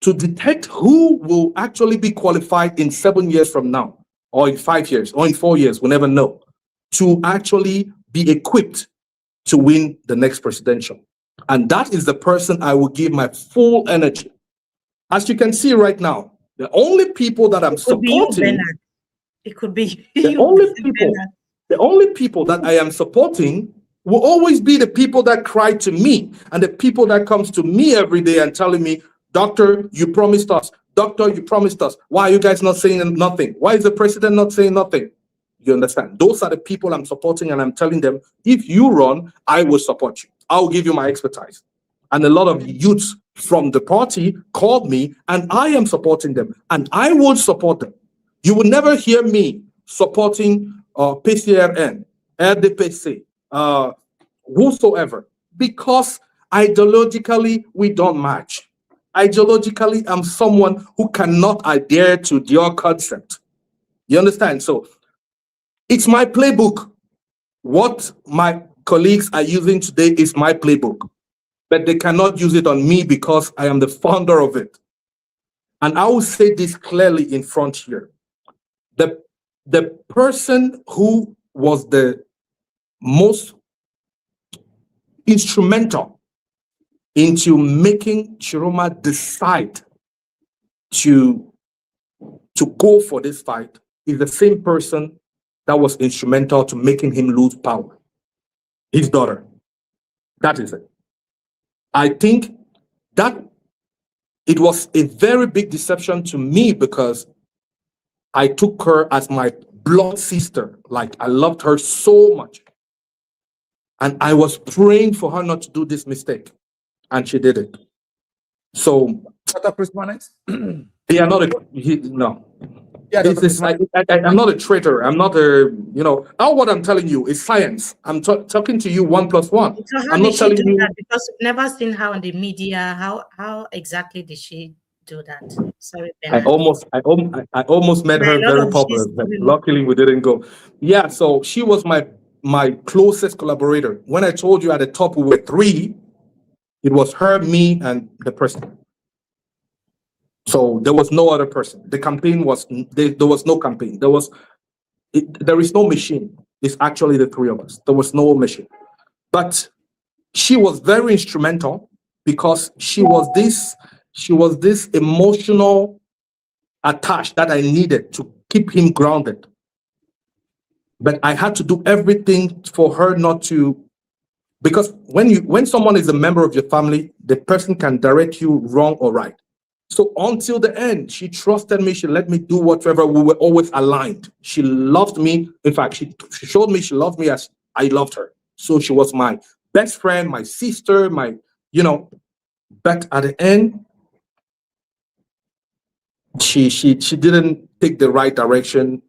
to detect who will actually be qualified in 7 years from now, or in 5 years, or in 4 years, we never know, to actually be equipped to win the next presidential. And that is the person I will give my full energy. As you can see right now, the only people that I'm supporting, it could be the only people that I am supporting will always be the people that cry to me, and the people that comes to me every day and telling me, doctor, you promised us. Doctor, you promised us. Why are you guys not saying nothing? Why is the president not saying nothing? You understand? Those are the people I'm supporting, and I'm telling them, if you run, I will support you. I'll give you my expertise. And a lot of youths from the party called me, and I am supporting them, and I will support them. You will never hear me supporting PCRN, RDPC, whosoever, because ideologically we don't match. Ideologically, I'm someone who cannot adhere to your concept. You understand? So it's my playbook. What my colleagues are using today is my playbook, but they cannot use it on me because I am the founder of it. And I will say this clearly in front here. The person who was the most instrumental into making Tchiroma decide to go for this fight is the same person that was instrumental to making him lose power. His daughter. That is it. I think that it was a very big deception to me, because I took her as my blood sister. Like, I loved her so much. And I was praying for her not to do this mistake. And she did it. So, yeah, no. Yeah, I'm not a traitor. I'm not a, all what I'm telling you is science. I'm talking to you 1 + 1. So how I'm did not she telling do you that? Because we've never seen her on the media. How exactly did she do that? Sorry, I Bernard. almost made her A lot very of popular, but luckily we didn't go. Yeah, so she was my closest collaborator. When I told you at the top we were 3, it was her, me, and the president. So there was no other person. The campaign was there was no campaign. There is no machine. It's actually the 3 of us. There was no machine. But she was very instrumental, because she was this emotional attach that I needed to keep him grounded. But I had to do everything for her not to, because when someone is a member of your family, the person can direct you wrong or right. So until the end, she trusted me. She let me do whatever. We were always aligned. She loved me. In fact, she showed me she loved me as I loved her. So she was my best friend, my sister, but at the end, she didn't take the right direction.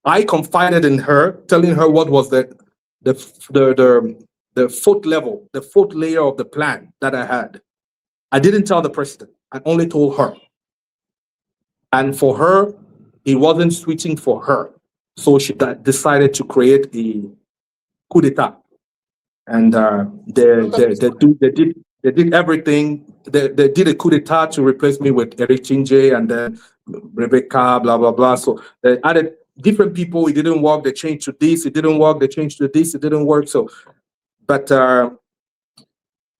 I confided in her, telling her what was the fourth level, the 4th layer of the plan that I had. I didn't tell the president. I only told her. And for her, it wasn't switching for her. So she decided to create a coup d'etat. And they did everything. They did a coup d'etat to replace me with Eric Chinje and then Rebecca, blah, blah, blah. So they added different people. It didn't work. They changed to this. It didn't work. They changed to this. It didn't work. So, but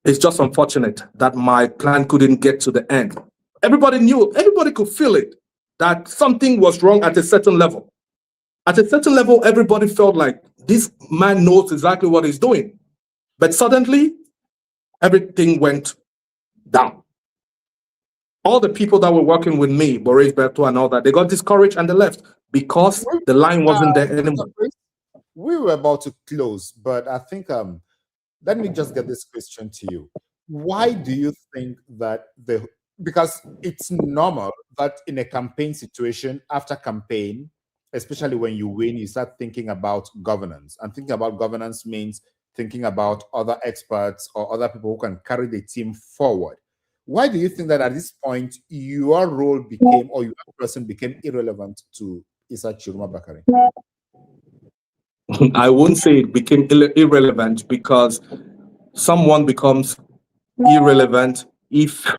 it's just unfortunate that my plan couldn't get to the end. Everybody knew, everybody could feel it, that something was wrong at a certain level. At a certain level, everybody felt like this man knows exactly what he's doing. But suddenly, everything went down. All the people that were working with me, Maurice Kamto and all that, they got discouraged and they left because the line wasn't there anymore. We were about to close, but I think let me just get this question to you. Why do you think that because it's normal that in a campaign situation, after campaign, especially when you win, you start thinking about governance. And thinking about governance means thinking about other experts or other people who can carry the team forward. Why do you think that at this point, your role became, or your person became irrelevant to Issa Tchiroma Bakary? I wouldn't say it became irrelevant, because someone becomes irrelevant if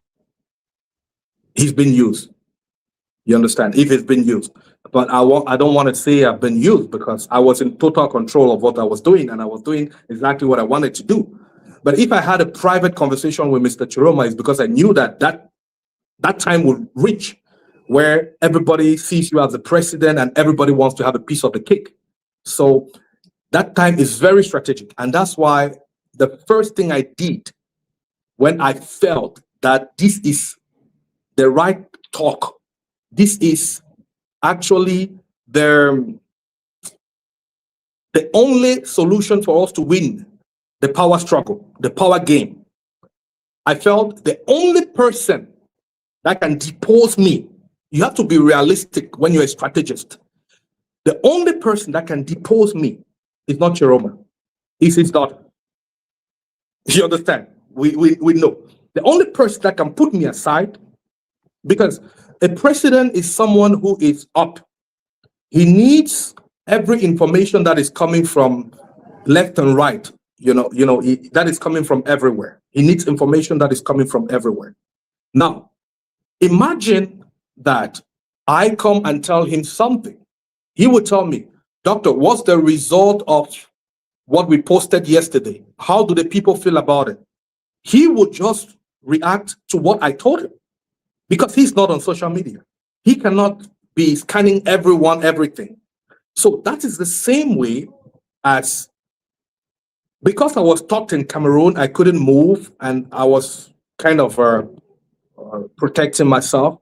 he's been used. You understand? If it's been used. But I don't want to say I've been used, because I was in total control of what I was doing, and I was doing exactly what I wanted to do. But if I had a private conversation with Mr. Tchiroma, it's because I knew that that time would reach where everybody sees you as the president and everybody wants to have a piece of the cake. So that time is very strategic. And that's why the first thing I did when I felt that this is the right talk, this is actually the only solution for us to win the power struggle, the power game. I felt the only person that can depose me, you have to be realistic when you're a strategist. The only person that can depose me is not Tchiroma, it's his daughter. You understand? We know. The only person that can put me aside, because a president is someone who is up. He needs every information that is coming from left and right. That is coming from everywhere. He needs information that is coming from everywhere. Now, imagine that I come and tell him something. He would tell me, "Doctor, what's the result of what we posted yesterday? How do the people feel about it?" He would just react to what I told him, because he's not on social media. He cannot be scanning everyone, everything. So that is the same way as, because I was stuck in Cameroon, I couldn't move, and I was kind of protecting myself.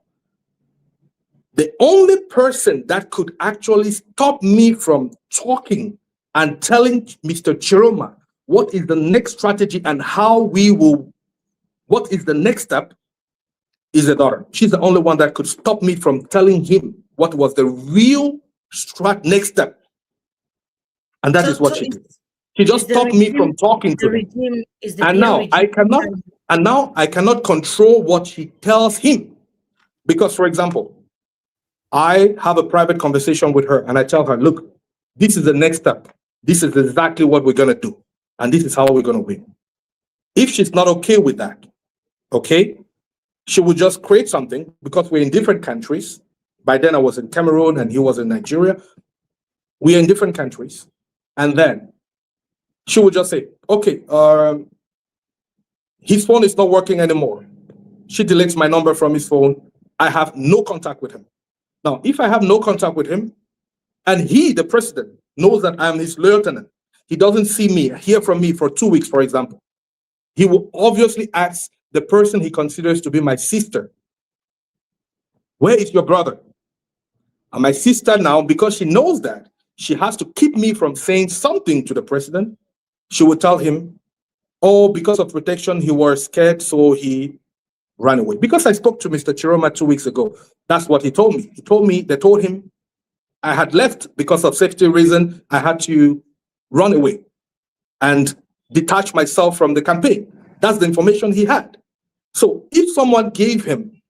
The only person that could actually stop me from talking and telling Mr. Tchiroma what is the next strategy and what is the next step is the daughter. She's the only one that could stop me from telling him what was the real next step. And that is what she did. She just stopped me from talking to him. And now I cannot control what she tells him. Because, for example, I have a private conversation with her and I tell her, "Look, this is the next step. This is exactly what we're going to do. And this is how we're going to win." If she's not okay with that, okay, she would just create something, because we're in different countries. By then I was in Cameroon and he was in Nigeria. We're in different countries. And then she would just say, "Okay, his phone is not working anymore." She deletes my number from his phone. I have no contact with him. Now, if I have no contact with him, and he, the president, knows that I'm his lieutenant, he doesn't see me, hear from me for 2 weeks, for example, he will obviously ask the person he considers to be my sister, "Where is your brother?" And my sister now, because she knows that she has to keep me from saying something to the president, she would tell him, "Oh, because of protection, he was scared, so he ran away." Because I spoke to Mr. Tchiroma 2 weeks ago. That's what he told me. They told him I had left because of safety reason. I had to run away and detach myself from the campaign. That's the information he had. So if someone gave him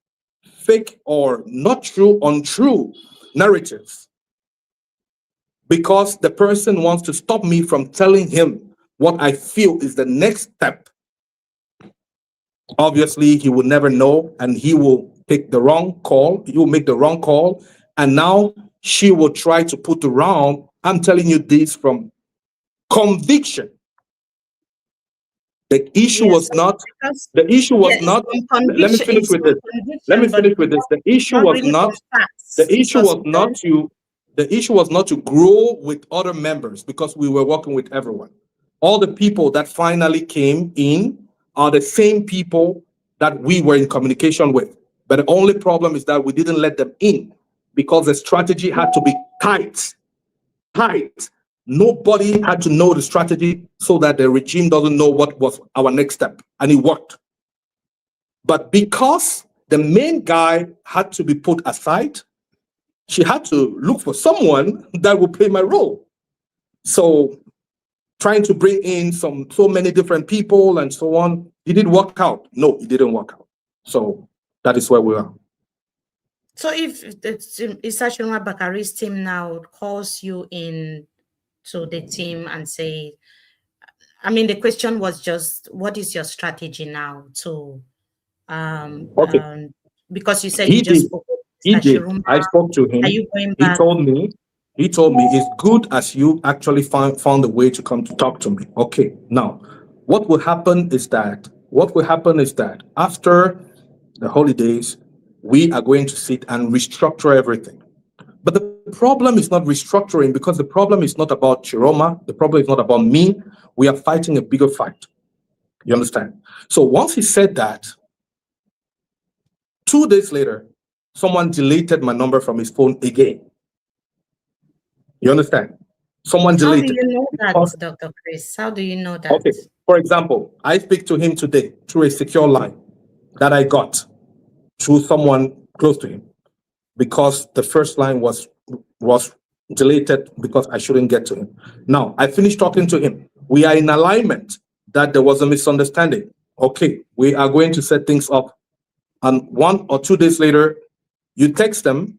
fake or not true, untrue narratives, because the person wants to stop me from telling him what I feel is the next step, obviously he will never know, and he will take the wrong call. He will make the wrong call, and now she will try to put around. I'm telling you this from conviction. The issue was not. The issue was not. Let me finish with this. Let me finish with this. The issue was not. The issue was not to. The issue was not to grow with other members, because we were working with everyone. All the people that finally came in are the same people that we were in communication with. But the only problem is that we didn't let them in, because the strategy had to be tight. Tight. Nobody had to know the strategy so that the regime doesn't know what was our next step. And it worked. But because the main guy had to be put aside, she had to look for someone that would play my role. So trying to bring in so many different people and so on, it didn't work out. No, it didn't work out. So that is where we are. So if Issa Tchiroma Bakary's team now calls you in to the team and say, I mean, the question was just, what is your strategy now to, because you said you just spoke with He did. I spoke to him. Are you going back? He told me it's good as you actually found a way to come to talk to me. Okay, now what will happen is that after the holidays, we are going to sit and restructure everything. But the problem is not restructuring, because the problem is not about Tchiroma. The problem is not about me. We are fighting a bigger fight. You understand? So once he said that, 2 days later, someone deleted my number from his phone again. You understand? Someone deleted. How do you know that, Dr. Chris? How do you know that? Okay. For example, I speak to him today through a secure line that I got through someone close to him, because the first line was deleted because I shouldn't get to him. Now, I finished talking to him. We are in alignment that there was a misunderstanding. Okay, we are going to set things up. And 1 or 2 days later, you text them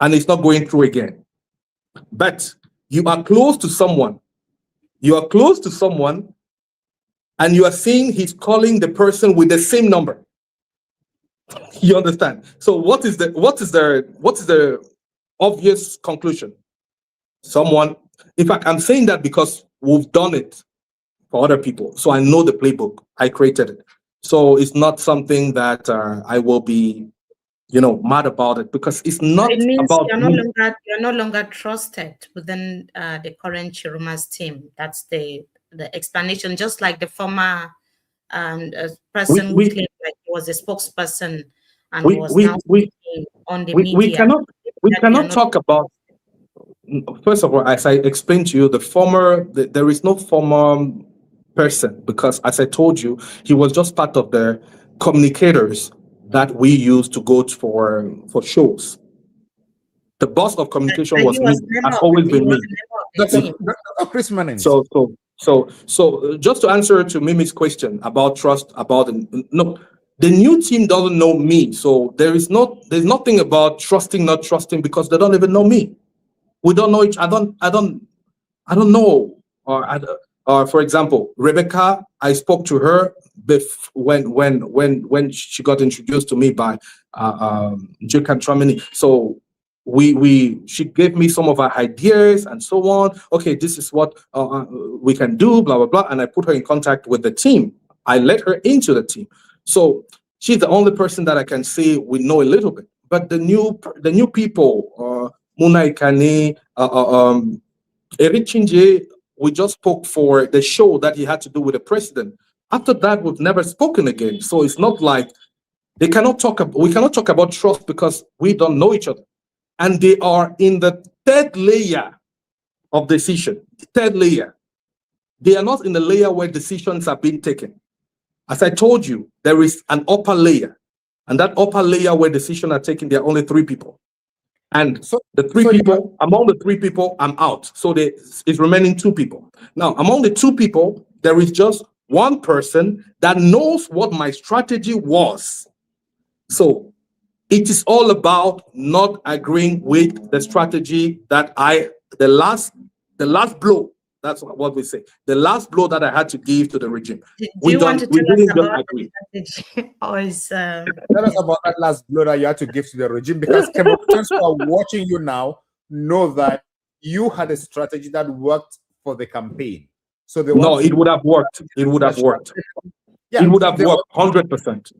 and it's not going through again. But you are close to someone. You are close to someone and you are seeing he's calling the person with the same number. You understand? So what is the obvious conclusion? Someone, in fact, I'm saying that because we've done it for other people. So I know the playbook. I created it. So it's not something that I will be, mad about it, because it's not about you're no longer trusted within the current Tchiroma's team. That's the explanation. Just like the former person who claimed like he was a spokesperson and was now speaking on the media. We cannot talk about. First of all, as I explained to you, there is no former person, because as I told you, he was just part of the communicators that we use to go for shows. The boss of communication was me, has always been me. Chris Maneng. So just to answer to Mimi's question about trust, no, the new team doesn't know me. So there's nothing about trusting, not trusting, because they don't even know me. We don't know each. I don't know. Or for example, Rebecca, I spoke to her when she got introduced to me by Jukan Tramini. So she gave me some of her ideas and so on. Okay, this is what we can do, blah blah blah, and I put her in contact with the team. I let her into the team. So she's the only person that I can say we know a little bit. But the new people, Muna Ikane, Eric Chinje, we just spoke for the show that he had to do with the president. After that, we've never spoken again. So it's not like we cannot talk about trust, because we don't know each other. And they are in the third layer of decision. Third layer. They are not in the layer where decisions are being taken. As I told you, there is an upper layer. And that upper layer where decisions are taken, there are only 3 people. And so among the 3 people, I'm out. So there is remaining 2 people. Now, among the 2 people, there is just one person that knows what my strategy was. So it is all about not agreeing with the strategy that the last blow, that's what we say, the last blow that I had to give to the regime. Do you want to tell us about the strategy? Or is, Tell us about that last blow that you had to give to the regime, because Cameroonians who are watching you now know that you had a strategy that worked for the campaign. So it would have worked. It would have worked. Yeah, it would have worked 100%.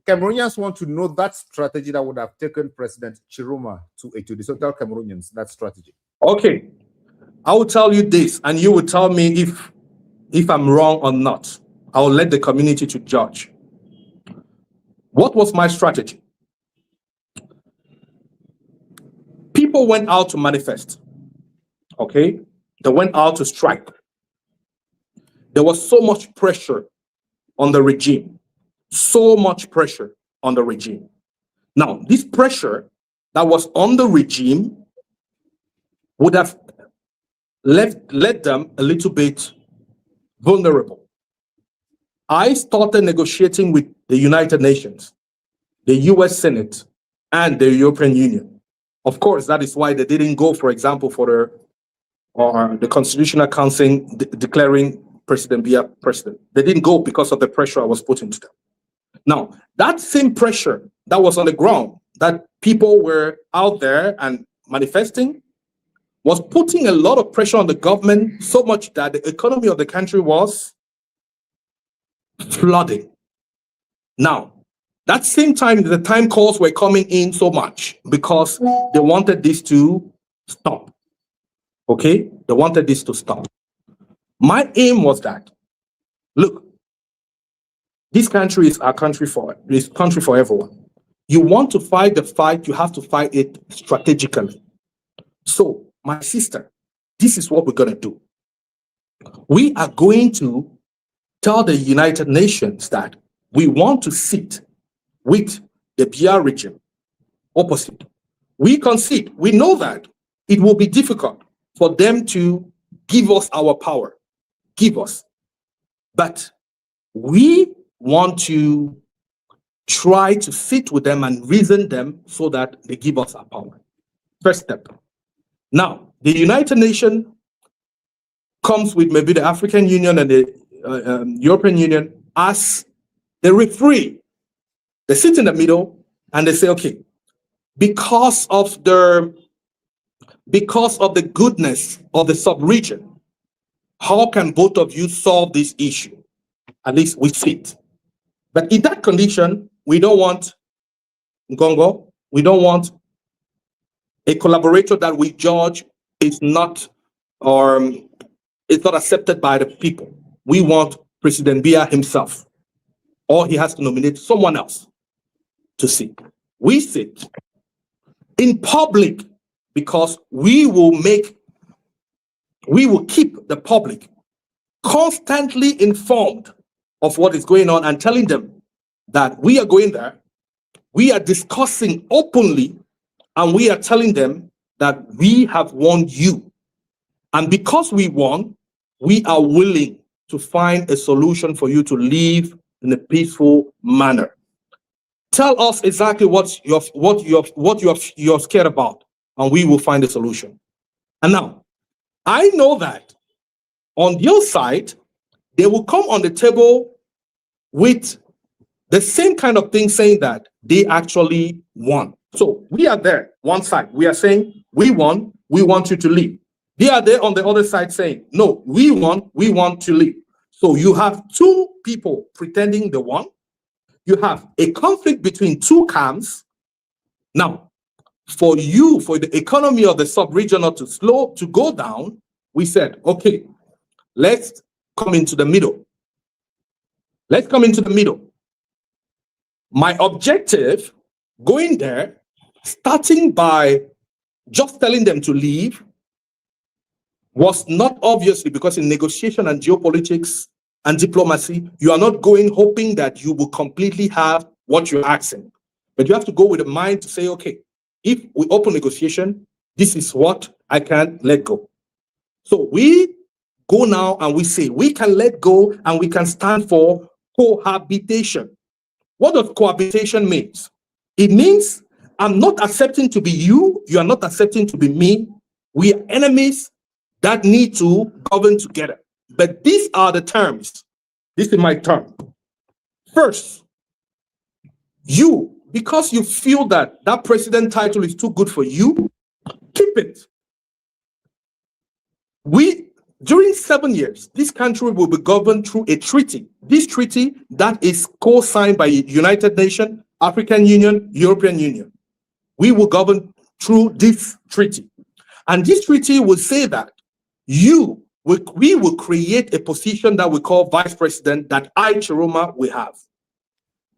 Cameroonians want to know that strategy that would have taken President Tchiroma to A2D. So tell Cameroonians that strategy. Okay, I will tell you this, and you will tell me if I'm wrong or not. I will let the community to judge. What was my strategy? People went out to manifest. Okay, they went out to strike. There was so much pressure on the regime. So much pressure on the regime. Now, this pressure that was on the regime would have led them a little bit vulnerable. I started negotiating with the United Nations, the US Senate, and the European Union. Of course, that is why they didn't go, for example, for the Constitutional Council declaring President Biya president. They didn't go because of the pressure I was putting to them. Now, that same pressure that was on the ground, that people were out there and manifesting, was putting a lot of pressure on the government, so much that the economy of the country was flooding. Now, that same time, the time calls were coming in so much because they wanted this to stop. Okay? They wanted this to stop. My aim was that, look, this country is our country for everyone. You want to fight the fight, you have to fight it strategically. So, my sister, this is what we're going to do. We are going to tell the United Nations that we want to sit with the Biya regime opposite. We concede. We know that it will be difficult for them to give us our power. Give us. But we want to try to sit with them and reason them so that they give us our power. First step. Now, the United Nations comes with maybe the African Union and the European Union as the referee. They sit in the middle and they say, okay, because of the goodness of the sub-region, how can both of you solve this issue? At least we sit. But in that condition, we don't want Ngongo. We don't want a collaborator that we judge is not accepted by the people. We want President Biya himself, or he has to nominate someone else to sit. We sit in public because we will keep the public constantly informed of what is going on and telling them that we are going there, we are discussing openly, and we are telling them that we have won you. And because we won, we are willing to find a solution for you to live in a peaceful manner. Tell us exactly what you're scared about, and we will find a solution. And now, I know that on your side, they will come on the table with the same kind of thing, saying that they actually won. So we are there, one side. We are saying, we won, we want you to leave. They are there on the other side saying, no, we won, we want to leave. So you have two people pretending they won. You have a conflict between two camps. Now, for the economy of the sub-region to go down, we said, okay, let's come into the middle. Let's come into the middle. My objective, going there, starting by just telling them to leave, was not obviously because in negotiation and geopolitics and diplomacy, you are not going hoping that you will completely have what you're asking. But you have to go with a mind to say, okay, if we open negotiation, this is what I can let go. So we go now and we say we can let go and we can stand for cohabitation. What does cohabitation mean? It means I'm not accepting to be you, you are not accepting to be me. We are enemies that need to govern together. But these are the terms. This is my term. First, you, because you feel that that president title is too good for you, keep it. During 7 years, this country will be governed through a treaty. This treaty that is co-signed by United Nations, African Union, European Union. We will govern through this treaty. And this treaty will say that we will create a position that we call vice president that I, Tchiroma, will have.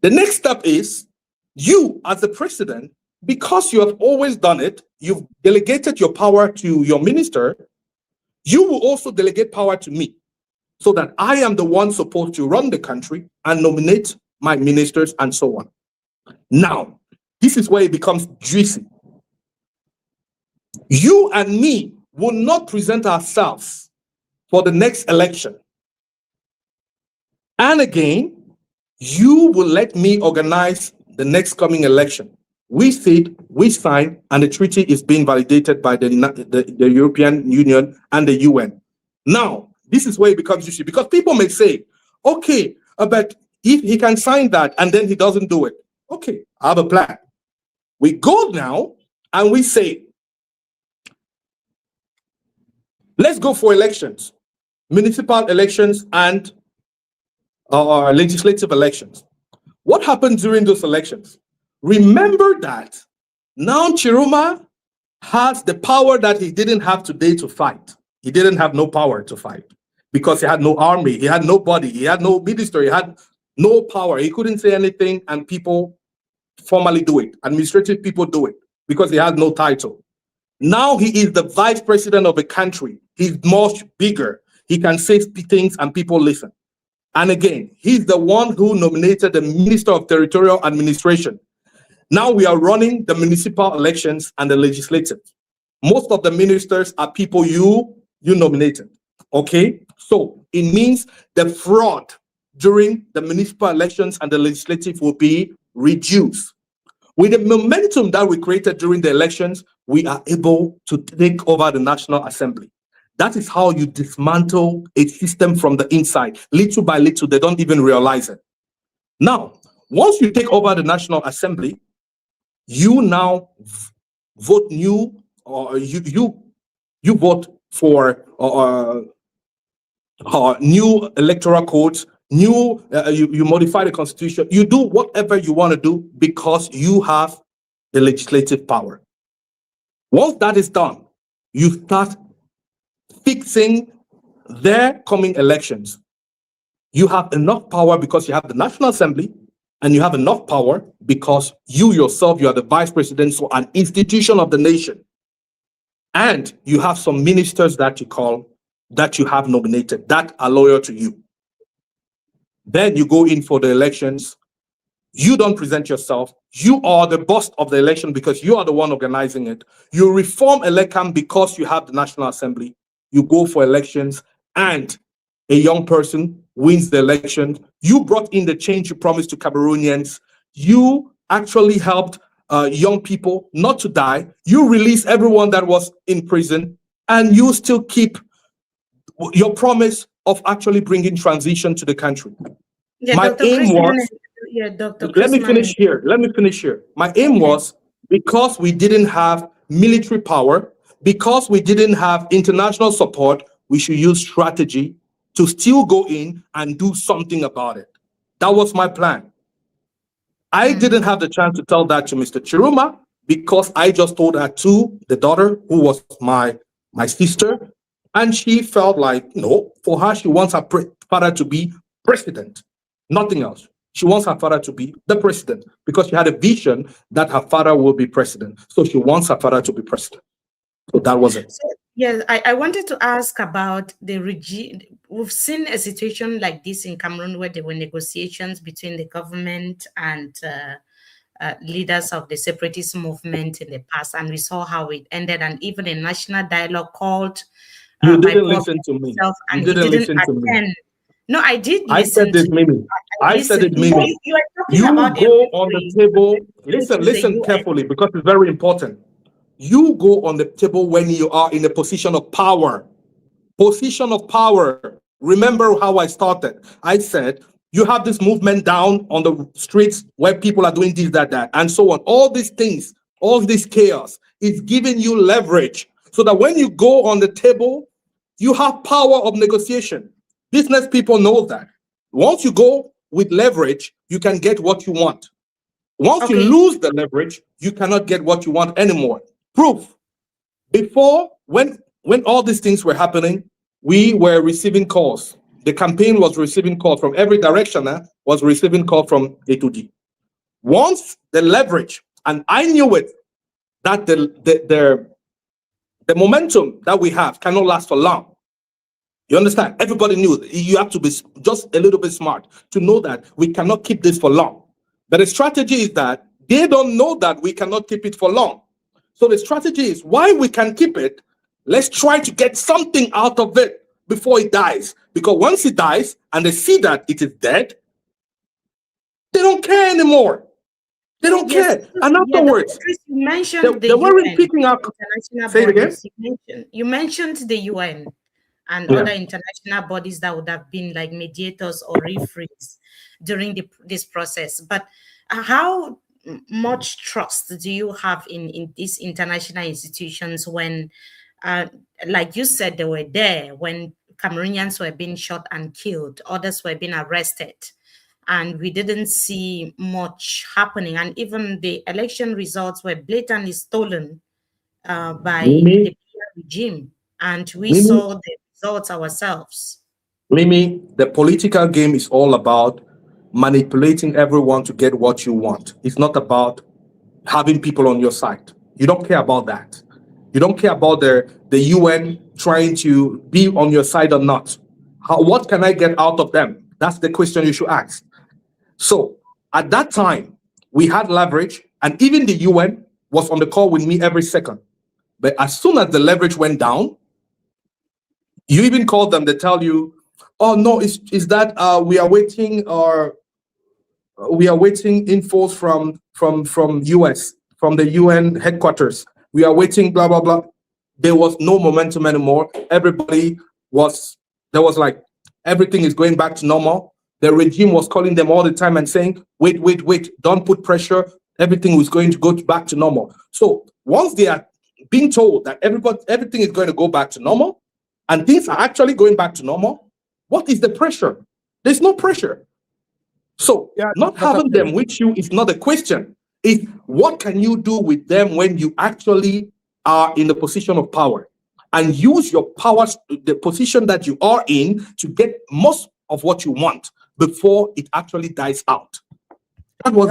The next step is you, as the president, because you have always done it, you've delegated your power to your minister, you will also delegate power to me so that I am the one supposed to run the country and nominate my ministers and so on. Now, this is where it becomes juicy. You and me will not present ourselves for the next election. And again, you will let me organize the next coming election. We sit, we sign, and the treaty is being validated by the European Union and the UN. Now, this is where it becomes juicy because people may say, okay, but if he can sign that and then he doesn't do it, okay, I have a plan. We go now and we say, let's go for elections, municipal elections and legislative elections. What happened during those elections? Remember that now Tchiroma has the power that he didn't have today to fight. He didn't have no power to fight because he had no army, he had nobody, he had no minister, he had no power. He couldn't say anything and people formally do it. Administrative people do it because he had no title. Now he is the vice president of a country. He's much bigger. He can say things and people listen. And again, he's the one who nominated the Minister of Territorial Administration. Now we are running the municipal elections and the legislative. Most of the ministers are people you nominated. Okay? So it means the fraud during the municipal elections and the legislative will be reduced. With the momentum that we created during the elections, we are able to take over the National Assembly. That is how you dismantle a system from the inside. Little by little, they don't even realize it. Now, once you take over the National Assembly, you now vote new, or you vote for new electoral codes, you modify the constitution, you do whatever you want to do because you have the legislative power. Once that is done, you start fixing their coming elections. You have enough power because you have the National Assembly, and you have enough power because you yourself, you are the vice president, so an institution of the nation. And you have some ministers that you have nominated that are loyal to you. Then you go in for the elections. You don't present yourself. You are the boss of the election because you are the one organizing it. You reform Elecam because you have the National Assembly. You go for elections and a young person wins the election. You brought in the change you promised to Cameroonians. You actually helped young people not to die. You release everyone that was in prison, and you still keep your promise of actually bringing transition to the country. Yeah, My Dr. aim was, Dr. let me finish here. My aim was, because we didn't have military power, because we didn't have international support, we should use strategy to still go in and do something about it. That was my plan. I didn't have the chance to tell that to Mr. Tchiroma because I just told her to the daughter who was my sister, and she felt like, no, for her, she wants her father to be president, nothing else. She wants her father to be the president because she had a vision that her father will be president. So she wants her father to be president. So that was it. Yes, I wanted to ask about the regime. We've seen a situation like this in Cameroon where there were negotiations between the government and leaders of the separatist movement in the past, and we saw how it ended, and even a national dialogue called You by didn't Paul listen to me. himself, You and he didn't didn't listen to me. attend. No, I did I listen said this, to Mimi. I said it, you. Mimi. You are talking You about go on the table. Listen, the listen UN. carefully because it's very important. You go on the table when you are in a position of power. Position of power. Remember how I started. I said, you have this movement down on the streets where people are doing this, that, and so on. All these things, all this chaos is giving you leverage so that when you go on the table, you have power of negotiation. Business people know that. Once you go with leverage, you can get what you want. Once you lose the leverage, you cannot get what you want anymore. Proof. Before, when all these things were happening, we were receiving calls. The campaign was receiving calls from every direction, was receiving calls from A to D. Once the leverage, and I knew it, that the momentum that we have cannot last for long. You understand? Everybody knew you have to be just a little bit smart to know that we cannot keep this for long. But the strategy is that they don't know that we cannot keep it for long. So the strategy is why we can keep it. Let's try to get something out of it before it dies. Because once it dies and they see that it is dead, they don't care anymore. They don't care. And afterwards, you mentioned they weren't picking up. Say it again. You mentioned the UN and other international bodies that would have been like mediators or referees during this process. But how much trust do you have in these international institutions when, like you said, they were there when Cameroonians were being shot and killed, others were being arrested, and we didn't see much happening, and even the election results were blatantly stolen by the regime, and we saw the results ourselves. Mimi, the political game is all about manipulating everyone to get what you want. It's not about having people on your side. You don't care about that. You don't care about the UN trying to be on your side or not. What can I get out of them? That's the question you should ask. So at that time, we had leverage, and even the UN was on the call with me every second. But as soon as the leverage went down, you even call them, they tell you, oh no, is that we are waiting infos from US, from the UN headquarters. We are waiting, blah, blah, blah. There was no momentum anymore. Everybody there was like, everything is going back to normal. The regime was calling them all the time and saying, wait, don't put pressure. Everything was going to go back to normal. So once they are being told that everything is going to go back to normal, and things are actually going back to normal, what is the pressure? There's no pressure. So not having them with you is not a question. It's what can you do with them when you actually are in the position of power, and use your powers, the position that you are in, to get most of what you want before it actually dies out. That was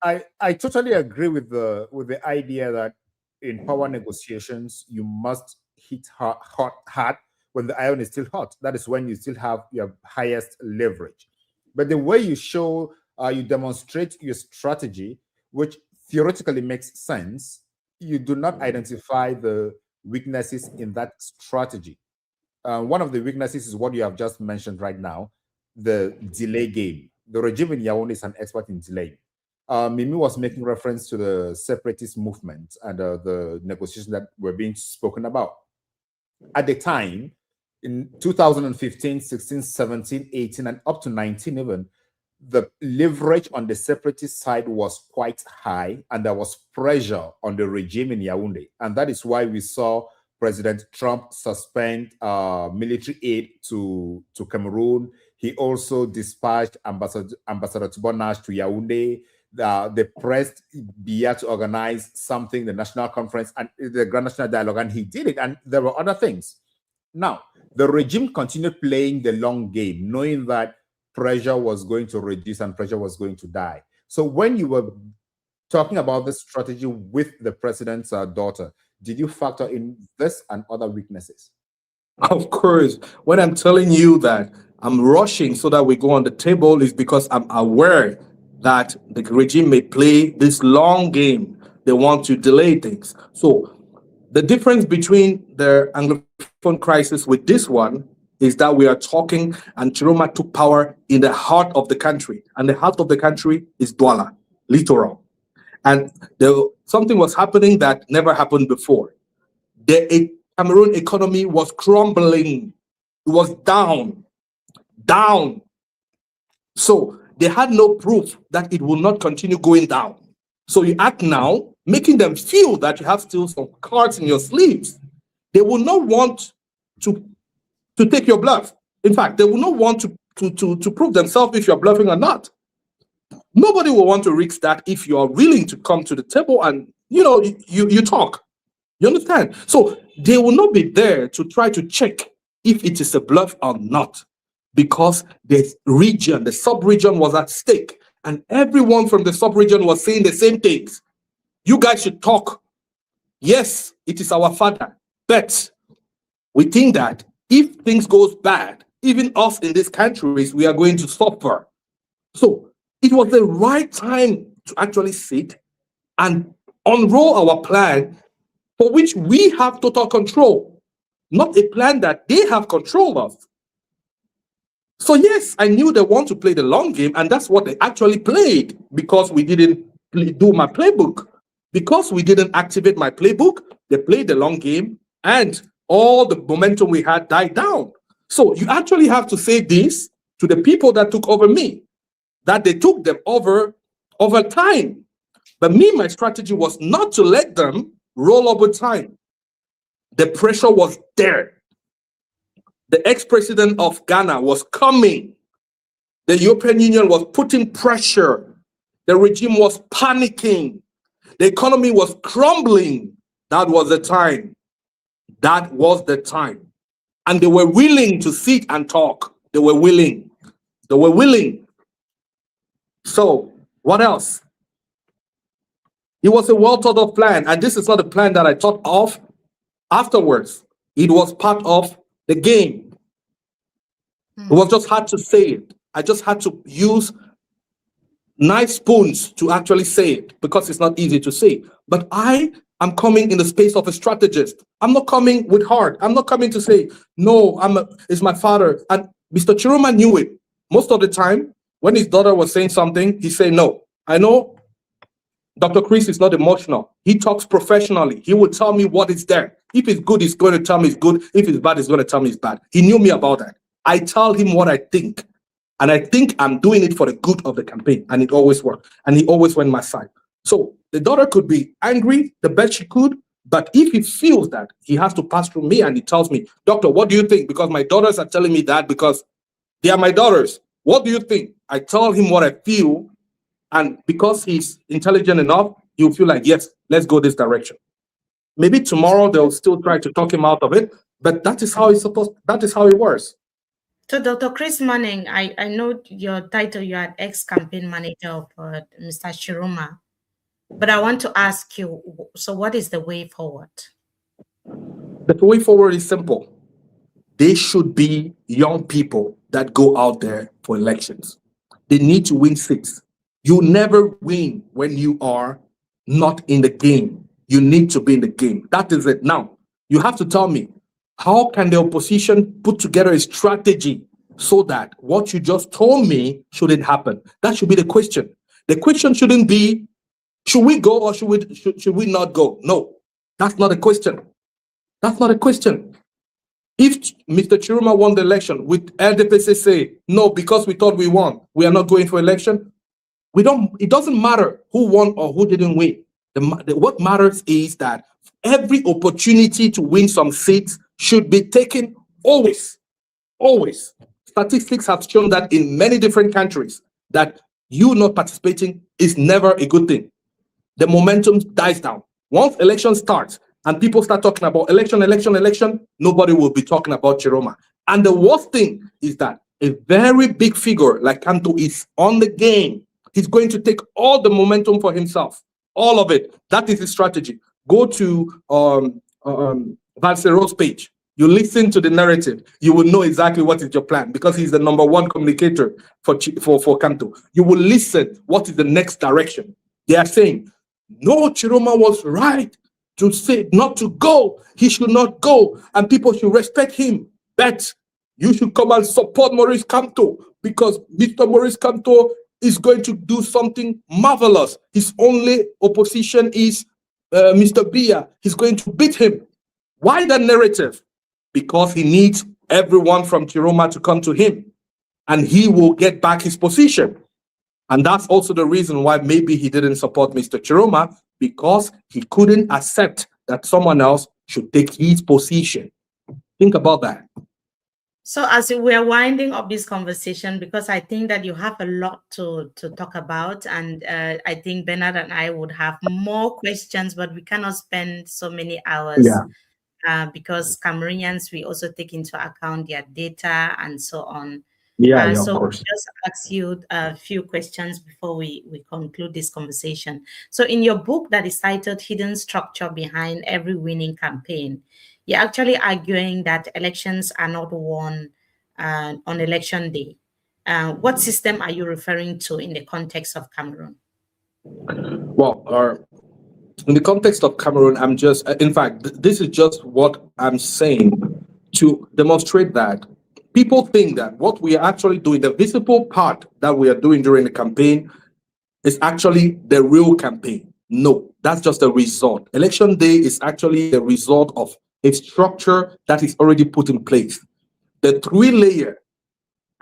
it. I totally agree with the idea that in power negotiations you must hit hard when the iron is still hot. That is when you still have your highest leverage. But the way you show, you demonstrate your strategy, which theoretically makes sense, you do not identify the weaknesses in that strategy. One of the weaknesses is what you have just mentioned right now, the delay game. The regime in Yaoundé is an expert in delay. Mimi was making reference to the separatist movement and the negotiations that were being spoken about. At the time, in 2015, 16, 17, 18, and up to 19 even, the leverage on the separatist side was quite high, and there was pressure on the regime in Yaoundé. And that is why we saw President Trump suspend military aid to Cameroon. He also dispatched Ambassador Tibonage to Yaoundé. They pressed Biya to organize something, the national conference and the Grand National Dialogue, and he did it. And there were other things. Now, the regime continued playing the long game, knowing that pressure was going to reduce and pressure was going to die. So when you were talking about this strategy with the president's daughter, did you factor in this and other weaknesses? Of course. When I'm telling you that I'm rushing so that we go on the table, is because I'm aware that the regime may play this long game. They want to delay things. So The difference between the Anglophone crisis with this one is that we are talking, and Tchiroma took power in the heart of the country, and the heart of the country is Douala, littoral. And something was happening that never happened before. The Cameroon economy was crumbling. It was down. So they had no proof that it will not continue going down. So you act now, making them feel that you have still some cards in your sleeves. They will not want to take your bluff. In fact, they will not want to prove themselves if you're bluffing or not. Nobody will want to risk that if you are willing to come to the table and you talk. You understand? So they will not be there to try to check if it is a bluff or not, because the sub-region was at stake, and everyone from the sub-region was saying the same things. You guys should talk. Yes, it is our father, but we think that if things goes bad, even us in these countries, we are going to suffer. So it was the right time to actually sit and unroll our plan, for which we have total control, not a plan that they have control of. So yes, I knew they want to play the long game, and that's what they actually played, because we didn't do my playbook. Because we didn't activate my playbook, they played the long game, and all the momentum we had died down. So you actually have to say this to the people that took over me, that they took them over time. But me, my strategy was not to let them roll over time. The pressure was there. The ex-president of Ghana was coming. The European Union was putting pressure. The regime was panicking. The economy was crumbling. That was the time. That was the time. And they were willing to sit and talk. They were willing. They were willing. So, what else? It was a well-thought-of plan, and this is not a plan that I thought of afterwards. It was part of the game. It was just hard to say it. I just had to use nice spoons to actually say it, because it's not easy to say. But I am coming in the space of a strategist. I'm not coming with heart. I'm not coming to say, no, it's my father. And Mr. Tchiroma knew it. Most of the time, when his daughter was saying something, he said, no, I know Dr. Chris is not emotional. He talks professionally. He will tell me what is there. If it's good, he's going to tell me it's good. If it's bad, he's going to tell me it's bad. He knew me about that. I tell him what I think. And I think I'm doing it for the good of the campaign. And it always worked. And he always went my side. So the daughter could be angry the best she could. But if he feels that he has to pass through me and he tells me, doctor, what do you think? Because my daughters are telling me that because they are my daughters. What do you think? I tell him what I feel. And because he's intelligent enough, he'll feel like, yes, let's go this direction. Maybe tomorrow they'll still try to talk him out of it, but that is how it works. So Dr. Chris Maneng, I know your title, you are ex-campaign manager of Mr. Tchiroma, but I want to ask you, so what is the way forward? The way forward is simple. They should be young people that go out there for elections. They need to win seats. You never win when you are not in the game. You need to be in the game. That is it. Now, you have to tell me, how can the opposition put together a strategy so that what you just told me shouldn't happen? That should be the question. The question shouldn't be, should we go or should we not go? No, that's not a question. That's not a question. If Mr. Tchiroma won the election, with LDPC say, no, because we thought we won, we are not going for election, it doesn't matter who won or who didn't win. What matters is that every opportunity to win some seats should be taken always. Always. Statistics have shown that in many different countries, that you not participating is never a good thing. The momentum dies down. Once election starts and people start talking about election, nobody will be talking about Tchiroma. And the worst thing is that a very big figure like Kamto is on the game. He's going to take all the momentum for himself, all of it. That is his strategy. Go to Valsero's page. You listen to the narrative. You will know exactly what is your plan, because he's the #1 communicator for Kamto. You will listen. What is the next direction? They are saying, no, Tchiroma was right to say not to go. He should not go, and people should respect him. But you should come and support Maurice Kamto, because Mr. Maurice Kamto is going to do something marvelous. His only opposition is Mr. Biya. He's going to beat him. Why that narrative? Because he needs everyone from Tchiroma to come to him, and he will get back his position. And that's also the reason why maybe he didn't support Mr. Tchiroma, because he couldn't accept that someone else should take his position. Think about that. So as we're winding up this conversation, because I think that you have a lot to talk about, and I think Bernard and I would have more questions, but we cannot spend so many hours. Because Cameroonians, we also take into account their data and so on. So of course. we'll just ask you a few questions before we conclude this conversation. So in your book that is titled Hidden Structure Behind Every Winning Campaign, you're actually arguing that elections are not won on election day. What system are you referring to in the context of Cameroon? Well, in the context of Cameroon, I'm just, in fact, this is just what I'm saying to demonstrate that people think that what we are actually doing, the visible part that we are doing during the campaign, is actually the real campaign. No, that's just a result. Election day is actually the result of a structure that is already put in place. The 3-layer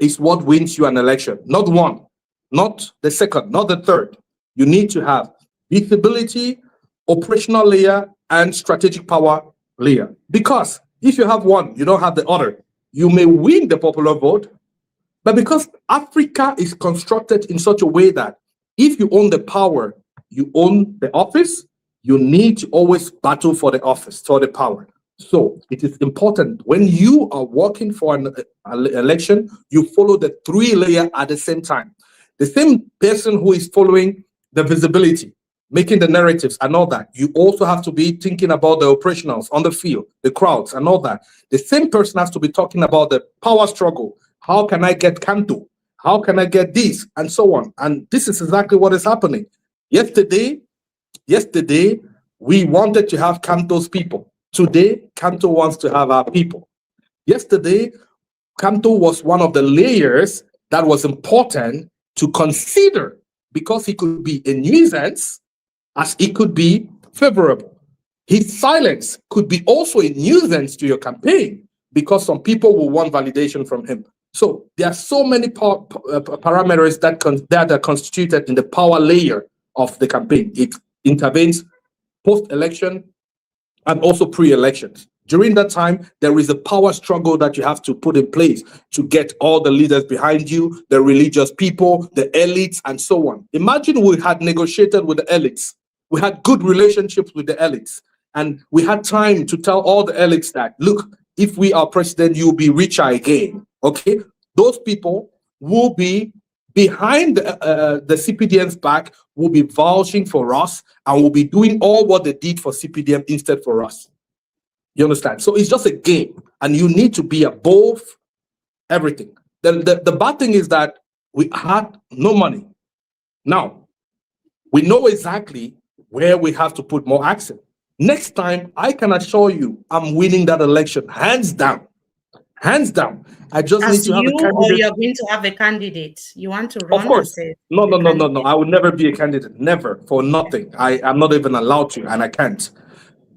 is what wins you an election, not one, not the second, not the third. You need to have visibility, operational layer, and strategic power layer. Because if you have one, you don't have the other. You may win the popular vote, but because Africa is constructed in such a way that if you own the power, you own the office, you need to always battle for the office, for the power. So it is important when you are working for an election, you follow the 3-layer at the same time. The same person who is following the visibility, making the narratives and all that, you also have to be thinking about the operationals on the field, the crowds and all that. The same person has to be talking about the power struggle. How can I get Kamto? How can I get this? And so on. And this is exactly what is happening. Yesterday, we wanted to have Kamto's people. Today, Kamto wants to have our people. Yesterday, Kamto was one of the layers that was important to consider, because he could be a nuisance as it could be favorable. His silence could be also a nuisance to your campaign, because some people will want validation from him. So there are so many parameters that are constituted in the power layer of the campaign. It intervenes post-election and also pre-elections. During that time, there is a power struggle that you have to put in place to get all the leaders behind you, the religious people, the elites, and so on. Imagine we had negotiated with the elites. We had good relationships with the elites. And we had time to tell all the elites that, look, if we are president, you'll be richer again. Okay? Those people will be behind the CPDM's back, will be vouching for us, and will be doing all what they did for CPDM instead for us. You understand? So it's just a game, and you need to be above everything. The bad thing is that we had no money. Now, we know exactly where we have to put more accent. Next time, I can assure you, I'm winning that election, hands down. Hands down. I just need to have a candidate. Or you're going to have a candidate. You want to run? Of course. No. I would never be a candidate. Never, for nothing. I'm not even allowed to, and I can't.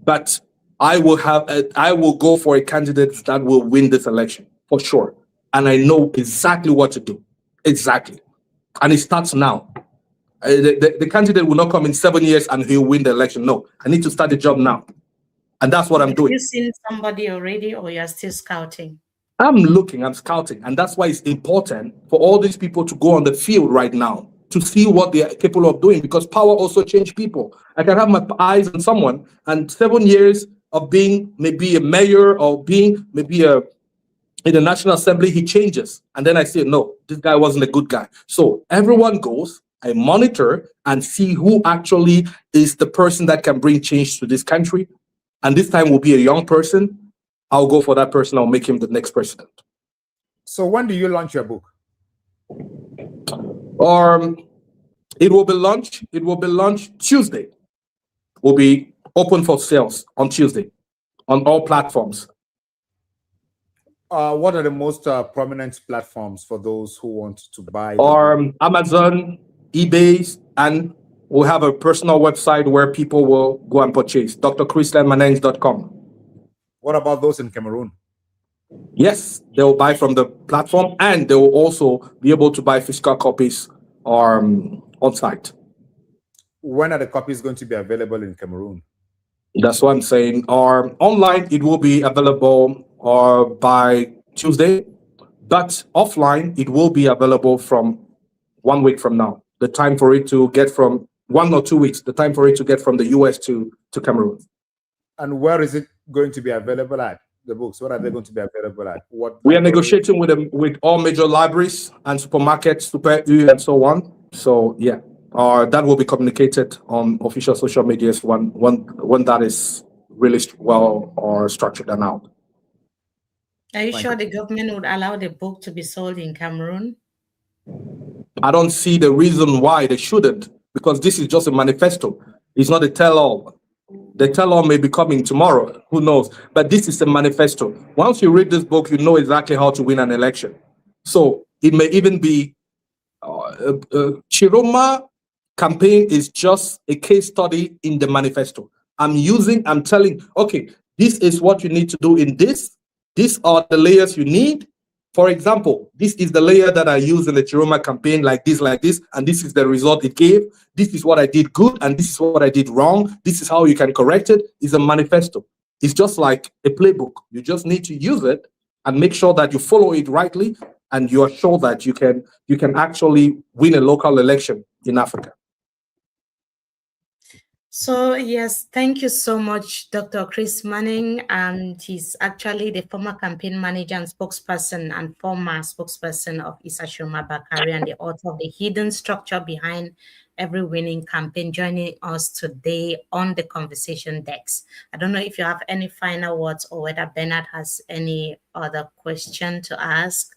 But I will go for a candidate that will win this election, for sure. And I know exactly what to do. Exactly. And it starts now. The candidate will not come in 7 years and he'll win the election. No, I need to start the job now. And that's what I'm doing. Have you seen somebody already, or you're still scouting? I'm looking, I'm scouting. And that's why it's important for all these people to go on the field right now to see what they are capable of doing, because power also changes people. I can have my eyes on someone, and 7 years of being maybe a mayor or being maybe in the National Assembly, he changes. And then I say, no, this guy wasn't a good guy. So everyone goes, I monitor and see who actually is the person that can bring change to this country. And this time will be a young person. I'll go for that person. I'll make him the next president. So when do you launch your book? It will be launched Tuesday. Will be open for sales on Tuesday on all platforms. What are the most prominent platforms for those who want to buy? Amazon, eBay, and we have a personal website where people will go and purchase, drchrislandmaneng.com. What about those in Cameroon? Yes, they will buy from the platform, and they will also be able to buy physical copies on site. When are the copies going to be available in Cameroon? That's what I'm saying. Online, it will be available by Tuesday, but offline, it will be available from 1 week from now. The time for it to get from 1 or 2 weeks, the time for it to get from the US to Cameroon. And where is it going to be available at? The books, what are they going to be available at? We are negotiating with all major libraries and supermarkets, Super U, and so on. So yeah, that will be communicated on official social medias when that is really well or structured and out. Are you sure the government would allow the book to be sold in Cameroon? I don't see the reason why they shouldn't, because this is just a manifesto. It's not a tell-all. The tell-all may be coming tomorrow, who knows? But this is a manifesto. Once you read this book, you know exactly how to win an election. So it may even be Tchiroma campaign is just a case study in the manifesto. I'm telling, okay, this is what you need to do in this. These are the layers you need. For example, this is the layer that I used in the Tchiroma campaign, like this, and this is the result it gave. This is what I did good, and this is what I did wrong. This is how you can correct it. It's a manifesto. It's just like a playbook. You just need to use it and make sure that you follow it rightly, and you are sure that you can actually win a local election in Africa. So yes, thank you so much, Dr. Chris Maneng. And he's actually the former campaign manager and spokesperson and former spokesperson of Issa Tchiroma Bakary and the author of The Hidden Structure Behind Every Winning Campaign, joining us today on the conversation decks. I don't know if you have any final words or whether Bernard has any other question to ask.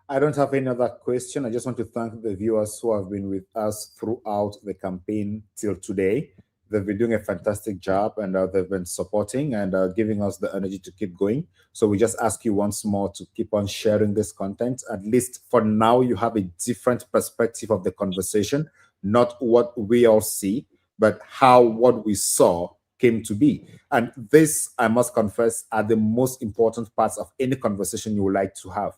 I don't have any other question. I just want to thank the viewers who have been with us throughout the campaign till today. They've been doing a fantastic job, and they've been supporting and giving us the energy to keep going. So we just ask you once more to keep on sharing this content. At least for now, you have a different perspective of the conversation, not what we all see, but how what we saw came to be. And this, I must confess, are the most important parts of any conversation you would like to have.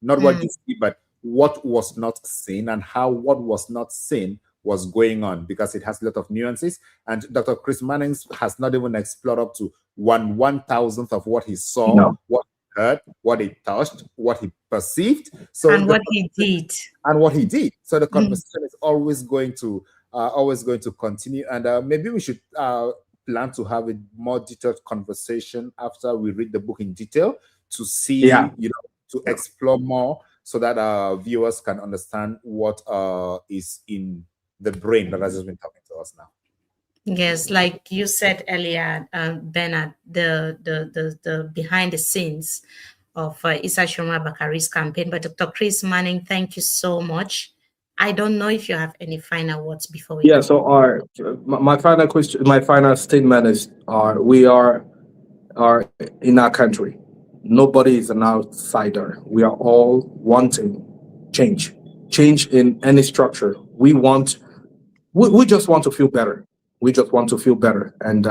Not what you see, but what was not seen and how what was not seen was going on, because it has a lot of nuances. And Dr. Chris Maneng has not even explored up to 1/1000th of what he saw, what he heard, what he touched, what he perceived. So and what he did. And what he did. So the conversation is always going to continue. And maybe we should plan to have a more detailed conversation after we read the book in detail to see, to explore more, so that our viewers can understand what is in the brain that has just been talking to us now. Yes, like you said earlier, Bernard, the behind the scenes of Issa Tchiroma Bakary's campaign. But Dr. Chris Maneng, thank you so much. I don't know if you have any final words before we. Yeah. So my final question, my final statement is: we are in our country. Nobody is an outsider. We are all wanting change in any structure. We just want to feel better. We just want to feel better. And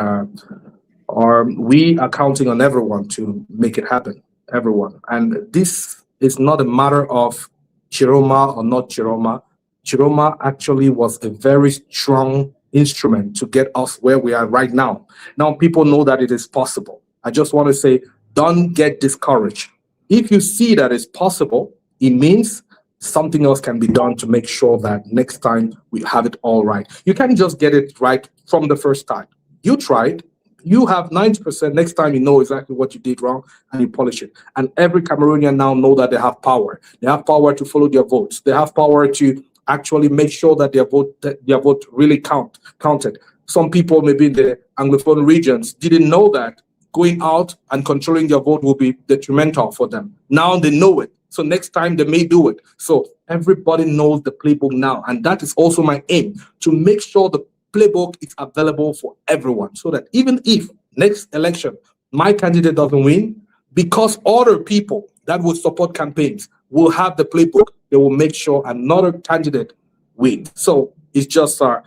we are counting on everyone to make it happen, everyone. And this is not a matter of Tchiroma or not Tchiroma. Tchiroma actually was a very strong instrument to get us where we are right now. Now people know that it is possible. I just want to say, don't get discouraged. If you see that it's possible, it means something else can be done to make sure that next time we have it all right. You can't just get it right from the first time. You tried, you have 90%. Next time you know exactly what you did wrong and you polish it. And every Cameroonian now know that they have power. They have power to follow their votes. They have power to actually make sure that their vote really counted. Some people maybe in the Anglophone regions didn't know that going out and controlling their vote will be detrimental for them. Now they know it. So next time they may do it. So everybody knows the playbook now. And that is also my aim, to make sure playbook is available for everyone, so that even if next election my candidate doesn't win, because other people that will support campaigns will have the playbook, they will make sure another candidate wins. So it's just our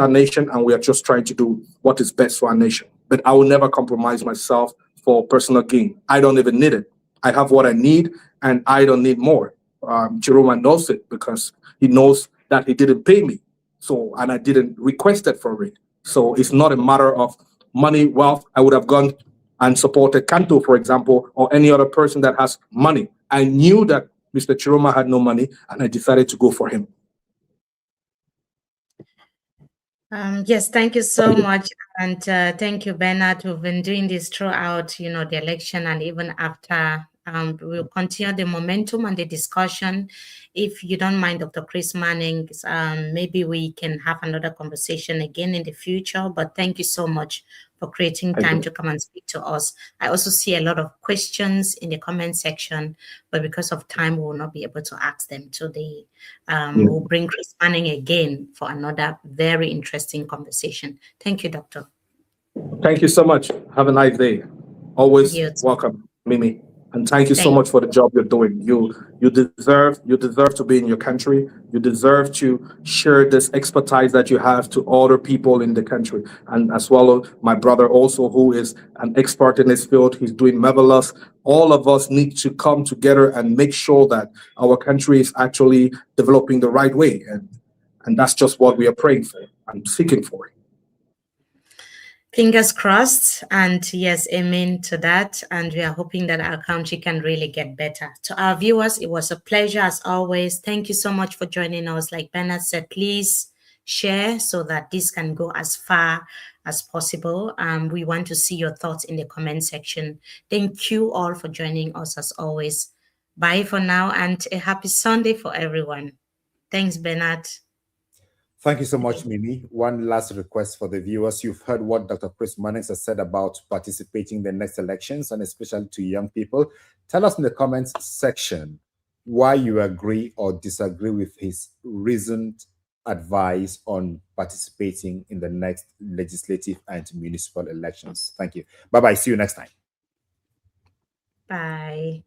nation, and we are just trying to do what is best for our nation. But I will never compromise myself for personal gain. I don't even need it. I have what I need, and I don't need more. Tchiroma knows it because he knows that he didn't pay me, so, and I didn't request it for it. So it's not a matter of money, wealth. I would have gone and supported Kamto, for example, or any other person that has money. I knew that Mr. Tchiroma had no money, and I decided to go for him. Yes, thank you so much. And thank you, Bernard. We've been doing this throughout, the election and even after. We'll continue the momentum and the discussion. If you don't mind, Dr. Chris Maneng, maybe we can have another conversation again in the future. But thank you so much for creating time to come and speak to us. I also see a lot of questions in the comment section, but because of time, we will not be able to ask them today. We'll bring Chris Manning again for another very interesting conversation. Thank you, Doctor. Thank you so much. Have a nice day. Always welcome, Mimi. And thank you so much for the job you're doing. You deserve to be in your country. You deserve to share this expertise that you have to other people in the country. And as well, my brother also, who is an expert in this field, he's doing marvelous. All of us need to come together and make sure that our country is actually developing the right way. And that's just what we are praying for and seeking for. Fingers crossed, and yes, amen to that. And we are hoping that our country can really get better. To our viewers, it was a pleasure as always. Thank you so much for joining us. Like Bernard said, please share so that this can go as far as possible. We want to see your thoughts in the comment section. Thank you all for joining us as always. Bye for now, and a happy Sunday for everyone. Thanks, Bernard. Thank you so much, Mimi. One last request for the viewers. You've heard what Dr. Chris Maneng has said about participating in the next elections, and especially to young people. Tell us in the comments section why you agree or disagree with his reasoned advice on participating in the next legislative and municipal elections. Thank you. Bye-bye. See you next time. Bye.